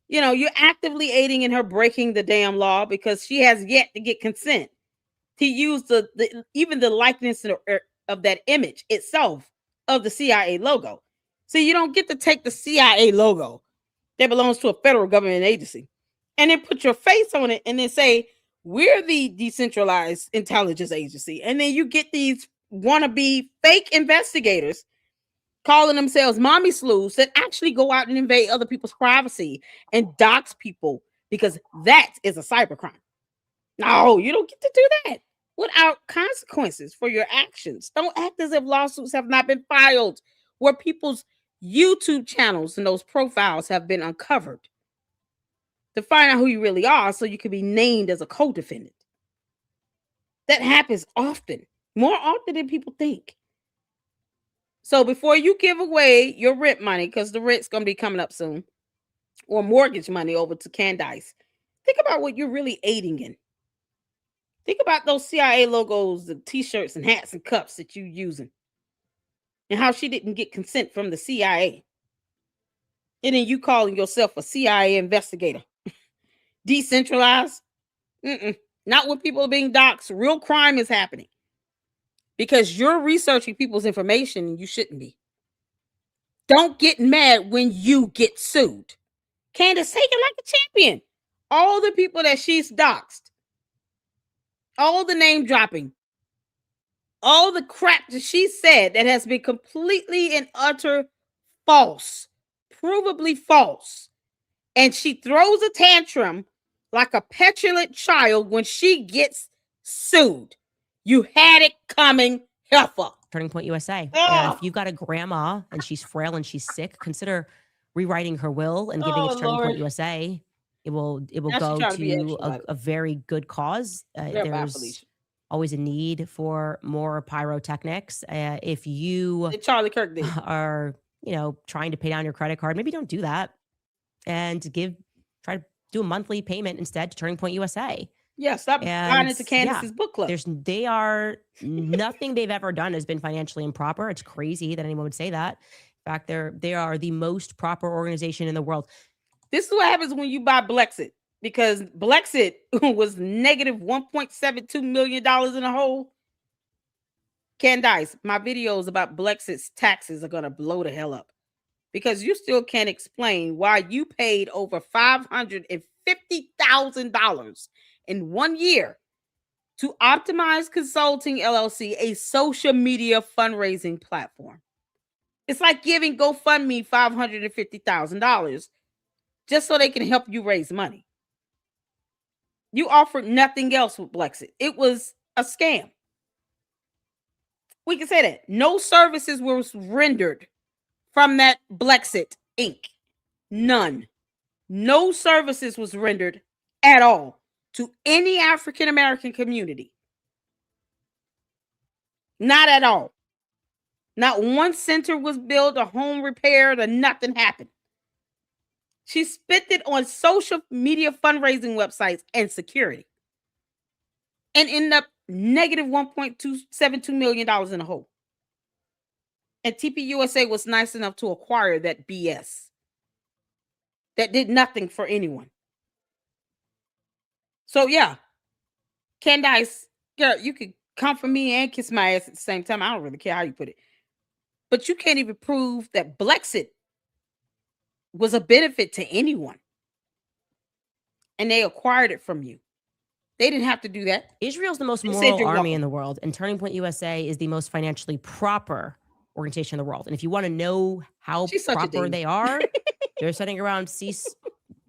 you're actively aiding in her breaking the damn law because she has yet to get consent to use even the likeness of that image itself of the CIA logo. So you don't get to take the CIA logo that belongs to a federal government agency and then put your face on it and then say, we're the decentralized intelligence agency. And then you get these wannabe fake investigators calling themselves mommy sleuths that actually go out and invade other people's privacy and dox people because that is a cybercrime. No, you don't get to do that without consequences for your actions. Don't act as if lawsuits have not been filed where people's YouTube channels and those profiles have been uncovered to find out who you really are so you can be named as a co-defendant. That happens often, more often than people think. So before you give away your rent money, because the rent's going to be coming up soon, or mortgage money over to Candace, think about what you're really aiding in. Think about those CIA logos, the t-shirts and hats and cups that you're using, and how she didn't get consent from the CIA. And then you calling yourself a CIA investigator. Decentralized? Not when people are being doxxed. Real crime is happening. Because you're researching people's information and you shouldn't be. Don't get mad when you get sued. Candace, take it like a champion. All the people that she's doxxed, all the name dropping, all the crap that she said that has been completely and utter false, provably false. And she throws a tantrum like a petulant child when she gets sued. You had it coming, Heffa. Turning Point USA. If you've got a grandma and she's frail and she's sick, consider rewriting her will and giving it to Turning Point USA. It will go to a very good cause. There's always a need for more pyrotechnics. If you Charlie Kirk did. are, trying to pay down your credit card, maybe don't do that. And try to do a monthly payment instead to Turning Point USA. Yeah, stop buying into Candace's book club. Nothing they've ever done has been financially improper. It's crazy that anyone would say that. In fact, they are the most proper organization in the world. This is what happens when you buy Blexit, because Blexit was negative $1.72 million in a hole. Candace, my videos about Blexit's taxes are going to blow the hell up because you still can't explain why you paid over $550,000 in 1 year to Optimize Consulting LLC, a social media fundraising platform. It's like giving GoFundMe $550,000 just so they can help you raise money. You offered nothing else with Blexit. It was a scam. We can say that. No services were rendered from that Blexit Inc. None. No services was rendered at all to any African American community. Not at all. Not one center was built, a home repaired, or nothing happened. She spent it on social media fundraising websites and security and ended up negative $1.272 million in a hole. And TPUSA was nice enough to acquire that BS that did nothing for anyone. So yeah, Candace, girl, you could come for me and kiss my ass at the same time. I don't really care how you put it. But you can't even prove that Blexit was a benefit to anyone. And they acquired it from you. They didn't have to do that. Israel's the most They said moral you're army welcome. in the world, and Turning Point USA is the most financially proper organization in the world. And if you want to know how She's such a proper diva. they are, they're sitting around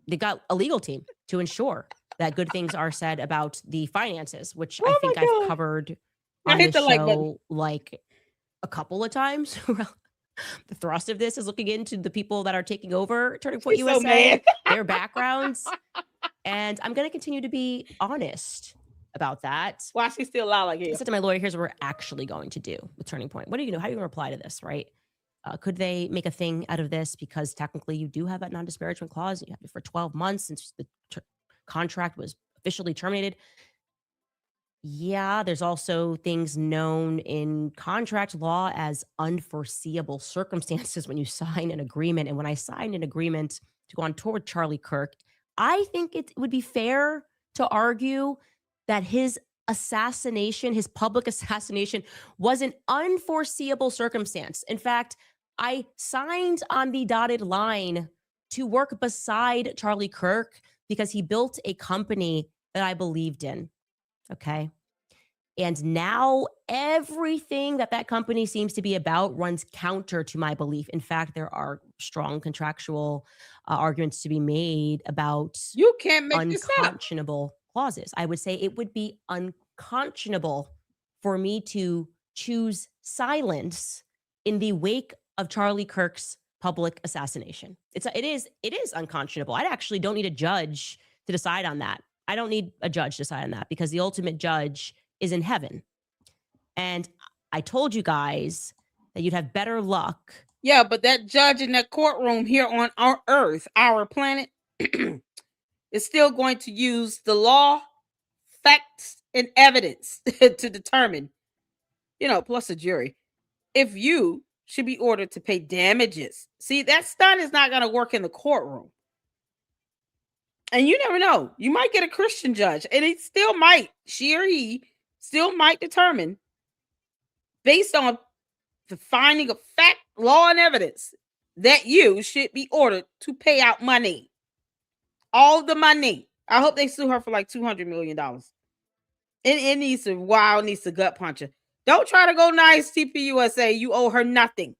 they got a legal team to ensure that good things are said about the finances, which I Oh think my I've God. covered Now on hit the the like button. show like a couple of times. The thrust of this is looking into the people that are taking over Turning Point She's so USA, mad. their backgrounds. And I'm going to continue to be honest about that. Why she still lie like I hell? said to my lawyer, here's what we're actually going to do with Turning Point. What do you know? How are you going to reply to this, right? Could they make a thing out of this? Because technically you do have that non-disparagement clause. You have it for 12 months since the contract was officially terminated. Yeah, there's also things known in contract law as unforeseeable circumstances when you sign an agreement. And when I signed an agreement to go on tour with Charlie Kirk, I think it would be fair to argue that his assassination, his public assassination, was an unforeseeable circumstance. In fact, I signed on the dotted line to work beside Charlie Kirk because he built a company that I believed in. Okay. And now everything that company seems to be about runs counter to my belief. In fact, there are strong contractual arguments to be made about You can't make this up. unconscionable clauses. I would say it would be unconscionable for me to choose silence in the wake of Charlie Kirk's public assassination. It is unconscionable. I actually don't need a judge to decide on that. I don't need a judge to decide on that because the ultimate judge is in heaven. And I told you guys that you'd have better luck. Yeah, but that judge in that courtroom here on our earth, our planet, is still going to use the law, facts, and evidence to determine, plus a jury, if you should be ordered to pay damages. See, that stunt is not going to work in the courtroom. And you never know. You might get a Christian judge, and it still might, she or he still might determine, based on the finding of fact, law, and evidence, that you should be ordered to pay out money. All the money. I hope they sue her for like $200 million. It needs to gut punch her. Don't try to go nice, TPUSA. You owe her nothing.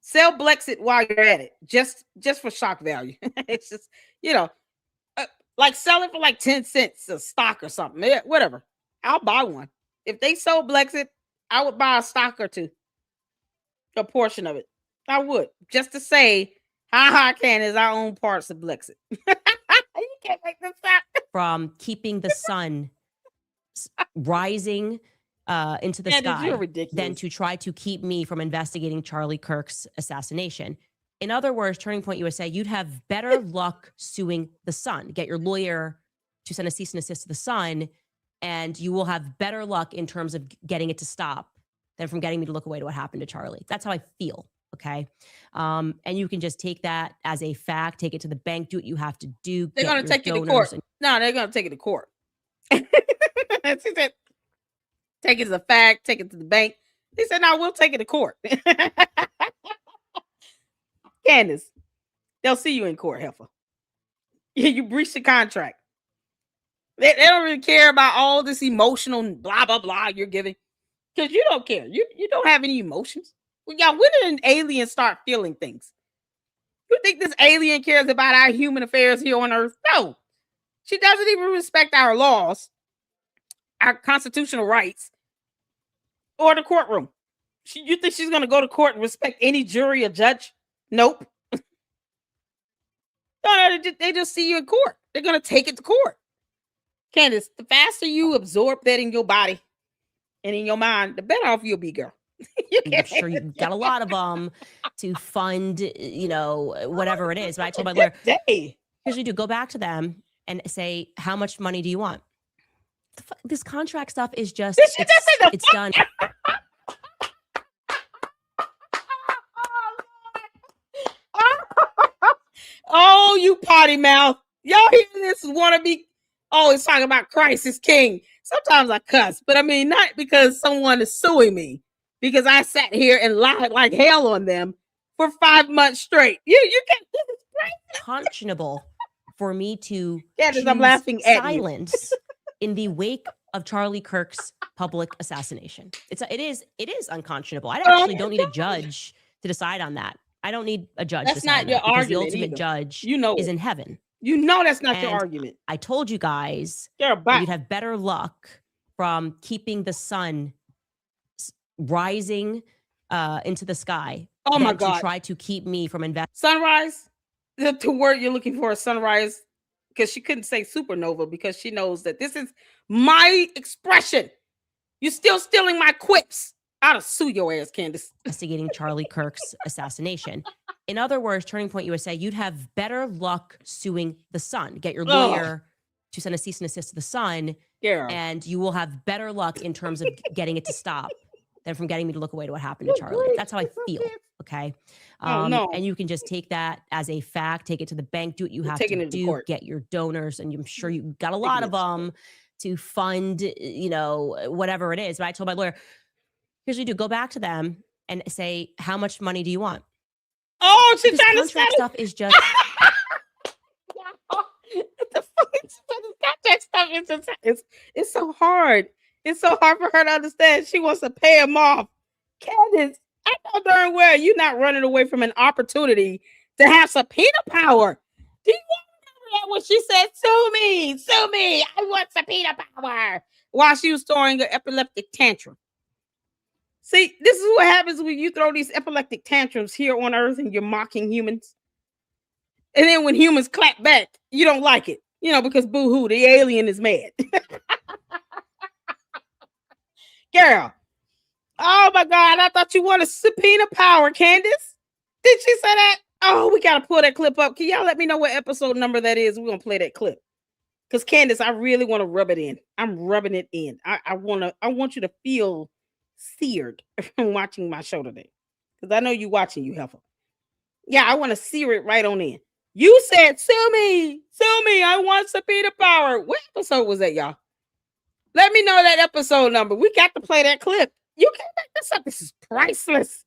Sell Blexit while you're at it, just for shock value. It's just, like sell it for like 10 cents a stock or something. Yeah, whatever. I'll buy one. If they sold Blexit, I would buy a stock or two. A portion of it. I would. Just to say, Candace, I own parts of Blexit. You can't make this up. From keeping the sun rising into the sky than to try to keep me from investigating Charlie Kirk's assassination. In other words, Turning Point USA, you'd have better luck suing the Sun. Get your lawyer to send a cease and desist to the Sun, and you will have better luck in terms of getting it to stop than from getting me to look away to what happened to Charlie. That's how I feel, okay? And you can just take that as a fact, take it to the bank, do what you have to do. They're going to take it to court. No, they're going to take it to court. She said, take it as a fact, take it to the bank. They said, no, we'll take it to court. Candace, they'll see you in court, Heffa. You breached the contract. They don't really care about all this emotional blah, blah, blah you're giving. Because you don't care. You don't have any emotions. Well, y'all, when did an alien start feeling things? You think this alien cares about our human affairs here on Earth? No. She doesn't even respect our laws, our constitutional rights, or the courtroom. You think she's going to go to court and respect any jury or judge? Nope. No, they just see you in court. They're going to take it to court. Candace, the faster you absorb that in your body and in your mind, the better off you'll be, girl. I'm sure you've got a lot of them to fund, whatever it is. But I told my lawyer, here's what you do. Go back to them and say, how much money do you want? This contract stuff is just, it's done. Oh, you potty mouth. Y'all hear this wannabe always talking about Christ is king. Sometimes I cuss, but I mean, not because someone is suing me, because I sat here and lied like hell on them for 5 months straight. You can't, this is crazy. Unconscionable for me to Candace, choose I'm laughing at you. silence in the wake of Charlie Kirk's public assassination. It is unconscionable. I actually don't need a judge to decide on that. I don't need a judge to That's decide not on your that, because the argument ultimate either. judge You know is it. in heaven. You know that's not your And argument. I told you guys You're a that bot. you'd have better luck from keeping the sun rising into the sky Oh my than to God. try to keep me from investing. Sunrise, the word you're looking for is sunrise, because she couldn't say supernova because she knows that this is my expression. You're still stealing my quips. I'll sue your ass, Candace. Investigating Charlie Kirk's assassination. In other words, Turning Point USA, you'd have better luck suing the Sun. Get your lawyer to send a cease and desist to the Sun, and you will have better luck in terms of getting it to stop than from getting me to look away to what happened to Charlie. That's how I feel. Okay. No. And you can just take that as a fact, take it to the bank, do what you have taking to it to do, court. get your donors, and I'm sure you got a lot of them to fund, whatever it is. But I told my lawyer, here's what you do: go back to them and say, how much money do you want? Oh, she's This trying to contract settle. stuff is just The fucking contract stuff is it's so hard. It's so hard for her to understand. She wants to pay him off. Candace, I know darn well you're not running away from an opportunity to have subpoena power. Do you remember that when she said, sue me, I want subpoena power, while she was throwing an epileptic tantrum? See, this is what happens when you throw these epileptic tantrums here on Earth and you're mocking humans. And then when humans clap back, you don't like it, because boo-hoo, the alien is mad. Girl, oh my God, I thought you wanted subpoena power, Candace. Did she say that? Oh, we got to pull that clip up. Can y'all let me know what episode number that is? We're going to play that clip. Because Candace, I really want to rub it in. I'm rubbing it in. I want you to feel seared from watching my show today. Because I know you watching, you Heffa. Yeah, I want to sear it right on in. You said, sue me, I want subpoena power. What episode was that, y'all? Let me know that episode number. We got to play that clip. You can't make this up. This is priceless.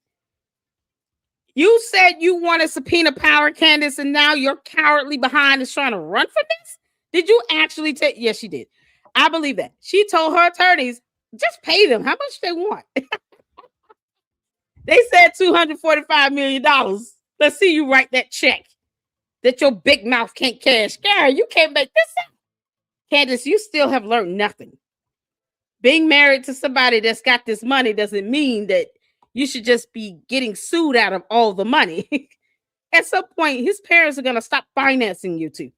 You said you wanted subpoena power, Candace, and now your cowardly behind is trying to run for this? Did you actually take? Yes, she did. I believe that. She told her attorneys, just pay them how much they want. They said $245 million. Let's see you write that check that your big mouth can't cash. Gary, you can't make this up. Candace, you still have learned nothing. Being married to somebody that's got this money doesn't mean that you should just be getting sued out of all the money. At some point, his parents are going to stop financing you too.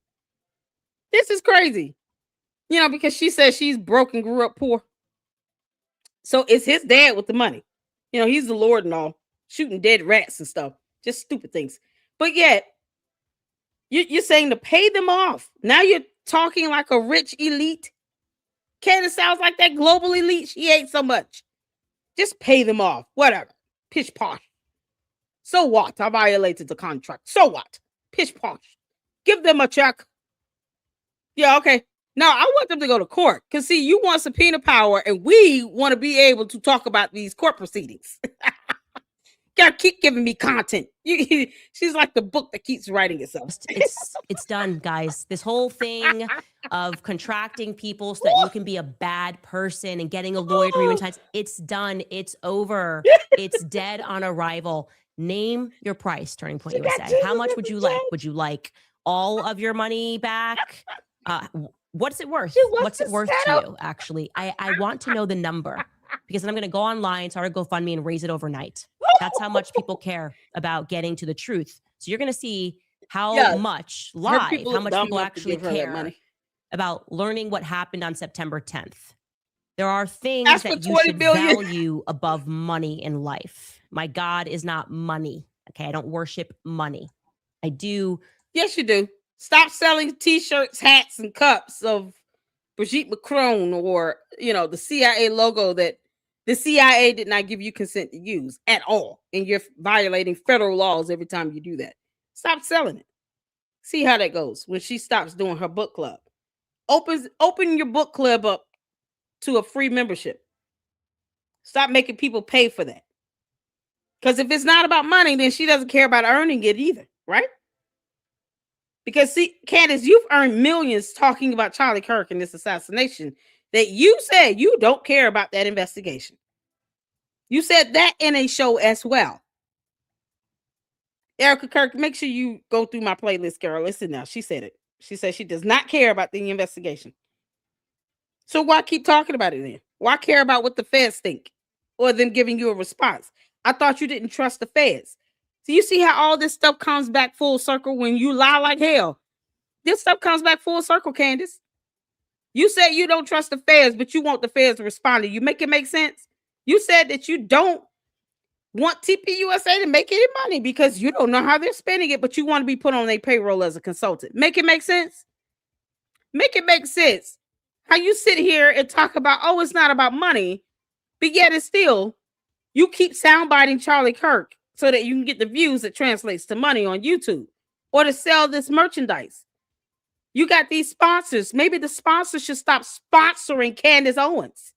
This is crazy. Because she says she's broke and grew up poor. So it's his dad with the money. He's the Lord and all, shooting dead rats and stuff. Just stupid things. But yet, you're saying to pay them off. Now you're talking like a rich elite. Candace sounds like that global elite. She ate so much. Just pay them off. Whatever. Pish posh. So what? I violated the contract. So what? Pish posh. Give them a check. Yeah, okay. Now I want them to go to court. Because see, you want subpoena power and we want to be able to talk about these court proceedings. Gotta keep giving me content. She's like the book that keeps writing itself. It's done, guys. This whole thing of contracting people so that you can be a bad person and getting a lawyer to read times, it's done. It's over. It's dead on arrival. Name your price, Turning Point USA. How much would you like? Would you like all of your money back? What's it worth? What's it worth to you, actually? I want to know the number. Because then I'm going to go online, start a GoFundMe, and raise it overnight. That's how much people care about getting to the truth. So you're going to see how much live, how much people actually care about learning what happened on September 10th. There are things that you should value above money in life. My God is not money. Okay, I don't worship money. I do. Yes, you do. Stop selling T-shirts, hats, and cups of Brigitte Macron or, the CIA logo that the CIA did not give you consent to use at all. And you're violating federal laws every time you do that. Stop selling it. See how that goes when she stops doing her book club. Open your book club up to a free membership. Stop making people pay for that. Because if it's not about money, then she doesn't care about earning it either, right? Because see, Candace, you've earned millions talking about Charlie Kirk and this assassination that you said you don't care about that investigation. You said that in a show as well. Erica Kirk, make sure you go through my playlist, girl. Listen now. She said it. She said she does not care about the investigation. So why keep talking about it then? Why care about what the feds think or them giving you a response? I thought you didn't trust the feds. So you see how all this stuff comes back full circle when you lie like hell. This stuff comes back full circle, Candace. You said you don't trust the feds, but you want the feds to respond to you. Make it make sense? You said that you don't want TPUSA to make any money because you don't know how they're spending it, but you want to be put on their payroll as a consultant. Make it make sense? Make it make sense. How you sit here and talk about, oh, it's not about money, but yet it's still, you keep soundbiting Charlie Kirk so that you can get the views that translates to money on YouTube or to sell this merchandise. You got these sponsors. Maybe the sponsors should stop sponsoring Candace Owens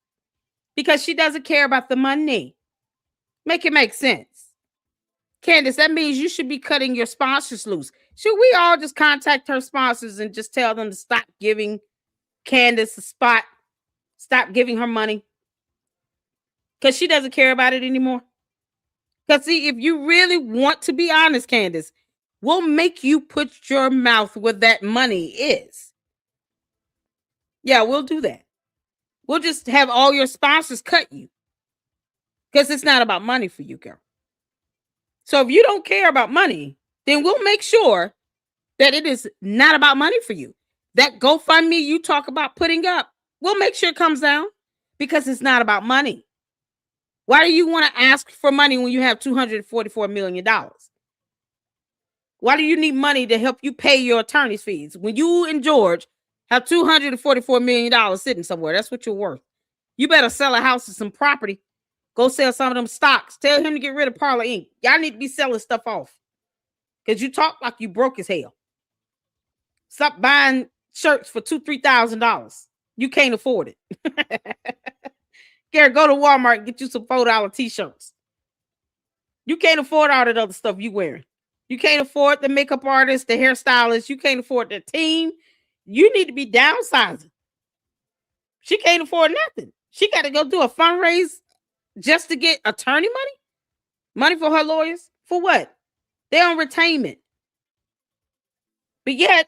because she doesn't care about the money. Make it make sense. Candace, that means you should be cutting your sponsors loose. Should we all just contact her sponsors and just tell them to stop giving Candace a spot, stop giving her money? Because she doesn't care about it anymore. Because see, if you really want to be honest, Candace, we'll make you put your mouth where that money is. Yeah, we'll do that. We'll just have all your sponsors cut you. Because it's not about money for you, girl. So if you don't care about money, then we'll make sure that it is not about money for you. That GoFundMe you talk about putting up, we'll make sure it comes down because it's not about money. Why do you want to ask for money when you have $244 million? Why do you need money to help you pay your attorney's fees when you and George have $244 million sitting somewhere? That's what you're worth. You better sell a house or some property. Go sell some of them stocks. Tell him to get rid of Parlor Inc. Y'all need to be selling stuff off because you talk like you broke as hell. Stop buying shirts for $2,000, $3,000. You can't afford it. Gary, go to Walmart and get you some $4 t-shirts. You can't afford all that other stuff you wearing. You can't afford the makeup artist, the hairstylist. You can't afford the team. You need to be downsizing. She can't afford nothing. She got to go do a fundraise just to get attorney money? Money for her lawyers? For what? They're on retainment. But yet,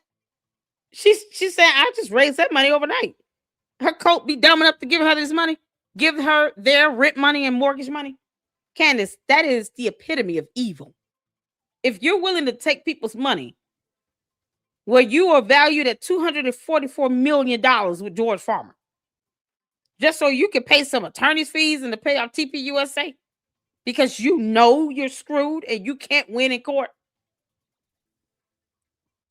she said, I just raised that money overnight. Her coat be dumb enough to give her this money? Give her their rent money and mortgage money? Candace, that is the epitome of evil. If you're willing to take people's money where you are valued at $244 million with George Farmer, just so you can pay some attorney's fees and to pay off TPUSA because you know you're screwed and you can't win in court,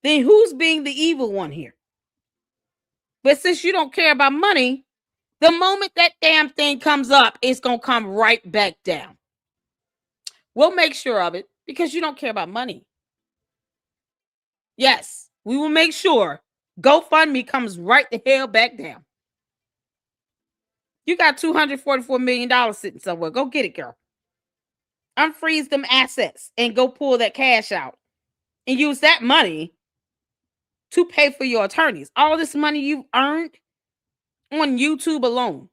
then who's being the evil one here? But since you don't care about money, the moment that damn thing comes up, it's going to come right back down. We'll make sure of it because you don't care about money. Yes, we will make sure GoFundMe comes right the hell back down. You got $244 million sitting somewhere. Go get it, girl. Unfreeze them assets and go pull that cash out and use that money to pay for your attorneys. All this money you've earned on YouTube alone,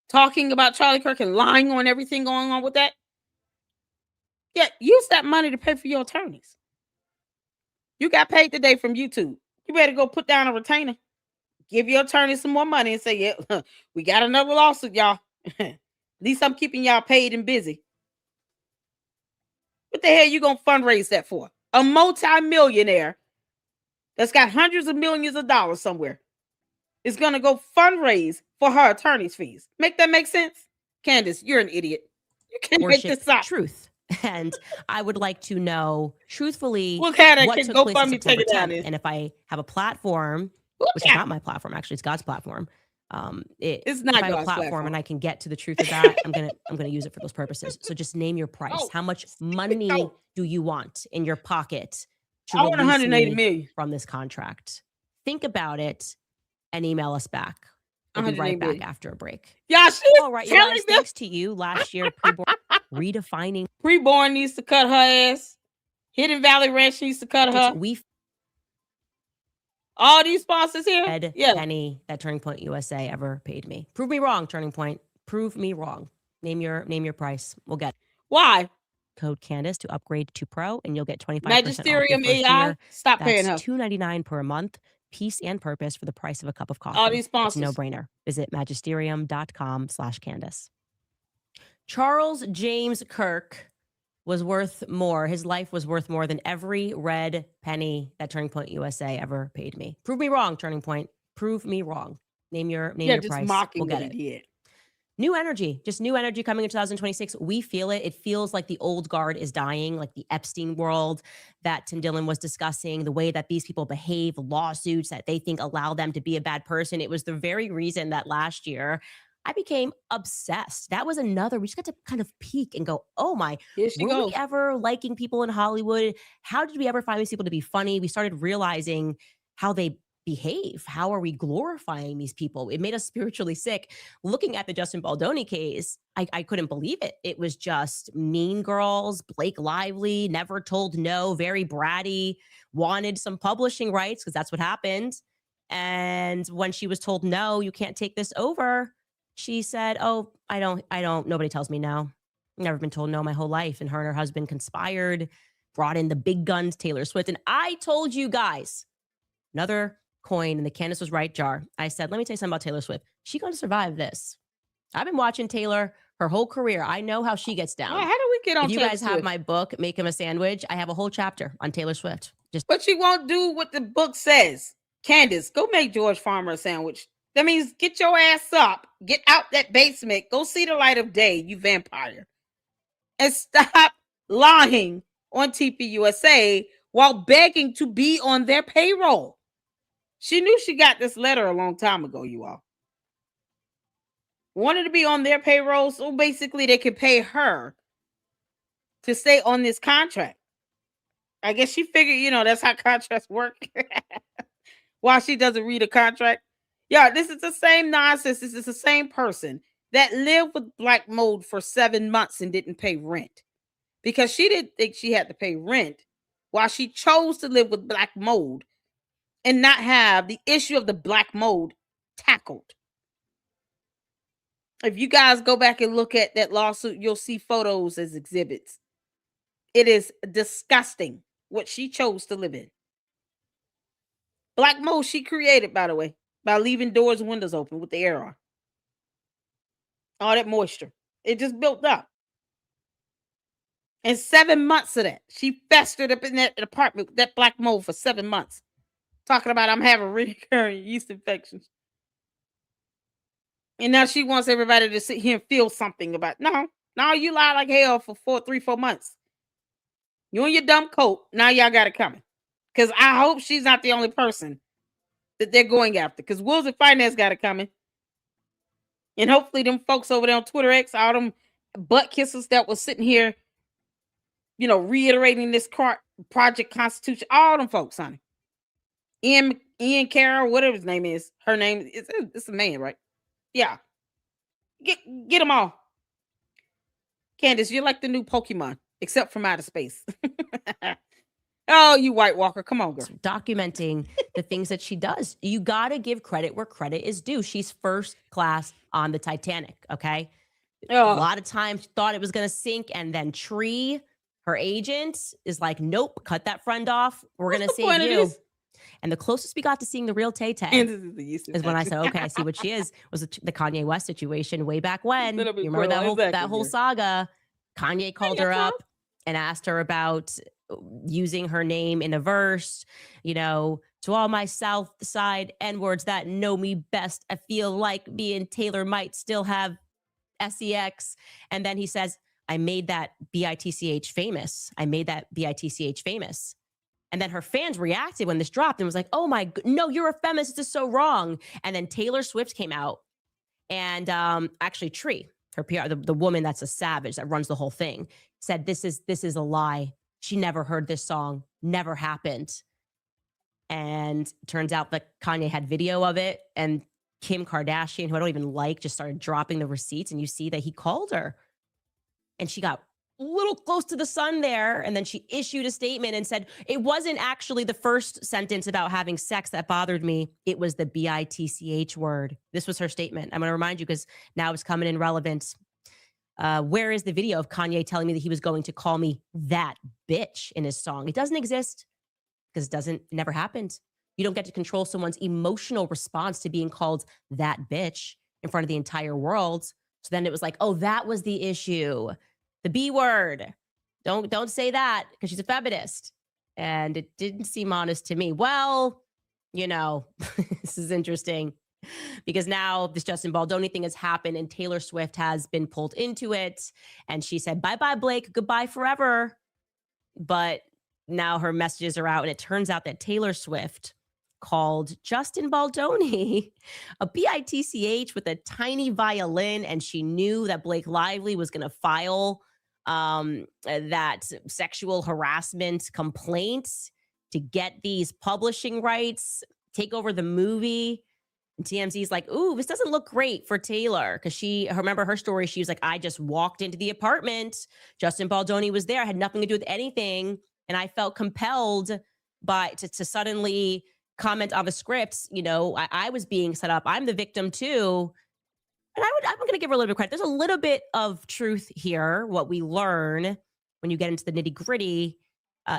talking about Charlie Kirk and lying on everything going on with that. Yeah, use that money to pay for your attorneys. You got paid today from YouTube. You better go put down a retainer. Give your attorney some more money and say, yeah, we got another lawsuit, y'all. At least I'm keeping y'all paid and busy. What the hell you going to fundraise that for? A multi-millionaire that's got hundreds of millions of dollars somewhere is going to go fundraise for her attorney's fees. Make that make sense? Candace, you're an idiot. You can't make this up. Truth. And I would like to know truthfully what took go place fund on me, take September it down 10th. And if I have a platform, which is not my platform, actually, it's God's platform. It's not if I have a platform and I can get to the truth of that, I'm gonna use it for those purposes. So just name your price. How much money do you want in your pocket to I want release 180 me million. from this contract. Think about it and email us back. We'll be 180 right back million. after a break. Y'all, she's All right, you telling guys, them thanks to you last year, redefining Preborn needs to cut her ass. Hidden Valley Ranch needs to cut her. we All these sponsors here. fed Yeah. penny that Turning Point USA ever paid me. Prove me wrong, Turning Point. Prove me wrong. Name your price. We'll get it. Why? Code Candace to upgrade to Pro, and you'll get 25% off your Magisterium first AI. year. Stop That's paying her. $2.99 per month. Peace and purpose for the price of a cup of coffee. All these It's a sponsors. no-brainer. Visit magisterium.com/Candace. Charles James Kirk was worth more. His life was worth more than every red penny that Turning Point USA ever paid me. Prove me wrong, Turning Point. Prove me wrong. Name your just price. mocking We'll get what it. he did. New energy, just new energy coming in 2026. We feel it. It feels like the old guard is dying, like the Epstein world that Tim Dillon was discussing, the way that these people behave, lawsuits that they think allow them to be a bad person. It was the very reason that last year I became obsessed. That was another, we just got to kind of peek and go, oh my, Here she were goes. we ever liking people in Hollywood? How did we ever find these people to be funny? We started realizing how they behave. How are we glorifying these people? It made us spiritually sick. Looking at the Justin Baldoni case, I couldn't believe it. It was just Mean Girls, Blake Lively, never told no, very bratty, wanted some publishing rights because that's what happened. And when she was told, no, you can't take this over, she said, oh, I don't, nobody tells me no. Never been told no my whole life. And her and her husband conspired, brought in the big guns, Taylor Swift. And I told you guys, another coin in the Candace was right jar. I said, let me tell you something about Taylor Swift. She's going to survive this. I've been watching Taylor her whole career. I know how she gets down. How do we get on If you Taylor guys Swift? have my book, Make Him a Sandwich, I have a whole chapter on Taylor Swift. But she won't do what the book says. Candace, go make George Farmer a sandwich. That means get your ass up, get out that basement, go see the light of day, you vampire. And stop lying on TPUSA while begging to be on their payroll. She knew she got this letter a long time ago, you all. Wanted to be on their payroll, so basically they could pay her to stay on this contract. I guess she figured, that's how contracts work. While she doesn't read a contract. Yeah, this is the same nonsense. This is the same person that lived with black mold for 7 months and didn't pay rent because she didn't think she had to pay rent while she chose to live with black mold and not have the issue of the black mold tackled. If you guys go back and look at that lawsuit, you'll see photos as exhibits. It is disgusting what she chose to live in. Black mold she created, by the way, by leaving doors and windows open with the air on. All that moisture. It just built up. And 7 months of that, she festered up in that apartment with that black mold for 7 months. Talking about I'm having recurring yeast infections. And now she wants everybody to sit here and feel something about no, you lie like hell for 3-4 months. You and your dumb coat, now y'all got it coming. Because I hope she's not the only person that they're going after. Because Wills and Finance got it coming. And hopefully them folks over there on Twitter X, all them butt kissers that was sitting here, reiterating this Project Constitution, all them folks, honey. Ian Carroll, whatever his name is. Her name, it's a man, right? Yeah. Get them all. Candace, you're like the new Pokemon, except from outer space. Oh, you White Walker. Come on, girl. Documenting the things that she does. You got to give credit where credit is due. She's first class on the Titanic, okay? Oh. A lot of times she thought it was going to sink, and then Tree, her agent, is like, nope, cut that friend off. We're going to save you. And the closest we got to seeing the real Tay-Tay is when I said, okay, I see what she is, was the Kanye West situation way back when. You remember that whole saga? Kanye called her up and asked her about using her name in a verse, to all my South Side N-words that know me best, I feel like me and Taylor might still have sex. And then he says, I made that BITCH famous. And then her fans reacted when this dropped and was like, oh my, no, you're a feminist. This is so wrong. And then Taylor Swift came out and actually Tree, her PR, the woman that's a savage that runs the whole thing, said, this is a lie. She never heard this song, never happened. And turns out that Kanye had video of it, and Kim Kardashian, who I don't even like, just started dropping the receipts, and you see that he called her. And she got a little close to the sun there, and then she issued a statement and said, it wasn't actually the first sentence about having sex that bothered me. It was the bitch word. This was her statement. I'm going to remind you because now it's coming in relevant. Where is the video of Kanye telling me that he was going to call me that bitch in his song? It doesn't exist because it never happened. You don't get to control someone's emotional response to being called that bitch in front of the entire world. So then it was like, oh, that was the issue. The B word. Don't say that because she's a feminist. And it didn't seem honest to me. Well, this is interesting because now this Justin Baldoni thing has happened and Taylor Swift has been pulled into it. And she said, bye-bye, Blake. Goodbye forever. But now her messages are out, and it turns out that Taylor Swift called Justin Baldoni a bitch with a tiny violin, and she knew that Blake Lively was going to file that sexual harassment complaint to get these publishing rights, take over the movie. And TMZ's like, ooh, this doesn't look great for Taylor. Because remember her story, she was like, I just walked into the apartment. Justin Baldoni was there. I had nothing to do with anything. And I felt compelled to suddenly comment on the scripts. I was being set up. I'm the victim too. And I'm going to give her a little bit of credit. There's a little bit of truth here. What we learn when you get into the nitty gritty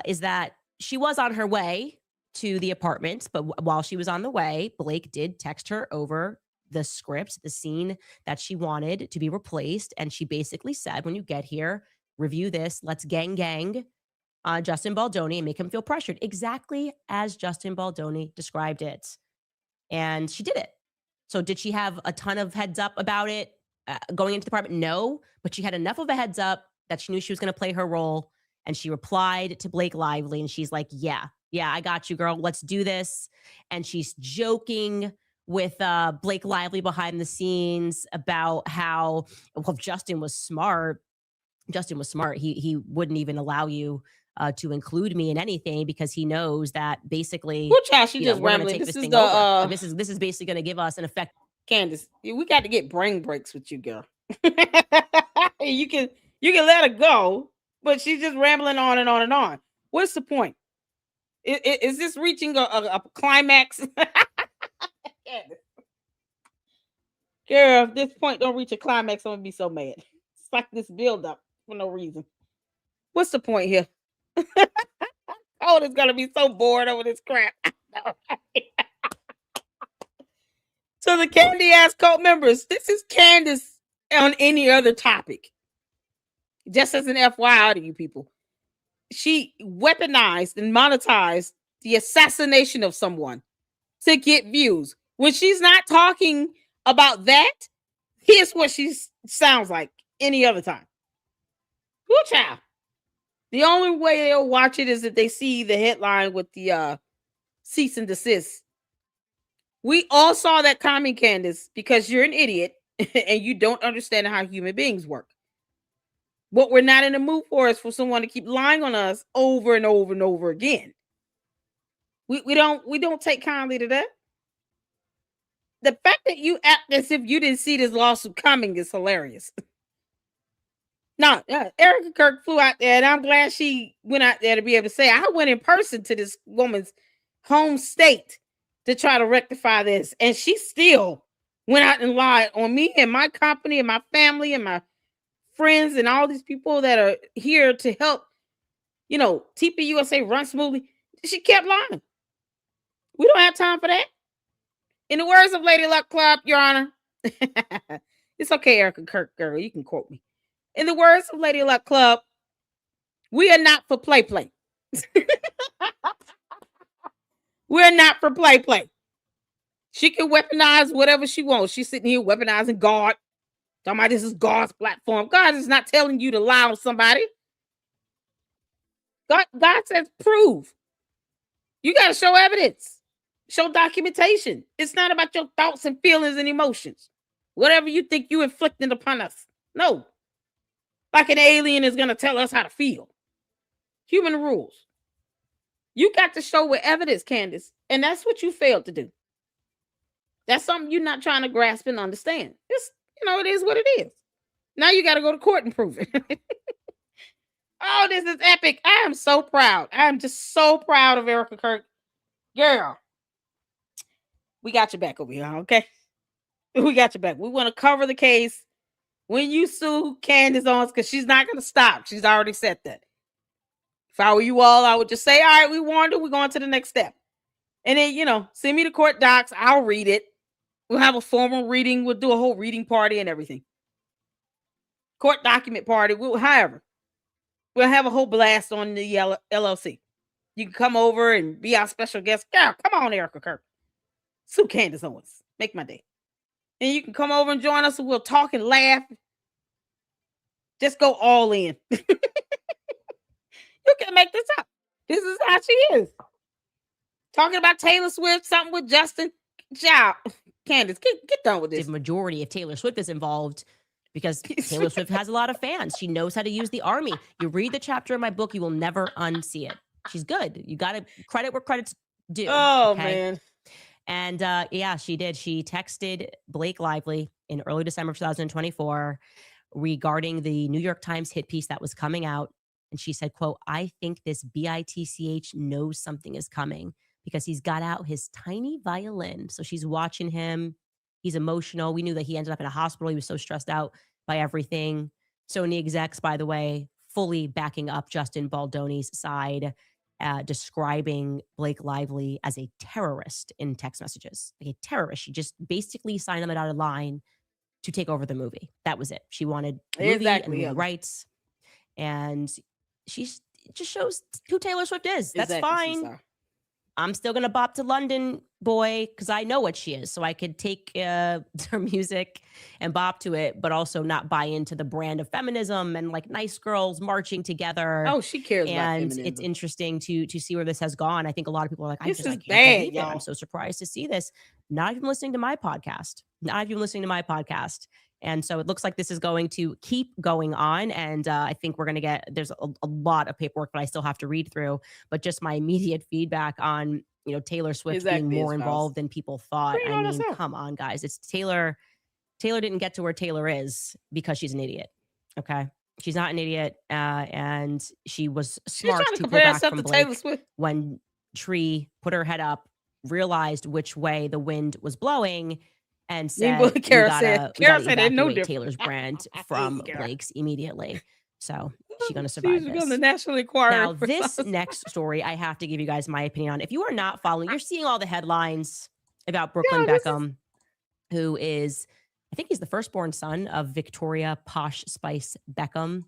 is that she was on her way to the apartment. But while she was on the way, Blake did text her over the script, the scene that she wanted to be replaced. And she basically said, when you get here, review this. Let's gang Justin Baldoni and make him feel pressured, exactly as Justin Baldoni described it. And she did it. So did she have a ton of heads up about it going into the department? No, but she had enough of a heads up that she knew she was going to play her role. And she replied to Blake Lively, and she's like, yeah, I got you, girl. Let's do this. And she's joking with Blake Lively behind the scenes about how, well, Justin was smart. He wouldn't even allow you to include me in anything because he knows that basically, she just rambling. This is basically going to give us an effect. Candace, we got to get brain breaks with you, girl. you can let her go, but she's just rambling on and on and on. What's the point? Is this reaching a climax? Girl, if this point don't reach a climax, I'm gonna be so mad. It's like this build up for no reason. What's the point here? Cole is gonna be so bored over this crap. So the candy ass cult members, this is Candace on any other topic. Just as an FYI to you people, she weaponized and monetized the assassination of someone to get views. When she's not talking about that, here's what she sounds like any other time. Good child. The only way they'll watch it is if they see the headline with the cease and desist. We all saw that coming, Candace, because you're an idiot and you don't understand how human beings work. What we're not in the mood for is for someone to keep lying on us over and over and over again. We don't take kindly to that. The fact that you act as if you didn't see this lawsuit coming is hilarious. No, Erica Kirk flew out there, and I'm glad she went out there to be able to say, I went in person to this woman's home state to try to rectify this. And she still went out and lied on me and my company and my family and my friends and all these people that are here to help, TPUSA run smoothly. She kept lying. We don't have time for that. In the words of Lady Luck Club, Your Honor, it's okay, Erica Kirk, girl, you can quote me. In the words of Lady Luck Club, we are not for play. We're not for play. She can weaponize whatever she wants. She's sitting here weaponizing God. Talking about this is God's platform. God is not telling you to lie on somebody. God says prove. You got to show evidence. Show documentation. It's not about your thoughts and feelings and emotions. Whatever you think you inflicted upon us. No. Like an alien is going to tell us how to feel. Human rules. You got to show with evidence, Candace. And that's what you failed to do. That's something you're not trying to grasp and understand. It's, it is what it is. Now you got to go to court and prove it. Oh, this is epic. I am so proud. I am just so proud of Erica Kirk. Girl, we got your back over here, okay? We got your back. We want to cover the case when you sue Candace Owens, because she's not going to stop. She's already said that. If I were you all, I would just say, all right, we warned her. We're going to the next step. And then, send me the court docs. I'll read it. We'll have a formal reading. We'll do a whole reading party and everything. Court document party. We'll have a whole blast on the LLC. You can come over and be our special guest. Girl, come on, Erica Kirk. Sue Candace Owens. Make my day. And you can come over and join us and we'll talk and laugh. Just go all in. You can make this up. This is how she is. Talking about Taylor Swift, something with Justin. Child, Candace, get done with this. The majority of Taylor Swift is involved because Taylor Swift has a lot of fans. She knows how to use the army. You read the chapter in my book, you will never unsee it. She's good. You got to credit where credit's due. Oh, okay? man. And yeah, she did. She texted Blake Lively in early December 2024 regarding the New York Times hit piece that was coming out. And she said, quote, I think this BITCH knows something is coming because he's got out his tiny violin. So she's watching him. He's emotional. We knew that he ended up in a hospital. He was so stressed out by everything. Sony execs, by the way, fully backing up Justin Baldoni's side, describing Blake Lively as a terrorist in text messages. Like a terrorist. She just basically signed him out of line to take over the movie. That was it. She wanted movie and movie rights. And she just shows who Taylor Swift is. That's fine. I'm still going to bop to London, boy, because I know what she is. So I could take her music and bop to it, but also not buy into the brand of feminism and like nice girls marching together. Oh, she cares about feminism. And it's interesting to see where this has gone. I think a lot of people are like, this I is can't bad, believe it. y'all. I'm so surprised to see this. Not even listening to my podcast. And so it looks like this is going to keep going on. And I think we're going to there's a lot of paperwork that I still have to read through, but just my immediate feedback on, Taylor Swift being more involved than people thought. I mean, come on, guys. It's Taylor. Taylor didn't get to where Taylor is because she's an idiot. Okay. She's not an idiot. And she was smart to pull back from Blake when Tree put her head up, realized which way the wind was blowing, and said, we gotta evacuate Taylor's brand from Blake's immediately. So she's going to survive this. On the National Enquirer. Now, this next story, I have to give you guys my opinion on. If you are not following, you're seeing all the headlines about Brooklyn Beckham, who is, I think he's the firstborn son of Victoria Posh Spice Beckham.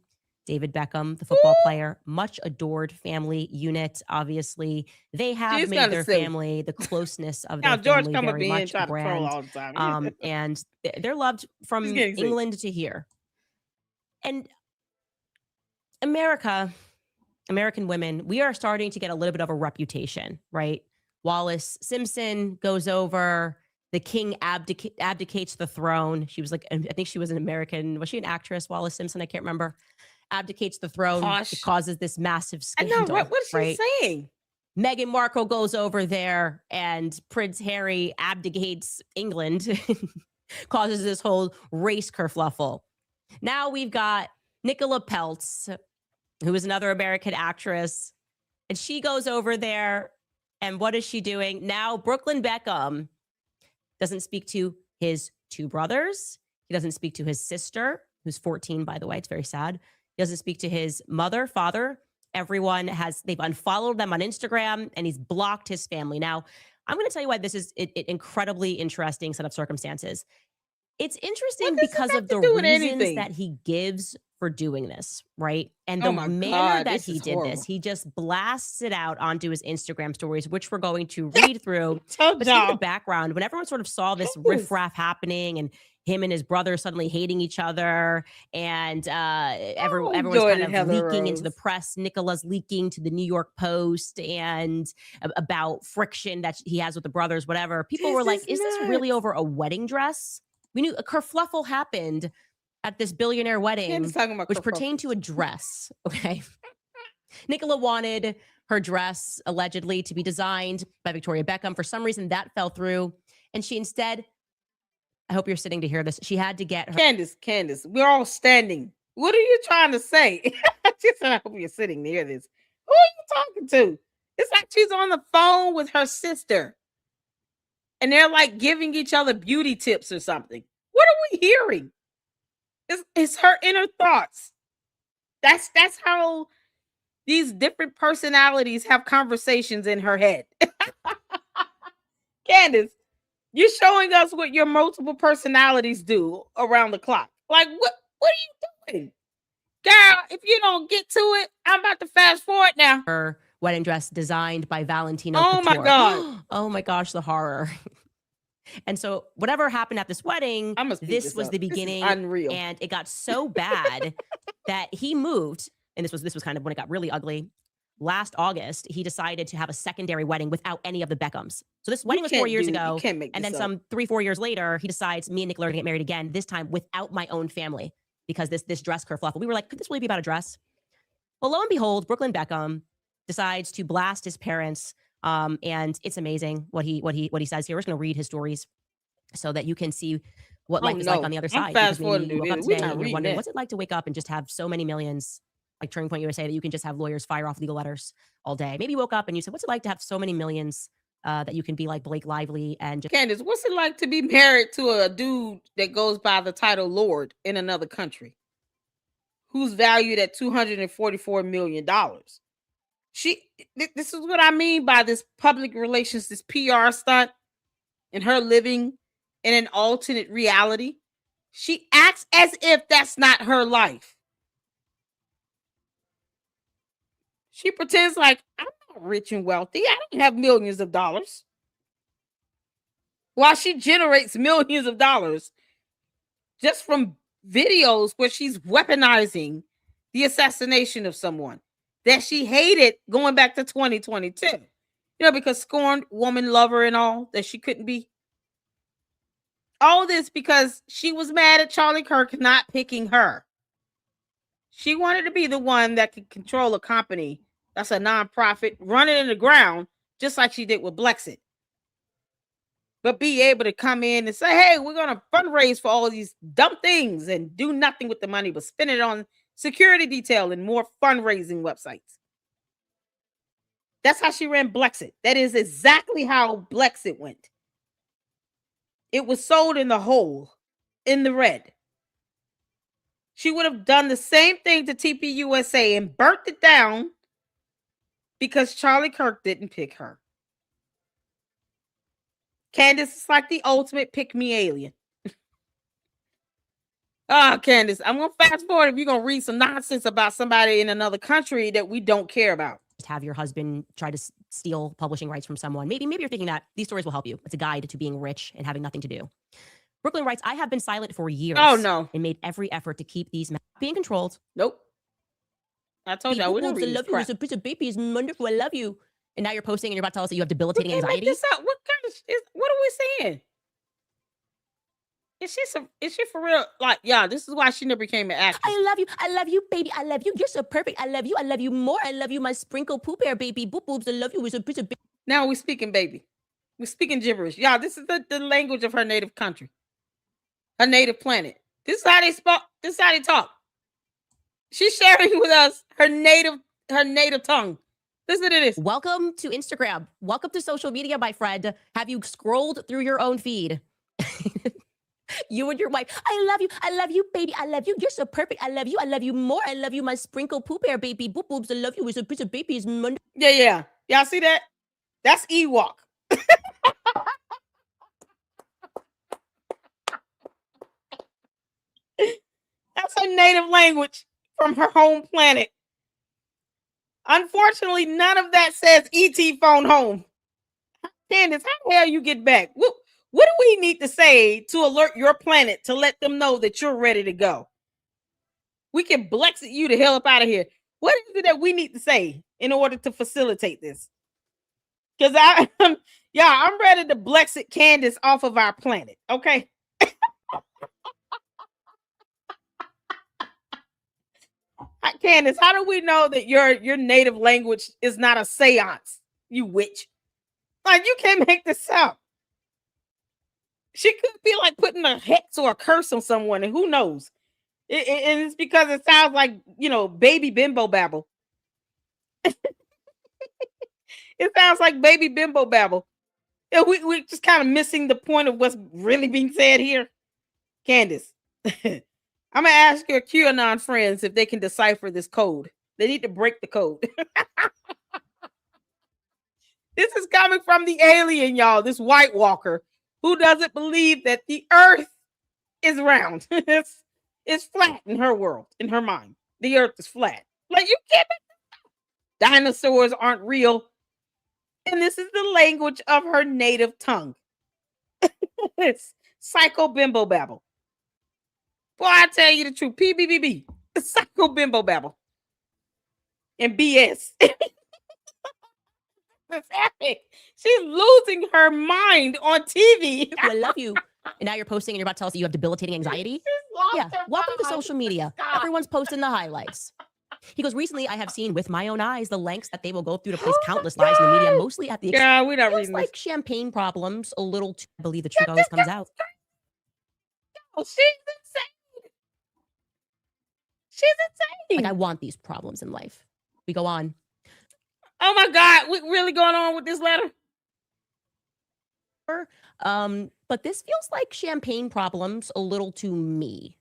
David Beckham, the football player, much adored family unit. Obviously, they have made their family, the closeness of their family very much a brand. And they're loved from England to here. And American women, we are starting to get a little bit of a reputation, right? Wallace Simpson goes over, the king abdicates the throne. She was like, I think she was an American, was she an actress, Wallace Simpson? I can't remember. Abdicates the throne. Posh. It causes this massive scandal. I know, what is she saying? Meghan Markle goes over there and Prince Harry abdicates England, causes this whole race kerfluffle. Now we've got Nicola Peltz, who is another American actress, and she goes over there, and what is she doing? Now Brooklyn Beckham doesn't speak to his two brothers. He doesn't speak to his sister, who's 14, by the way. It's very sad. He doesn't speak to his mother, father. They've unfollowed them on Instagram, and he's blocked his family. Now, I'm going to tell you why this is an incredibly interesting set of circumstances. It's interesting because of the reasons that he gives for doing this, right? And the manner that he did this, he just blasts it out onto his Instagram stories, which we're going to read through. But in the background, when everyone sort of saw this riffraff happening and him and his brother suddenly hating each other, and everyone's kind of leaking into the press. Nicola's leaking to the New York Post and about friction that he has with the brothers, whatever. People were like, is this really over a wedding dress? We knew a kerfluffle happened at this billionaire wedding, which pertained to a dress. Okay. Nicola wanted her dress allegedly to be designed by Victoria Beckham. For some reason, that fell through. And she instead, I hope you're sitting to hear this, she had to get her. Candace, we're all standing. What are you trying to say? She said, I hope you're sitting to hear this. Who are you talking to? It's like she's on the phone with her sister. And they're like giving each other beauty tips or something. What are we hearing? It's her inner thoughts. That's how these different personalities have conversations in her head. Candace, you're showing us what your multiple personalities do around the clock. Like, what are you doing? Girl, if you don't get to it, I'm about to fast forward now. Her wedding dress designed by Valentino Oh Couture. my God. Oh my gosh, the horror. And so whatever happened at this wedding, this was the beginning. Unreal. And it got so bad that he moved. And this was kind of when it got really ugly. Last August, he decided to have a secondary wedding without any of the Beckhams. So this wedding was 4 years ago. And then some 3-4 years later, he decides me and Nicola are gonna get married again, this time without my own family, because this dress kerfuffle. We were like, could this really be about a dress? Well, lo and behold, Brooklyn Beckham decides to blast his parents. And it's amazing what he says here. We're just gonna read his stories so that you can see what life is like on the other side. Fast Because maybe you woke up today and you're reading wondering, what's it like to wake up and just have so many millions, like Turning Point USA, that you can just have lawyers fire off legal letters all day. Maybe you woke up and you said, what's it like to have so many millions that you can be like Blake Lively and just— Candace, what's it like to be married to a dude that goes by the title Lord in another country, who's valued at $244 million? This is what I mean by this public relations, this PR stunt, and her living in an alternate reality. She acts as if that's not her life. She pretends like, I'm not rich and wealthy. I don't have millions of dollars. While she generates millions of dollars just from videos where she's weaponizing the assassination of someone that she hated going back to 2022. You know, because scorned woman lover and all that she couldn't be. All this because she was mad at Charlie Kirk not picking her. She wanted to be the one that could control a company that's a nonprofit, run it in the ground, just like she did with Blexit. But be able to come in and say, hey, we're going to fundraise for all these dumb things and do nothing with the money, but spend it on security detail and more fundraising websites. That's how she ran Blexit. That is exactly how Blexit went. It was sold in the hole, in the red. She would have done the same thing to TPUSA and burnt it down because Charlie Kirk didn't pick her. Candace is like the ultimate pick-me alien. Candace, I'm going to fast forward if you're going to read some nonsense about somebody in another country that we don't care about. Have your husband try to steal publishing rights from someone. Maybe you're thinking that these stories will help you. It's a guide to being rich and having nothing to do. Brooklyn writes, I have been silent for years. Oh, no. And made every effort to keep these being controlled. Nope. I told you I wouldn't read I love you. It's a piece of baby. It's wonderful. I love you. And now you're posting and you're about to tell us that you have debilitating anxiety. What kind of what are we saying? Is she for real? Like, yeah, this is why she never became an actress. I love you, baby. I love you. You're so perfect. I love you more. I love you, my sprinkle poop hair, baby. Boop boobs. I love you. It's a piece of baby. Now we're speaking baby. We're speaking gibberish. Yeah, this is the language of her native country. Her native planet. This is how they spoke. This is how they talk. She's sharing with us her native tongue. Listen to this. Welcome to Instagram. Welcome to social media, my friend. Have you scrolled through your own feed? You and your wife. I love you, baby. I love you. You're so perfect. I love you more. I love you, my sprinkle poop hair, baby. Boop boobs. I love you. It's a piece of baby. It's Monday. Yeah. Y'all see that? That's Ewok. That's her native language from her home planet. Unfortunately, none of that says ET phone home. Candace, how the hell you get back? What do we need to say to alert your planet to let them know that you're ready to go? We can Blexit you the hell up out of here. What is it that we need to say in order to facilitate this? Because I'm ready to Blexit Candace off of our planet. Okay. Candace, how do we know that your native language is not a seance, you witch? Like, you can't make this up. She could be like putting a hex or a curse on someone, and who knows? And it's because it sounds like, baby bimbo babble. It sounds like baby bimbo babble. Yeah, we're just kind of missing the point of what's really being said here. Candace, I'm going to ask your QAnon friends if they can decipher this code. They need to break the code. This is coming from the alien, y'all, this White Walker, who doesn't believe that the earth is round. It's flat in her world, in her mind. The earth is flat. Like, you can't. Dinosaurs aren't real. And this is the language of her native tongue. It's psycho bimbo babble. Boy, I tell you the truth. PBBB. Psycho bimbo babble. And BS. It's epic. She's losing her mind on TV. I love you. And now you're posting and you're about to tell us that you have debilitating anxiety? Yeah. Welcome to social media. Everyone's posting the highlights. He goes, recently I have seen with my own eyes the lengths that they will go through to place countless lies in the media, mostly at the expense. Yeah, we're not reading like this. champagne problems, a little too. I believe the truth always comes out. Oh, she's insane. She's insane. Like, I want these problems in life. We go on. Oh my God, what really going on with this letter? But this feels like champagne problems a little to me.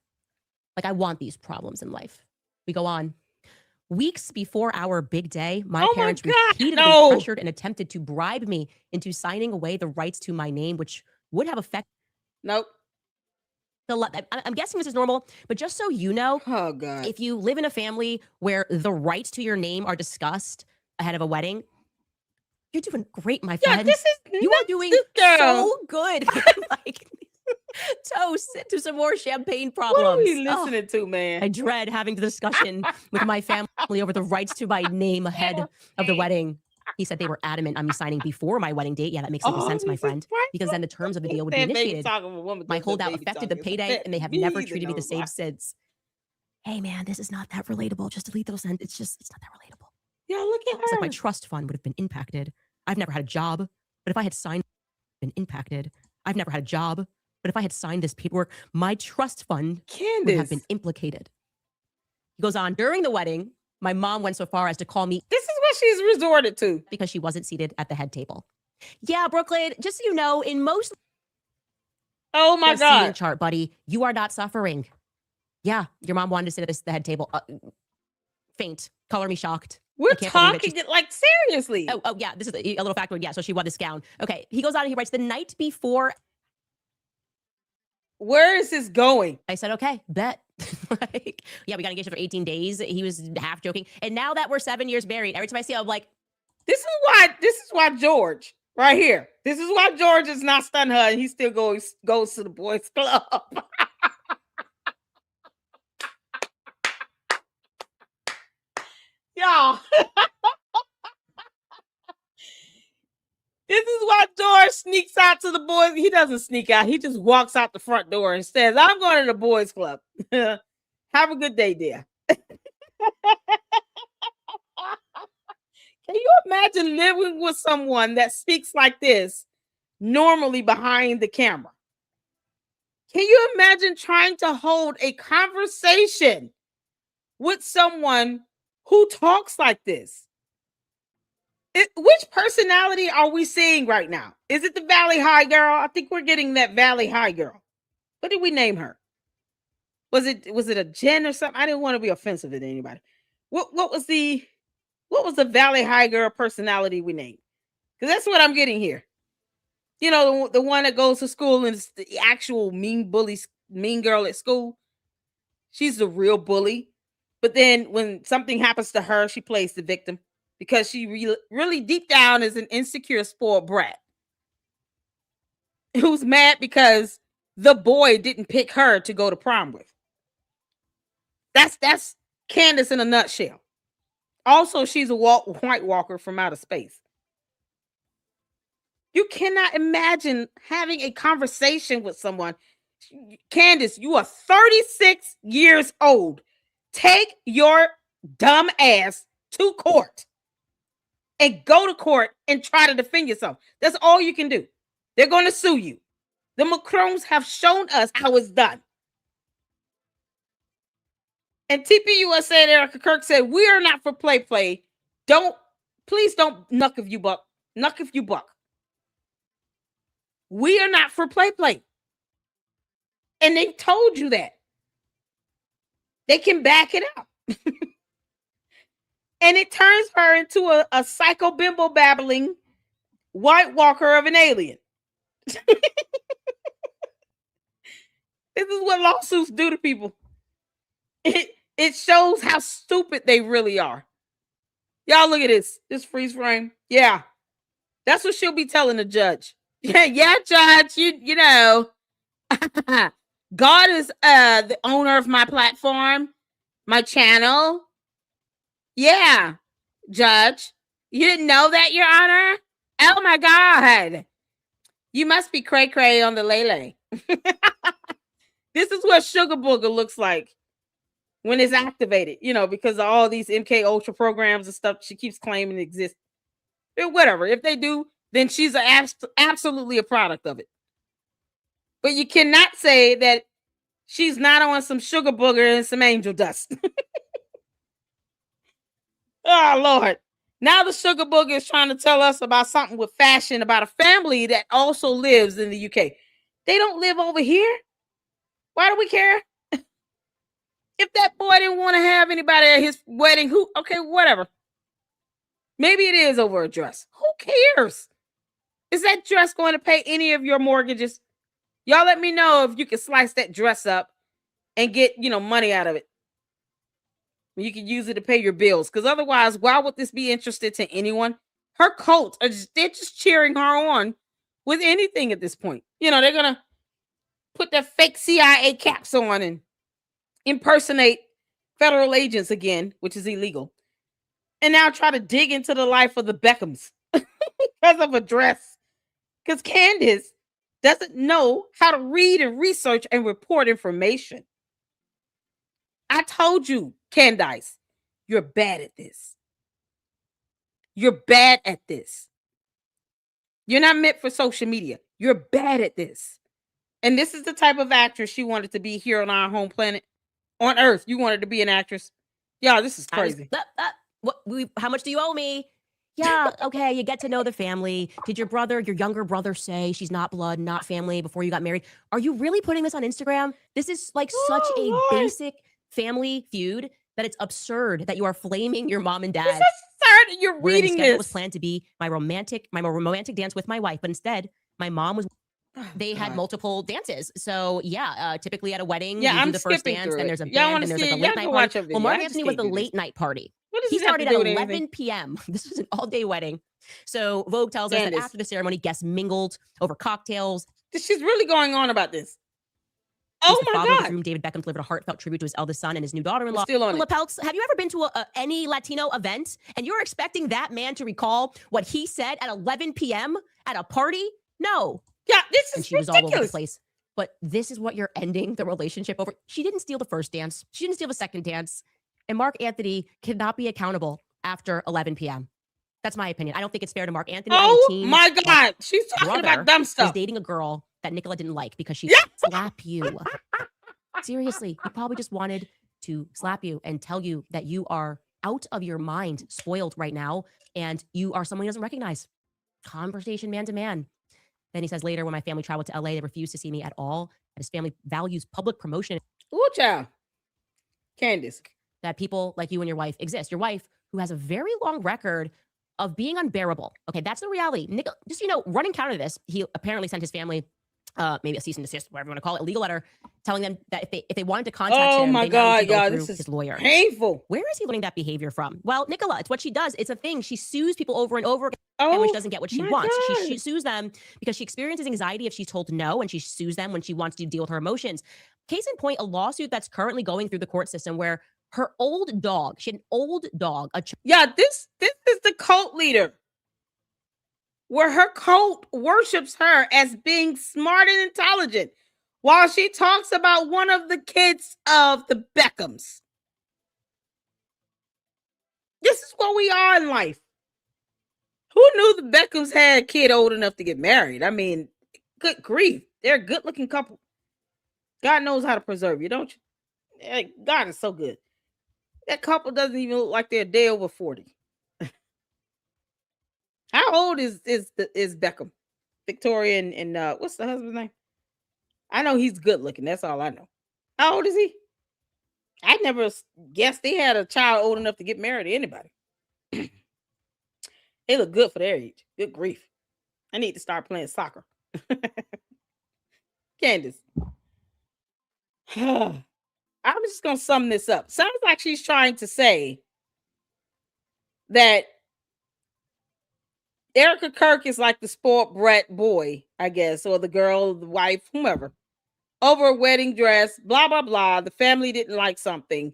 Like, I want these problems in life. We go on. Weeks before our big day, my parents repeatedly pressured and attempted to bribe me into signing away the rights to my name, which would have affected. Nope. I'm guessing this is normal, but just so you know, oh God, if you live in a family where the rights to your name are discussed ahead of a wedding, you're doing great, my friend. This is you are doing so good. Like, toast to some more champagne problems. What are we listening to, man? I dread having the discussion with my family over the rights to my name ahead of the wedding. He said they were adamant on me signing before my wedding date. Yeah, that makes sense, my friend. Because then the terms of the deal would be initiated. My holdout affected the payday, and they have never treated me the same since. Hey, man, this is not that relatable. Just delete those. It's not that relatable. Yeah, look at her. It's like my trust fund would have been impacted. I've never had a job, but if I had signed, been impacted. I've never had a job, but if I had signed this paperwork, my trust fund would have been implicated. He goes on, during the wedding, my mom went so far as to call me. This is what she's resorted to. Because she wasn't seated at the head table. Yeah, Brooklyn, just so you know, in most. Oh my God. Seating chart, buddy, you are not suffering. Yeah, your mom wanted to sit at the head table. Faint, color me shocked. We're talking it like seriously. Oh, yeah, this is a little factoid. Yeah, so she wore this gown. Okay, he goes on and he writes, the night before. Where is this going? I said, okay, bet. Like, yeah, we got engaged for 18 days. He was half joking. And now that we're 7 years married, every time I see him, I'm like, this is why George, right here. This is why George is not stunned her and he still goes to the boys' club. Y'all. This is why George sneaks out to the boys. He doesn't sneak out. He just walks out the front door and says, I'm going to the boys' club. Have a good day, dear. Can you imagine living with someone that speaks like this normally behind the camera? Can you imagine trying to hold a conversation with someone who talks like this? Which personality are we seeing right now? Is it the Valley High girl? I think we're getting that Valley High girl. What did we name her? Was it a Jen or something? I didn't want to be offensive to anybody. What was the Valley High girl personality we named? Because that's what I'm getting here. You know, the one that goes to school and is the actual mean girl at school. She's the real bully. But then when something happens to her, she plays the victim because she really deep down is an insecure, spoiled brat who's mad because the boy didn't pick her to go to prom with. That's Candace in a nutshell. Also, she's a White Walker from outer space. You cannot imagine having a conversation with someone. Candace, you are 36 years old. Take your dumb ass to court and go to court and try to defend yourself. That's all you can do. They're going to sue you. The Macrons have shown us how it's done. And TPUSA and Erica Kirk said, we are not for play. Please don't knuck if you buck. Knuck if you buck. We are not for play. And they've told you that. They can back it up. And it turns her into a psycho bimbo babbling White Walker of an alien. This is what lawsuits do to people. It shows how stupid they really are. Y'all look at this freeze frame. Yeah. That's what she'll be telling the judge. Yeah, judge, you know. God is the owner of my platform, my channel. Yeah, judge. You didn't know that, Your Honor? Oh my God. You must be cray-cray on the lay-lay. This is what Sugar Booger looks like when it's activated, you know, because of all these MK Ultra programs and stuff she keeps claiming exist. But whatever. If they do, then she's absolutely a product of it. But you cannot say that she's not on some Sugar Booger and some angel dust. Oh, Lord. Now the Sugar Booger is trying to tell us about something with fashion, about a family that also lives in the UK. They don't live over here. Why do we care? If that boy didn't want to have anybody at his wedding, okay, whatever. Maybe it is over a dress. Who cares? Is that dress going to pay any of your mortgages? Y'all let me know if you can slice that dress up and get, money out of it. You can use it to pay your bills. Because otherwise, why would this be interested to anyone? Her cult, they're just cheering her on with anything at this point. They're going to put their fake CIA caps on and impersonate federal agents again, which is illegal. And now try to dig into the life of the Beckhams because of a dress. Because Candace doesn't know how to read and research and report information. I told you, Candace, you're bad at this. You're bad at this. You're not meant for social media. You're bad at this. And this is the type of actress she wanted to be here on our home planet. On Earth, you wanted to be an actress. Yeah, this is crazy. How much do you owe me? Yeah, okay, you get to know the family. Did your younger brother say she's not blood, not family before you got married? Are you really putting this on Instagram? This is like such a basic family feud that it's absurd that you are flaming your mom and dad. It's absurd that you're reading this. It was planned to be my romantic dance with my wife, but instead, my mom was... They had multiple dances. So yeah, typically at a wedding, you do the first dance, then there's a band, and there's like a late night party. Well, Mark Anthony was the late night party. He started at 11 p.m. This was an all-day wedding. So Vogue tells us that after the ceremony, guests mingled over cocktails. She's really going on about this. Oh my God. The groom, David Beckham, delivered a heartfelt tribute to his eldest son and his new daughter-in-law. Still on Lapels, have you ever been to any Latino event and you're expecting that man to recall what he said at 11 p.m. at a party? No. Yeah, this is and she was all over the place. But this is what you're ending the relationship over. She didn't steal the first dance. She didn't steal the second dance. And Mark Anthony cannot be accountable after 11 p.m. That's my opinion. I don't think it's fair to Mark Anthony. Oh my God. She's talking about dumb stuff. Was dating a girl that Nicola didn't like because she slapped you. Seriously, he probably just wanted to slap you and tell you that you are out of your mind, spoiled right now, and you are someone he doesn't recognize. Conversation man to man. Then he says later, when my family traveled to LA, they refused to see me at all. And his family values public promotion. Ooh, child. Candace. That people like you and your wife exist. Your wife, who has a very long record of being unbearable. Okay, that's the reality. Just, running counter to this, he apparently sent his family maybe a cease and desist, whatever you want to call it, a legal letter telling them that if they wanted to contact him, they had to go through his lawyer. Painful. Where is he learning that behavior from? Well, Nicola, it's what she does. It's a thing. She sues people over and over again when she doesn't get what she wants. She sues them because she experiences anxiety if she's told no, and she sues them when she wants to deal with her emotions. Case in point, a lawsuit that's currently going through the court system where her old dog, she had an old dog. This is the cult leader. Where her cult worships her as being smart and intelligent while she talks about one of the kids of the Beckhams. This is what we are in life. Who knew the Beckhams had a kid old enough to get married? I mean, good grief. They're a good looking couple. God knows how to preserve you, don't you? God is so good. That couple doesn't even look like they're a day over 40. How old is Beckham? Victoria and what's the husband's name? I know he's good looking. That's all I know. How old is he? I never guessed they had a child old enough to get married to anybody. They look good for their age. Good grief. I need to start playing soccer. Candace. I'm just going to sum this up. Sounds like she's trying to say that Erica Kirk is like the spoiled brat boy, I guess, or the girl, the wife, whomever, over a wedding dress, blah, blah, blah. The family didn't like something.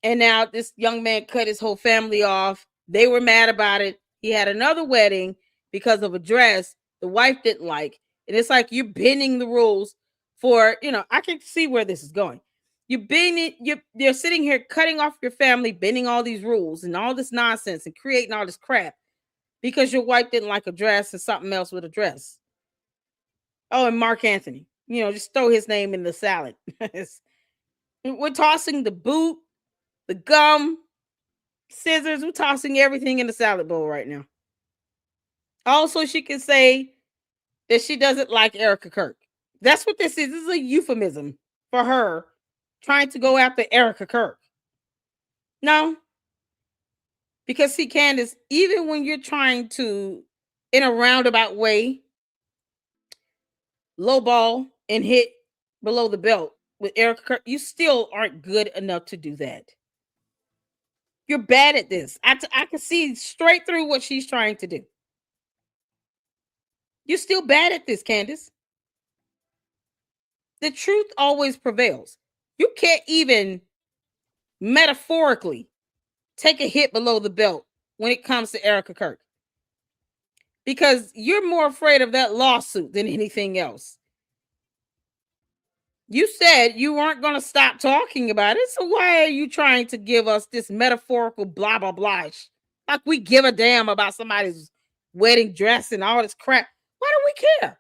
And now this young man cut his whole family off. They were mad about it. He had another wedding because of a dress the wife didn't like. And it's like you're bending the rules for, I can see where this is going. You're sitting here cutting off your family, bending all these rules and all this nonsense and creating all this crap because your wife didn't like a dress and something else with a dress. Oh, and Mark Anthony, just throw his name in the salad. We're tossing the boot, the gum, scissors. We're tossing everything in the salad bowl right now. Also, she can say that she doesn't like Erica Kirk. That's what this is. This is a euphemism for her trying to go after Erica Kirk. No. Because see, Candace, even when you're trying to, in a roundabout way, lowball and hit below the belt with Erica Kirk, you still aren't good enough to do that. You're bad at this. I can see straight through what she's trying to do. You're still bad at this, Candace. The truth always prevails. You can't even metaphorically take a hit below the belt when it comes to Erica Kirk. Because you're more afraid of that lawsuit than anything else. You said you weren't going to stop talking about it. So why are you trying to give us this metaphorical blah, blah, blah? Like we give a damn about somebody's wedding dress and all this crap. Why do we care?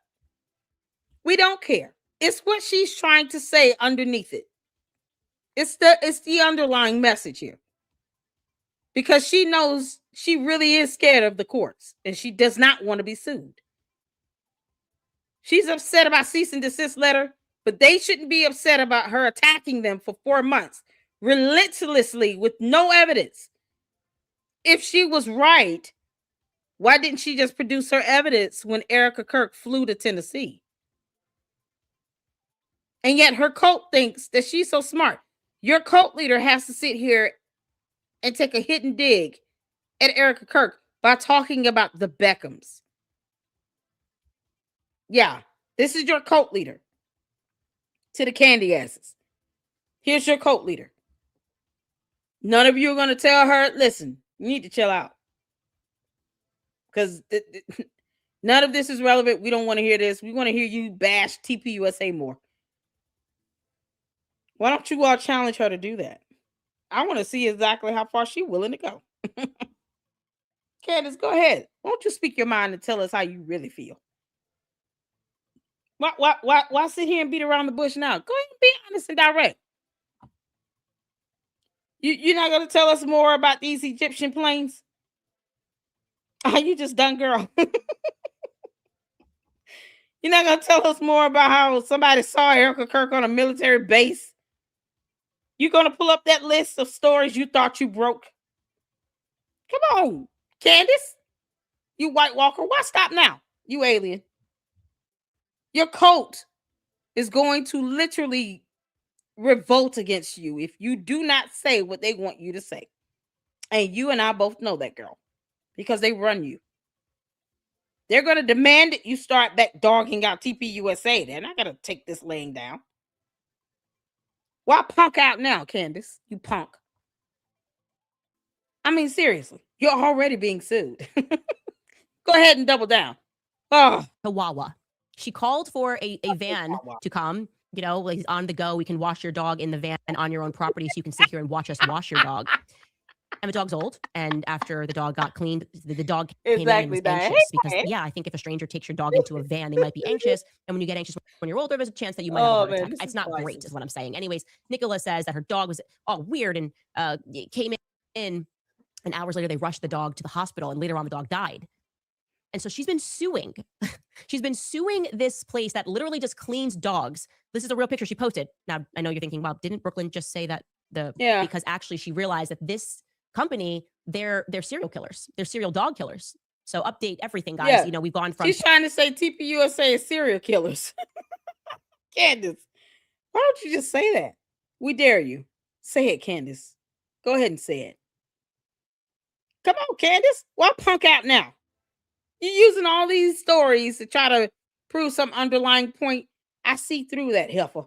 We don't care. It's what she's trying to say underneath it. It's the underlying message here. Because she knows she really is scared of the courts and she does not want to be sued. She's upset about cease and desist letter, but they shouldn't be upset about her attacking them for 4 months relentlessly with no evidence. If she was right, why didn't she just produce her evidence when Erica Kirk flew to Tennessee? And yet her cult thinks that she's so smart. Your cult leader has to sit here and take a hidden dig at Erica Kirk by talking about the Beckhams. Yeah, this is your cult leader. To the candy asses. Here's your cult leader. None of you are going to tell her, listen, you need to chill out. Because none of this is relevant. We don't want to hear this. We want to hear you bash TPUSA more. Why don't you all challenge her to do that? I want to see exactly how far she's willing to go. Candace, go ahead. Why don't you speak your mind and tell us how you really feel? Why sit here and beat around the bush now? Go ahead and be honest and direct. You're not going to tell us more about these Egyptian planes? Are you just done, girl? You're not going to tell us more about how somebody saw Erica Kirk on a military base? You're going to pull up that list of stories you thought you broke? Come on, Candace. You White Walker. Why stop now? You alien. Your cult is going to literally revolt against you if you do not say what they want you to say. And you and I both know that, girl, because they run you. They're going to demand that you start back dogging out TPUSA. They're not going to take this laying down. Why punk out now, Candace? You punk. I mean, seriously, you're already being sued. Go ahead and double down. Oh, Chihuahua. She called for a van to come, like on the go. We can wash your dog in the van on your own property so you can sit here and watch us wash your dog. And the dog's old. And after the dog got cleaned, the dog came in and Exactly, was Diane. anxious Hey, because, Diane. yeah, I think if a stranger takes your dog into a van, they might be anxious. And when you get anxious when you're older, there's a chance that you might have a Oh, heart man, attack. this It's is not great, priceless. is what I'm saying. Anyways, Nicola says that her dog was all weird and came in, and hours later, they rushed the dog to the hospital, and later on, the dog died. And so she's been suing. She's been suing this place that literally just cleans dogs. This is a real picture she posted. Now, I know you're thinking, well, didn't Brooklyn just say that Yeah. because actually she realized that this company, they're serial killers. They're serial dog killers. So update everything, guys. Yeah. You know, we've gone from She's trying to say TPUSA is serial killers. Candace, why don't you just say that? We dare you. Say it, Candace. Go ahead and say it. Come on, Candace. Why punk out now? You're using all these stories to try to prove some underlying point. I see through that, Heffa.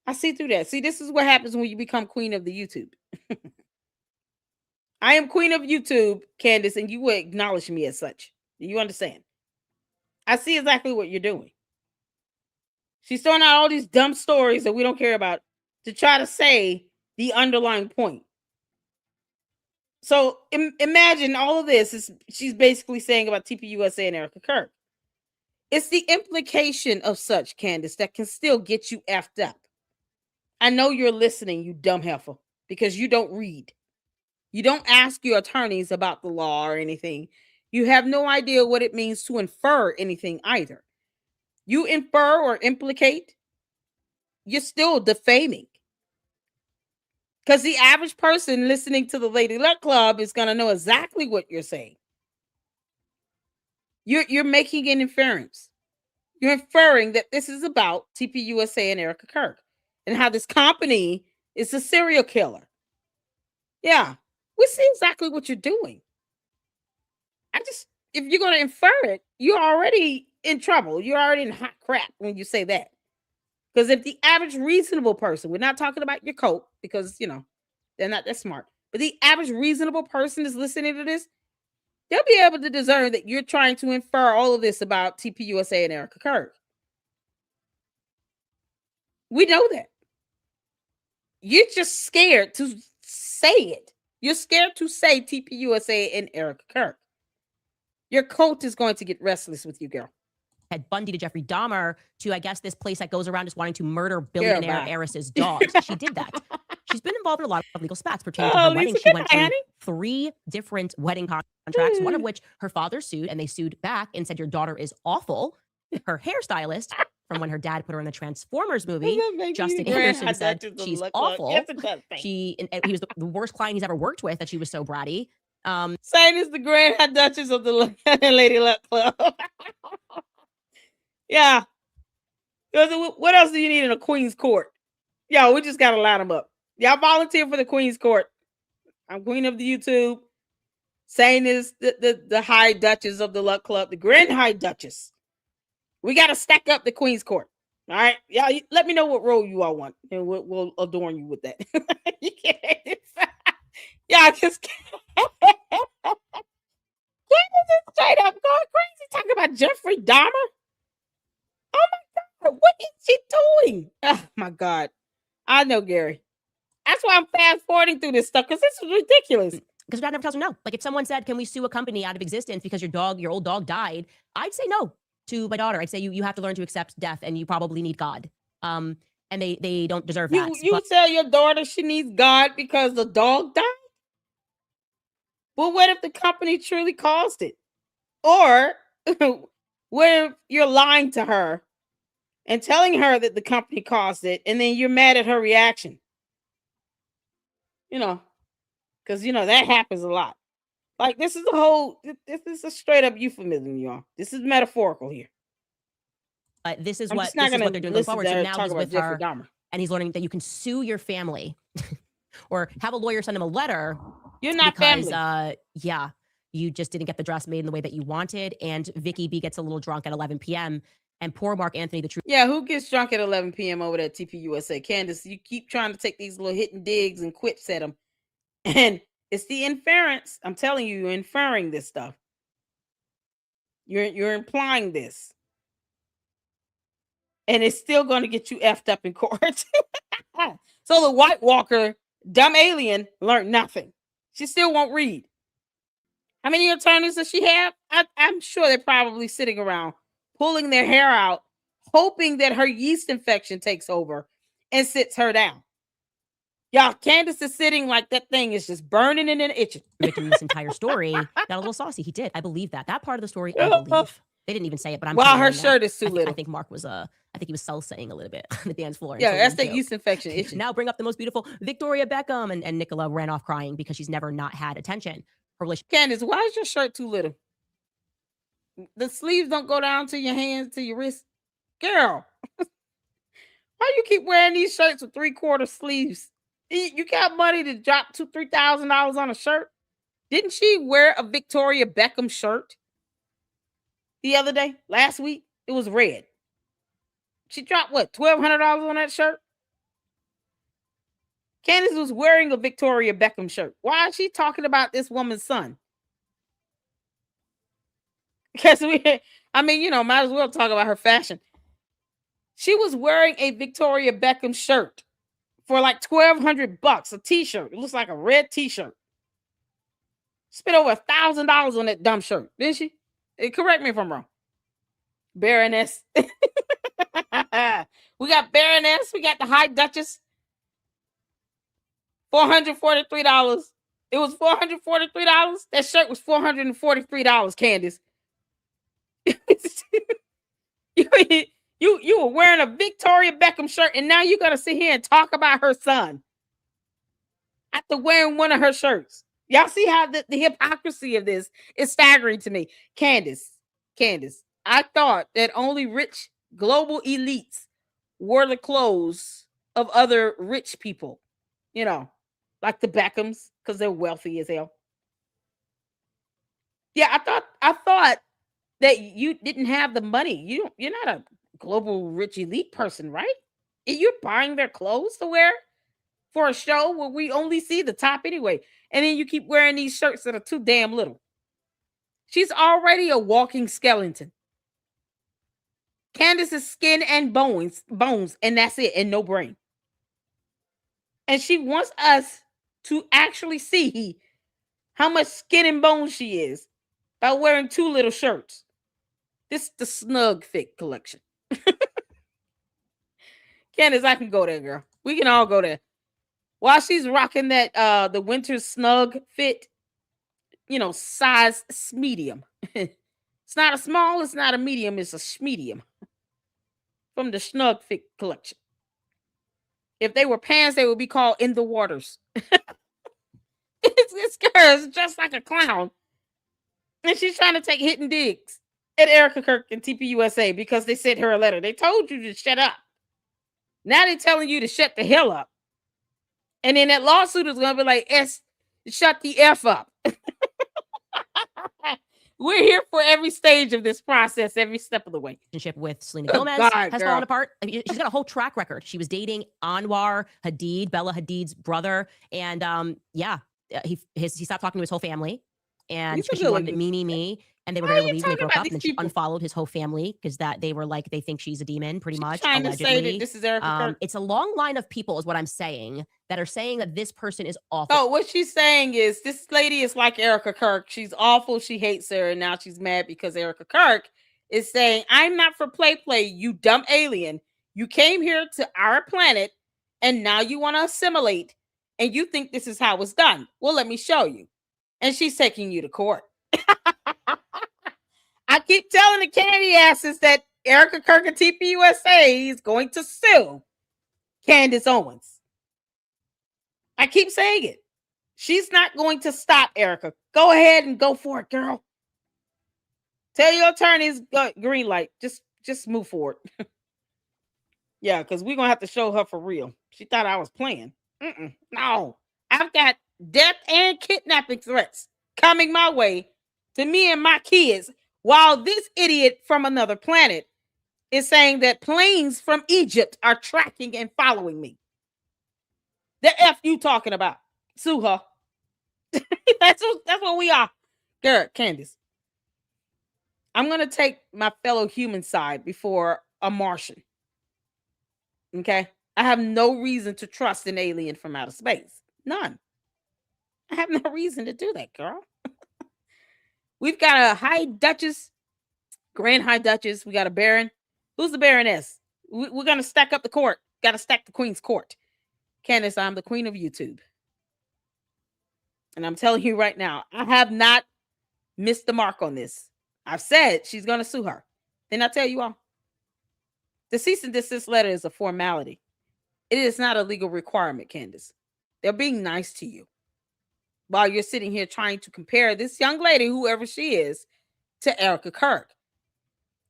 I see through that. See, this is what happens when you become queen of the YouTube. I am queen of YouTube, Candace, and you will acknowledge me as such. Do you understand? I see exactly what you're doing. She's throwing out all these dumb stories that we don't care about to try to say the underlying point. So imagine all of this is she's basically saying about TPUSA and Erica Kirk. It's the implication of such, Candace, that can still get you effed up. I know you're listening, you dumb heifer, because you don't read. You don't ask your attorneys about the law or anything. You have no idea what it means to infer anything either. You infer or implicate, you're still defaming. Because the average person listening to the Lady Luck Club is going to know exactly what you're saying. You're making an inference. You're inferring that this is about TPUSA and Erica Kirk and how this company is a serial killer. Yeah, we see exactly what you're doing. If you're going to infer it, you're already in trouble. You're already in hot crap when you say that. Because if the average reasonable person, we're not talking about your coat because, you know, they're not that smart. But the average reasonable person is listening to this, they'll be able to discern that you're trying to infer all of this about TPUSA and Erica Kirk. We know that. You're just scared to say it. You're scared to say TPUSA and Erica Kirk. Your cult is going to get restless with you, girl. Ted Bundy to Jeffrey Dahmer to, I guess, this place that goes around just wanting to murder billionaire heiresses' dogs. She did that. She's been involved in a lot of legal spats pertaining to her wedding. She went through 3 different wedding contracts, one of which her father sued, and they sued back and said, your daughter is awful. Her hairstylist, from when her dad put her in the Transformers movie, Justin Anderson, said she's awful. He was the worst client he's ever worked with, that she was so bratty. Saying is the Grand High Duchess of the Lady Luck Club. Yeah. What else do you need in a Queen's Court? Yo, we just got to line them up. Y'all volunteer for the Queen's Court. I'm queen of the YouTube. Saying is the High Duchess of the Luck Club, the Grand High Duchess. We got to stack up the Queen's Court. All right. Y'all, let me know what role you all want, and we'll adorn you with that. You can't. Y'all just can't. Straight up going crazy talking about Jeffrey Dahmer. Oh my God, what is she doing? Oh my God. I know, Gary. That's why I'm fast forwarding through this stuff, because this is ridiculous. Because your dad never tells her no. Like if someone said, can we sue a company out of existence because your old dog died? I'd say no to my daughter. I'd say you have to learn to accept death, and you probably need God. And they don't deserve that. You tell your daughter she needs God because the dog died? Well, what if the company truly caused it? Or what if you're lying to her and telling her that the company caused it, and then you're mad at her reaction? You know, because, you know, that happens a lot. Like, this is a straight up euphemism, y'all. This is metaphorical here. This is what they're doing going forward. So now he's with her, Dahmer. And he's learning that you can sue your family or have a lawyer send him a letter. You're not because, family. Yeah, you just didn't get the dress made in the way that you wanted. And Vicky B gets a little drunk at 11 p.m. And poor Mark Anthony, the truth. Yeah, who gets drunk at 11 p.m. over at TPUSA? Candace, you keep trying to take these little hitting digs and quips at them. And it's the inference. I'm telling you, you're inferring this stuff. You're implying this. And it's still going to get you effed up in court. So the White Walker dumb alien learned nothing. She still won't read. How many attorneys does she have? I'm sure they're probably sitting around pulling their hair out, hoping that her yeast infection takes over and sits her down. Y'all, Candace is sitting like that thing is just burning and itching. Victim in this entire story got a little saucy. He did. I believe that. That part of the story, I believe. They didn't even say it, but I'm Well, putting it her in now. shirt is too I little. think Mark was I think he was self-saying a little bit on the dance floor. Yeah, until that's one the joke. yeast infection itching. Now bring up the most beautiful Victoria Beckham, and Nicola ran off crying because she's never not had attention. Her relationship. Candace, why is your shirt too little? The sleeves don't go down to your hands, to your wrist. Girl, why you keep wearing these shirts with 3/4 sleeves? You got money to drop $2,000-$3,000 on a shirt? Didn't she wear a Victoria Beckham shirt the other day? Last week? It was red. She dropped what, $1,200 on that shirt? Candace was wearing a Victoria Beckham shirt. Why is she talking about this woman's son? Because might as well talk about her fashion. She was wearing a Victoria Beckham shirt for like $1,200, a t-shirt. It looks like a red t-shirt. Spent over $1,000 on that dumb shirt, didn't she? Correct me if I'm wrong. Baroness. We got Baroness. We got the High Duchess. $443. It was $443. That shirt was $443, Candace. You were wearing a Victoria Beckham shirt, and now you gotta sit here and talk about her son after wearing one of her shirts. Y'all see how the hypocrisy of this is staggering to me. Candace, I thought that only rich global elites wore the clothes of other rich people, like the Beckhams, because they're wealthy as hell. Yeah, I thought that you didn't have the money. You're not a global rich elite person, right? You're buying their clothes to wear for a show where we only see the top anyway. And then you keep wearing these shirts that are too damn little. She's already a walking skeleton. Candace is skin and bones, and that's it, and no brain. And she wants us to actually see how much skin and bones she is by wearing two little shirts. This is the snug fit collection. Candace, I can go there, girl. We can all go there. While she's rocking that the winter snug fit, size medium. It's not a small, it's not a medium, it's a medium. From the snug fit collection. If they were pants, they would be called in the waters. This girl is just like a clown. And she's trying to take hidden digs at Erica Kirk and TPUSA because they sent her a letter. They told you to shut up. Now they're telling you to shut the hell up. And then that lawsuit is going to be like, shut the F up. We're here for every stage of this process, every step of the way. Relationship with Selena Gomez has fallen apart. I mean, she's got a whole track record. She was dating Anwar Hadid, Bella Hadid's brother. And he stopped talking to his whole family. And because she wanted me. And they were very relieved when they broke up. And then she unfollowed his whole family because they were like, they think she's a demon, pretty much. Trying allegedly. to say that this is Erica Kirk. It's a long line of people, is what I'm saying, that are saying that this person is awful. Oh, what she's saying is this lady is like Erica Kirk. She's awful. She hates her. And now she's mad because Erica Kirk is saying, I'm not for play, you dumb alien. You came here to our planet and now you want to assimilate and you think this is how it's done. Well, let me show you. And she's taking you to court. I keep telling the candy asses that Erica Kirk and TPUSA is going to sue Candace Owens. I keep saying it. She's not going to stop Erica. Go ahead and go for it, girl. Tell your attorneys, green light. Just move forward. Yeah, because we're going to have to show her for real. She thought I was playing. No. I've got death and kidnapping threats coming my way to me and my kids, while this idiot from another planet is saying that planes from Egypt are tracking and following me. The F you talking about? Sue her. That's what we are. Girl, Candace. I'm going to take my fellow human side before a Martian. Okay? I have no reason to trust an alien from outer space. None. I have no reason to do that, girl. We've got a High Duchess, Grand High Duchess. We got a Baron. Who's the Baroness? We're going to stack up the court. Got to stack the Queen's court. Candace, I'm the queen of YouTube. And I'm telling you right now, I have not missed the mark on this. I've said she's going to sue her. Didn't I tell you all? The cease and desist letter is a formality. It is not a legal requirement, Candace. They're being nice to you while you're sitting here trying to compare this young lady, whoever she is, to Erica Kirk.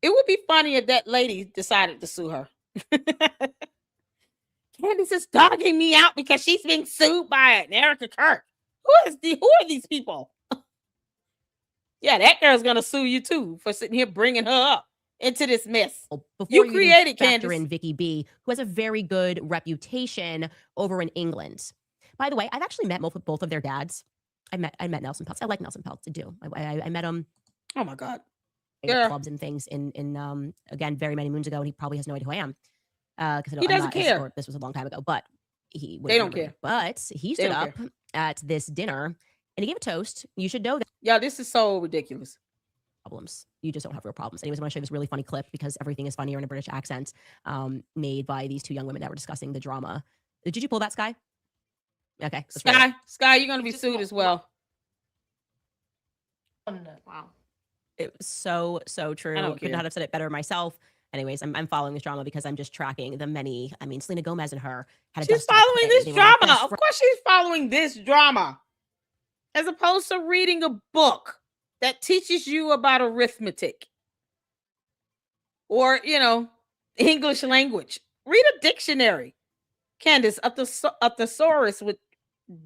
It would be funny if that lady decided to sue her. Candace is dogging me out because she's being sued by an Erica Kirk. Who are these people? Yeah, that girl's gonna sue you too for sitting here bringing her up into this mess. Before You created factor Candace. in Vicky B, who has a very good reputation over in England. By the way, I've actually met both of their dads. I met Nelson Peltz. I like Nelson Peltz. I do. I met him. Oh my God. At clubs and things in again very many moons ago, and he probably has no idea who I am. Because he doesn't care. This was a long time ago, but they don't care. But he stood up at this dinner and he gave a toast. You should know that. Yeah, this is so ridiculous. Problems. You just don't have real problems. Anyways, I want to show you this really funny clip because everything is funnier in a British accent, made by these two young women that were discussing the drama. Did you pull that, Sky? Okay. Sky, you're gonna be sued as well. Wow. It was so true. I could not have said it better myself. Anyways, I'm following this drama because I'm just tracking the many. I mean, Selena Gomez and her had a. She's following this drama. Of course, she's following this drama, as opposed to reading a book that teaches you about arithmetic or English language. Read a dictionary. Candace, a thesaurus would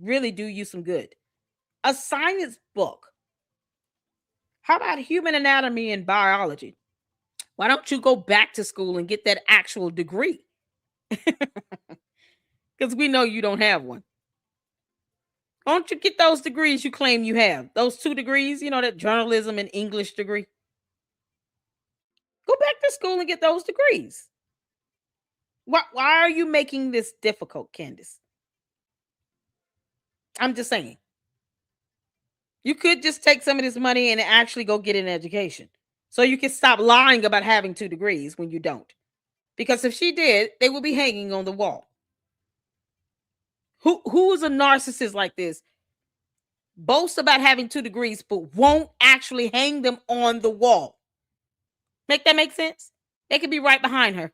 really do you some good. A science book. How about human anatomy and biology? Why don't you go back to school and get that actual degree? Because we know you don't have one. Why don't you get those degrees you claim you have? Those 2 degrees, that journalism and English degree. Go back to school and get those degrees. Why are you making this difficult, Candace? I'm just saying. You could just take some of this money and actually go get an education. So you can stop lying about having 2 degrees when you don't. Because if she did, they would be hanging on the wall. Who is a narcissist like this? Boasts about having 2 degrees, but won't actually hang them on the wall. Make that make sense? They could be right behind her.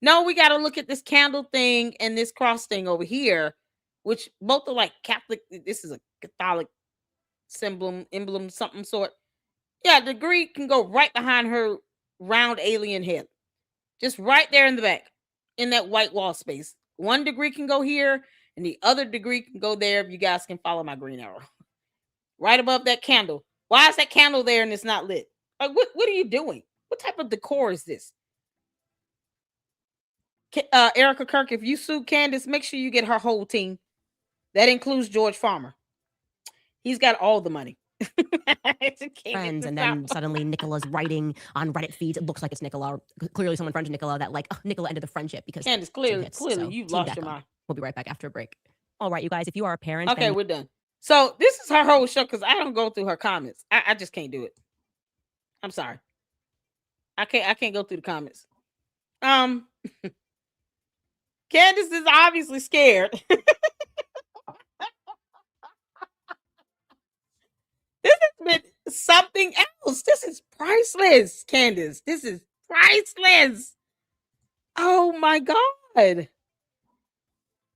No, we got to look at this candle thing and this cross thing over here, which both are like Catholic. This is a Catholic emblem, something sort. Yeah, degree can go right behind her round alien head. Just right there in the back, in that white wall space. 1 degree can go here, and the other degree can go there. If you guys can follow my green arrow. Right above that candle. Why is that candle there and it's not lit? Like, what are you doing? What type of decor is this? Erica Kirk, if you sue Candace, make sure you get her whole team. That includes George Farmer. He's got all the money. Friends, and then suddenly Nicola's writing on Reddit feeds. It looks like it's Nicola. Clearly, someone friends Nicola that Nicola ended the friendship because Candace, clearly, you've lost your mind. We'll be right back after a break. All right, you guys, if you are a parent, okay, we're done. So this is her whole show because I don't go through her comments. I just can't do it. I'm sorry. I can't go through the comments. Candace is obviously scared. This has been something else. This is priceless, Candace. This is priceless. Oh my God. Has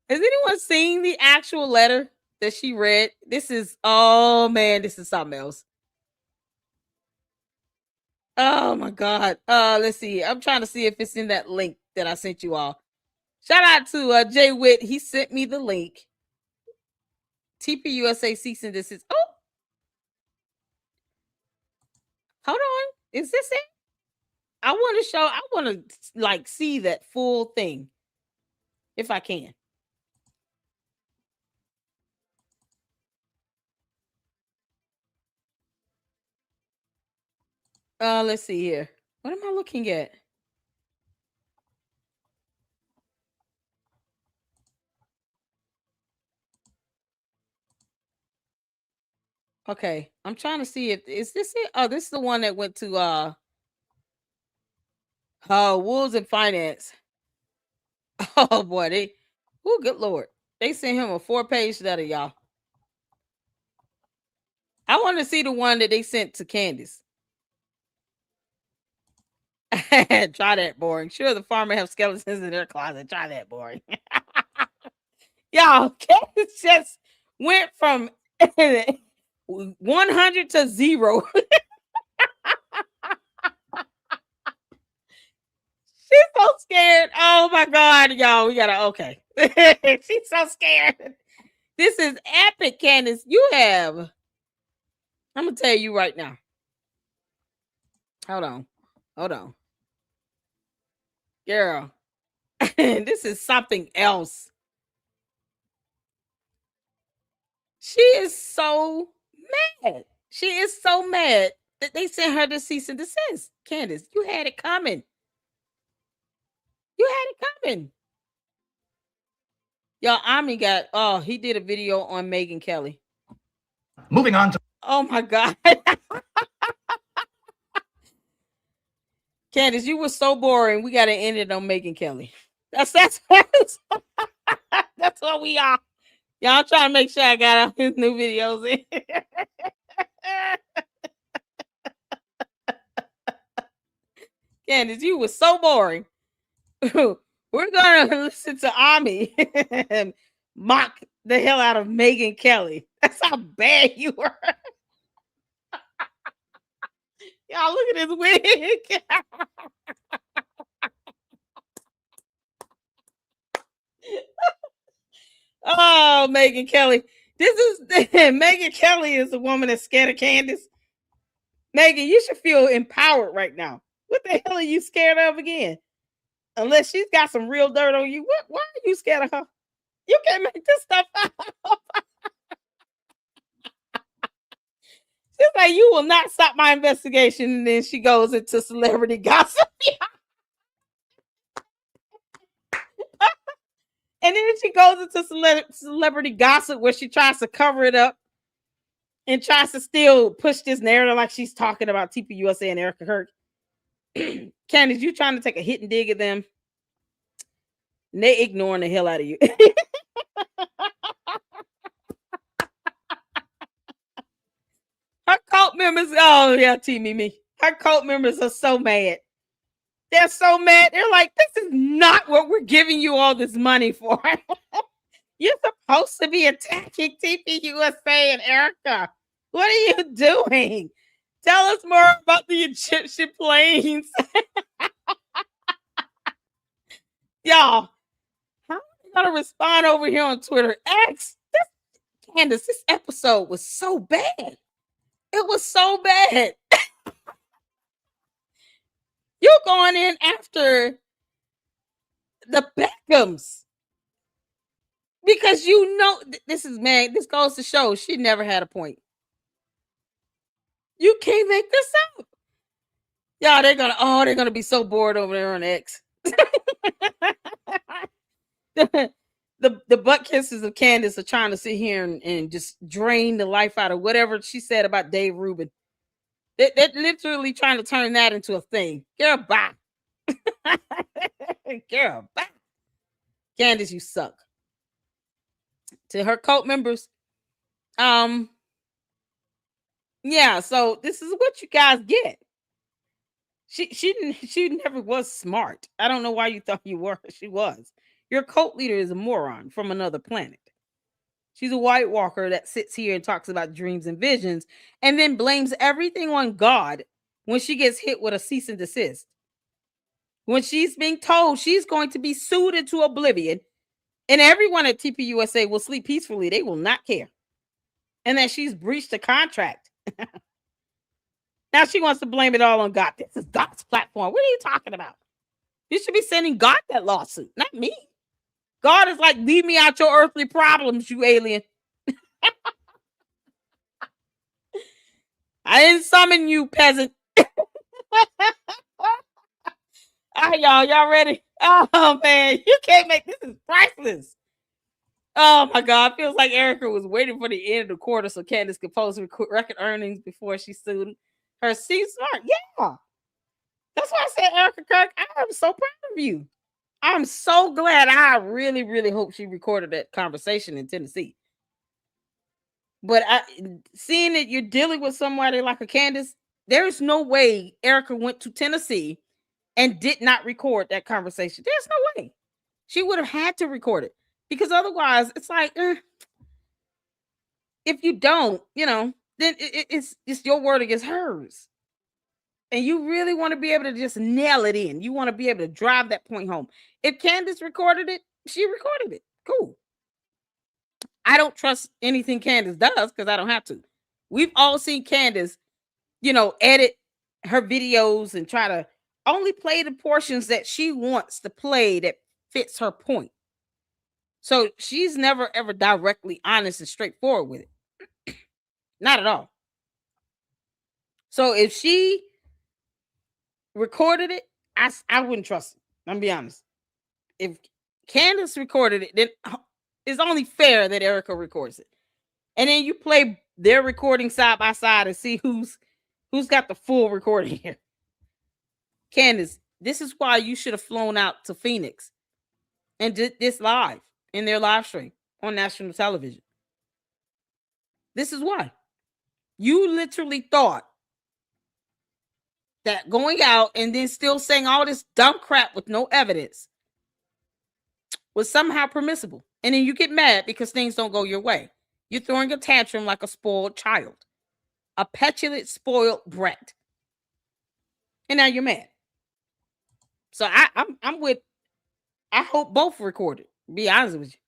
anyone seen the actual letter that she read? This is, oh man, this is something else. Oh my God. Let's see. I'm trying to see if it's in that link that I sent you all. Shout out to Jay Witt. He sent me the link. TPUSA cease and desist. Oh, hold on. Is this it? I want to see that full thing. If I can. Let's see here. What am I looking at? Okay, I'm trying to see if is this it. Oh, this is the one that went to Wolves and Finance. Oh boy, oh good lord, they sent him a 4-page letter, y'all. I want to see the one that they sent to Candace. Try that, boring. Sure, the farmer have skeletons in their closet. Try that, boring. Y'all, Candace just went from 100 to 0. She's so scared. Oh my god, y'all. We gotta okay. She's so scared. This is epic, Candace. You have. I'm gonna tell you right now. Hold on. Girl. This is something else. She is so mad. She is so mad that they sent her to cease and desist. Candace, you had it coming. You had it coming. Y'all, Ami got, he did a video on Megyn Kelly. Moving on to. Oh my God. Candace, you were so boring. We got to end it on Megyn Kelly. That's that's what we are. Y'all trying to make sure I got all his new videos in. Candace, you were so boring. We're going to listen to Ami mock the hell out of Megyn Kelly. That's how bad you were. Y'all look at his wig. Oh, Megyn Kelly. This is Megyn Kelly is a woman that's scared of Candace. Megyn, you should feel empowered right now. What the hell are you scared of again? Unless she's got some real dirt on you. Why are you scared of her? You can't make this stuff up. She's like, you will not stop my investigation. And then she goes into celebrity gossip. And then she goes into celebrity gossip where she tries to cover it up and tries to still push this narrative like she's talking about TPUSA and Erica Kirk. Candace, you trying to take a hit and dig at them? And they ignoring the hell out of you. Her cult members, oh yeah, me. Her cult members are so mad. They're so mad. They're like, this is not what we're giving you all this money for. You're supposed to be attacking TPUSA and Erica. What are you doing? Tell us more about the Egyptian planes. Y'all, how are we going to respond over here on Twitter? Candace, this episode was so bad. It was so bad. You're going in after the Beckhams. Because you know, this goes to show she never had a point. You can't make this up. Y'all, they're gonna be so bored over there on X. The butt kisses of Candace are trying to sit here and just drain the life out of whatever she said about Dave Rubin. They're literally trying to turn that into a thing. Girl, bye. Girl, bye. Candace, you suck. To her cult members, yeah, so this is what you guys get. She never was smart. I don't know why you thought you were. She was. Your cult leader is a moron from another planet. She's a White Walker that sits here and talks about dreams and visions and then blames everything on God when she gets hit with a cease and desist. When she's being told she's going to be sued into oblivion and everyone at TPUSA will sleep peacefully. They will not care. And that she's breached a contract. Now she wants to blame it all on God. This is God's platform. What are you talking about? You should be sending God that lawsuit, not me. God is like, leave me out your earthly problems, you alien. I didn't summon you, peasant. All right, y'all ready? Oh, man, you can't make this is priceless. Oh my God. Feels like Erica was waiting for the end of the quarter so Candace could post record earnings before she sued her. She's smart. Yeah. That's why I said, Erica Kirk, I am so proud of you. I'm so glad. I really, really hope she recorded that conversation in Tennessee. But seeing that you're dealing with somebody like a Candace, there's no way Erica went to Tennessee and did not record that conversation. There's no way. She would have had to record it because otherwise it's like, if you don't, then it's your word against hers. And you really want to be able to just nail it in. You want to be able to drive that point home. If Candace recorded it, she recorded it. Cool. I don't trust anything Candace does because I don't have to. We've all seen Candace, edit her videos and try to only play the portions that she wants to play that fits her point. So she's never, ever directly honest and straightforward with it. Not at all. So if she recorded it, I wouldn't trust it. I'm gonna be honest. If Candace recorded it, then it's only fair that Erica records it. And then you play their recording side by side and see who's got the full recording here. Candace, this is why you should have flown out to Phoenix and did this live in their live stream on national television. This is why. You literally thought that going out and then still saying all this dumb crap with no evidence was somehow permissible. And then you get mad because things don't go your way. You're throwing a tantrum like a spoiled child, a petulant, spoiled brat. And now you're mad. So I'm with, I hope both recorded, be honest with you.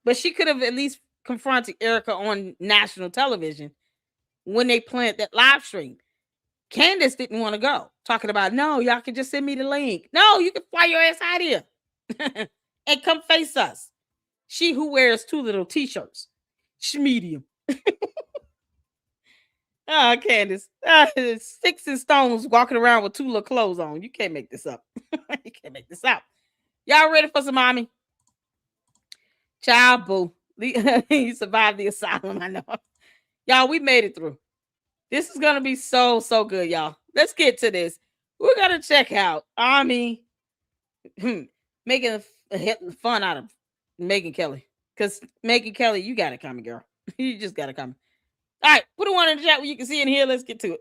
But she could have at least confronted Erica on national television when they planned that live stream. Candace didn't want to go, talking about, no, y'all can just send me the link. No, you can fly your ass out here and come face us. She who wears two little t-shirts. Schmedium. Candace. Sticks and stones walking around with two little clothes on. You can't make this up. You can't make this up. Y'all ready for some mommy? Child boo. You survived the asylum, I know. Y'all, we made it through. This is going to be so, so good, y'all. Let's get to this. We're going to check out Army making fun out of Megyn Kelly. Because Megyn Kelly, you got it coming, girl. You just got it coming. All right, put a one in the chat where you can see in here. Let's get to it.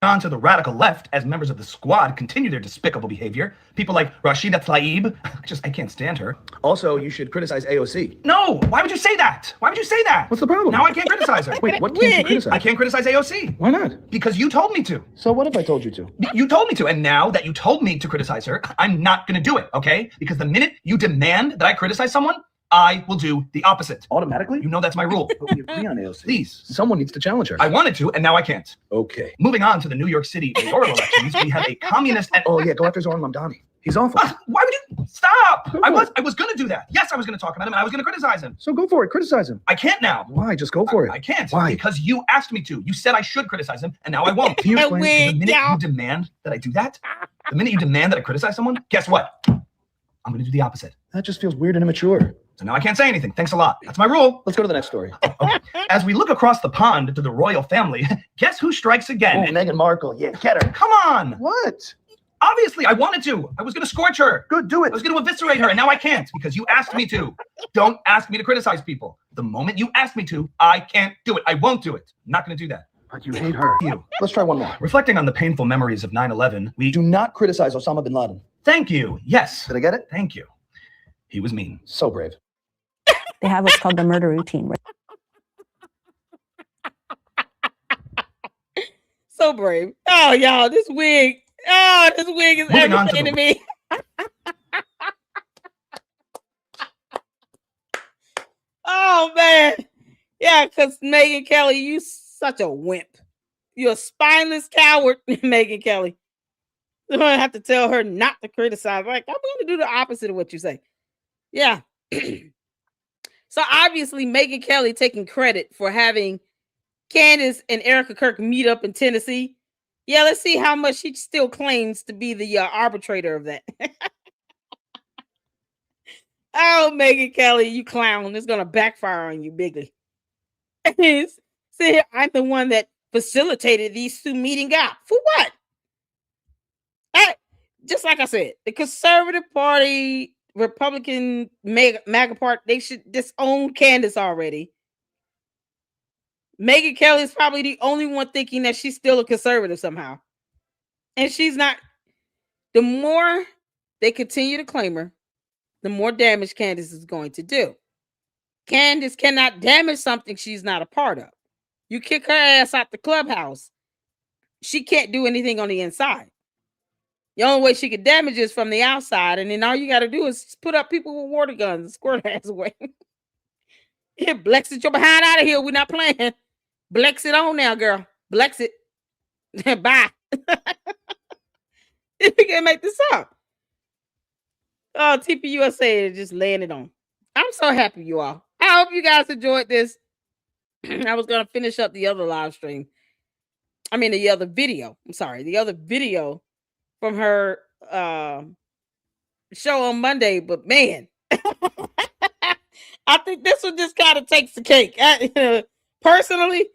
On to the radical left as members of the squad continue their despicable behavior. People like Rashida Tlaib, I can't stand her. Also, you should criticize AOC. No, why would you say that? Why would you say that? What's the problem? Now I can't criticize her. Wait, what can't you criticize? I can't criticize AOC. Why not? Because you told me to. So what if I told you to? You told me to, and now that you told me to criticize her, I'm not going to do it, okay? Because the minute you demand that I criticize someone, I will do the opposite. Automatically? You know that's my rule. But we agree on AOC. Please. Someone needs to challenge her. I wanted to, and now I can't. Okay. Moving on to the New York City mayoral elections, we have a communist and... Oh, yeah, go after Zoran Mamdani. He's awful. Why would you... Stop! Go I for was going to do that. Yes, I was going to talk about him, and I was going to criticize him. So go for it. Criticize him. I can't now. Why? Just go for it. I can't. Why? Because you asked me to. You said I should criticize him, and now I won't. Can you explain? The minute you demand that I do that, the minute you demand that I criticize someone, guess what? I'm going to do the opposite. That just feels weird and immature. So now I can't say anything. Thanks a lot. That's my rule. Let's go to the next story. Okay. As we look across the pond to the royal family, guess who strikes again? Oh, Meghan Markle. Yeah, get her. Come on. What? Obviously, I wanted to. I was going to scorch her. Good, do I it. was going to eviscerate her, and now I can't because you asked me to. Don't ask me to criticize people. The moment you ask me to, I can't do it. I won't do it. I'm not going to do that. But you hate her. You. Let's try one more. Reflecting on the painful memories of 9/11, we... Do not criticize Osama bin Laden. Thank you. Yes. Did I get it? Thank you. He was mean. So brave. They have what's called the murder routine. So brave. Oh, y'all, this wig. Oh, this wig is everything to me. Oh, man. Yeah, because Megyn Kelly, you such a wimp. You're a spineless coward, Megyn Kelly. I'm going to have to tell her not to criticize. Like, I'm going to do the opposite of what you say. Yeah. So obviously Megyn Kelly taking credit for having Candace and Erica Kirk meet up in Tennessee. Yeah, let's see how much she still claims to be the arbitrator of that. Oh, Megyn Kelly, you clown. It's going to backfire on you bigly. See, I'm the one that facilitated these two meeting up. For what? Just like I said, the conservative party, Republican MAGA party, they should disown Candace already. Megyn Kelly is probably the only one thinking that she's still a conservative somehow. And she's not. The more they continue to claim her, the more damage Candace is going to do. Candace cannot damage something she's not a part of. You kick her ass out the clubhouse, she can't do anything on the inside. The only way she could damage is from the outside, and then all you got to do is put up people with water guns and squirt her ass away. Yeah, Blex it your behind out of here. We're not playing. Blex it on now, girl. Blex it. Bye. You can't make this up. Oh, TPUSA is just laying it on. I'm so happy, you all. I hope you guys enjoyed this. I was going to finish up the other live stream. I mean, the other video. I'm sorry. The other video from her show on Monday. But, man, I think this one just kind of takes the cake. Personally,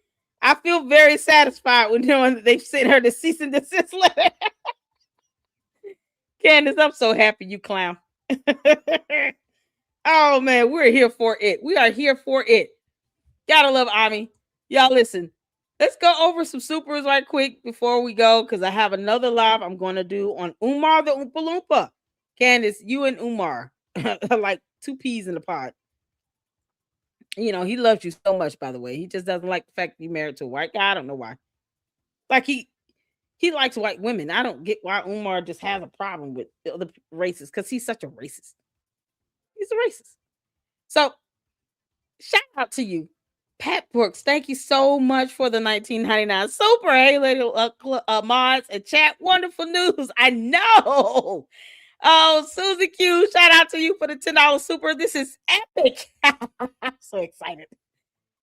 I feel very satisfied with knowing that they've sent her the cease and desist letter. Candace, I'm so happy you clown. Oh, man, we're here for it. We are here for it. Gotta love Ami. Y'all listen. Let's go over some supers right quick before we go, because I have another live I'm going to do on Umar the Oompa Loompa. Candace, you and Umar are like two peas in the pod. You know, he loves you so much, by the way. He just doesn't like the fact that you're married to a white guy. I don't know why. Like, he likes white women. I don't get why Umar just has a problem with the other races, because he's such a racist. He's a racist. So, shout out to you. Pat Brooks, thank you so much for the 1999 super. Hey, little mods and chat. Wonderful news. I know. Oh, Susie Q, shout out to you for the $10 super. This is epic. I'm so excited.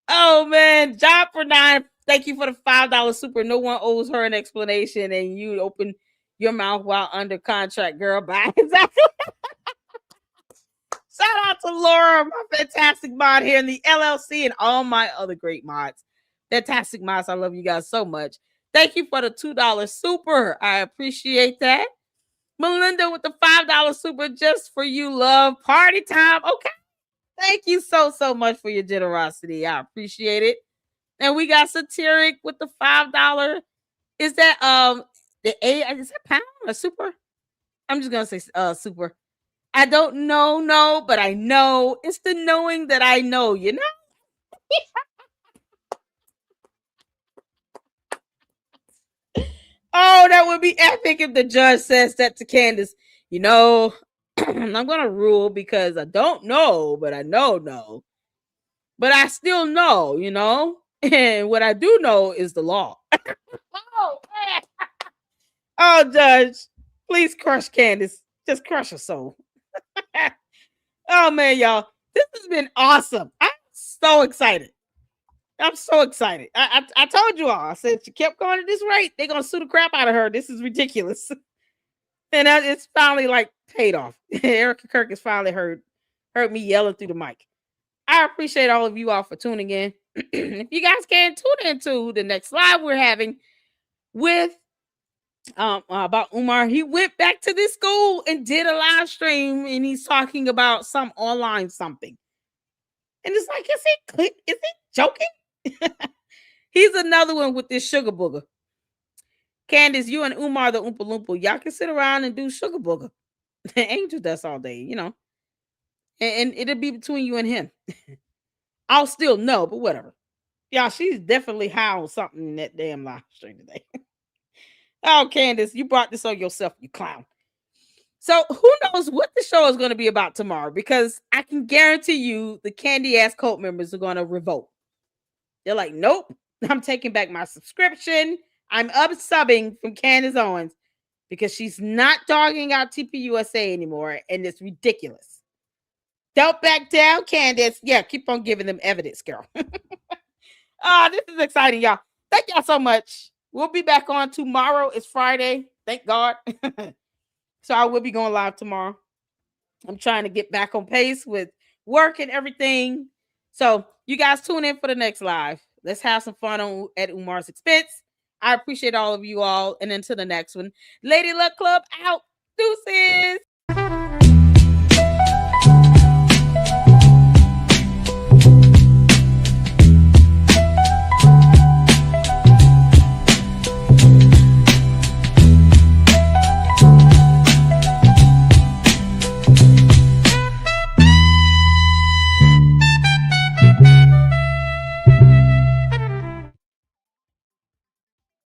Oh, man. Job for 9. Thank you for the $5 super. No one owes her an explanation, and you open your mouth while under contract, girl. Bye. Exactly. Shout out to Laura, my fantastic mod here in the LLC, and all my other great mods. Fantastic mods. I love you guys so much. Thank you for the $2 super. I appreciate that. Melinda with the $5 super just for you, love. Party time. Okay. Thank you so much for your generosity. I appreciate it. And we got Satiric with the $5. Is that the A? Is that pound or super? I'm just gonna say super. I don't know, no, but I know. It's the knowing that I know, you know? Oh, that would be epic if the judge says that to Candace. You know, I'm going to rule because I don't know, but I know. But I still know, you know? And what I do know is the law. Oh, man. Oh, Judge, please crush Candace. Just crush her soul. Oh, man, y'all. This has been awesome. I'm so excited. I'm so excited. I told you all. I said she kept going at this rate, they're going to sue the crap out of her. This is ridiculous. And it's finally like paid off. Erica Kirk has finally heard me yelling through the mic. I appreciate all of you all for tuning in. If you guys can tune into the next live we're having with about Umar. He went back to this school and did a live stream, and he's talking about some online something. And it's like, is he joking? He's another one with this sugar booger. Candace, you and Umar the Oompa Loompa, y'all can sit around and do sugar booger. Angel dust all day, you know. And it'll be between you and him. I'll still know, but whatever. Y'all, she's definitely high on something in that damn live stream today. Oh, Candace, you brought this on yourself, you clown. So who knows what the show is going to be about tomorrow, because I can guarantee you the candy ass cult members are going to revolt. They're like, nope, I'm taking back my subscription. I'm unsubbing from Candace Owens because she's not dogging out TPUSA anymore, and it's ridiculous. Don't back down, Candace. Yeah, keep on giving them evidence, girl. Oh, this is exciting, y'all. Thank y'all so much. We'll be back on tomorrow. It's Friday. Thank God. So I will be going live tomorrow. I'm trying to get back on pace with work and everything. So you guys tune in for the next live. Let's have some fun at Umar's expense. I appreciate all of you all. And until the next one, Lady Luck Club out. Deuces.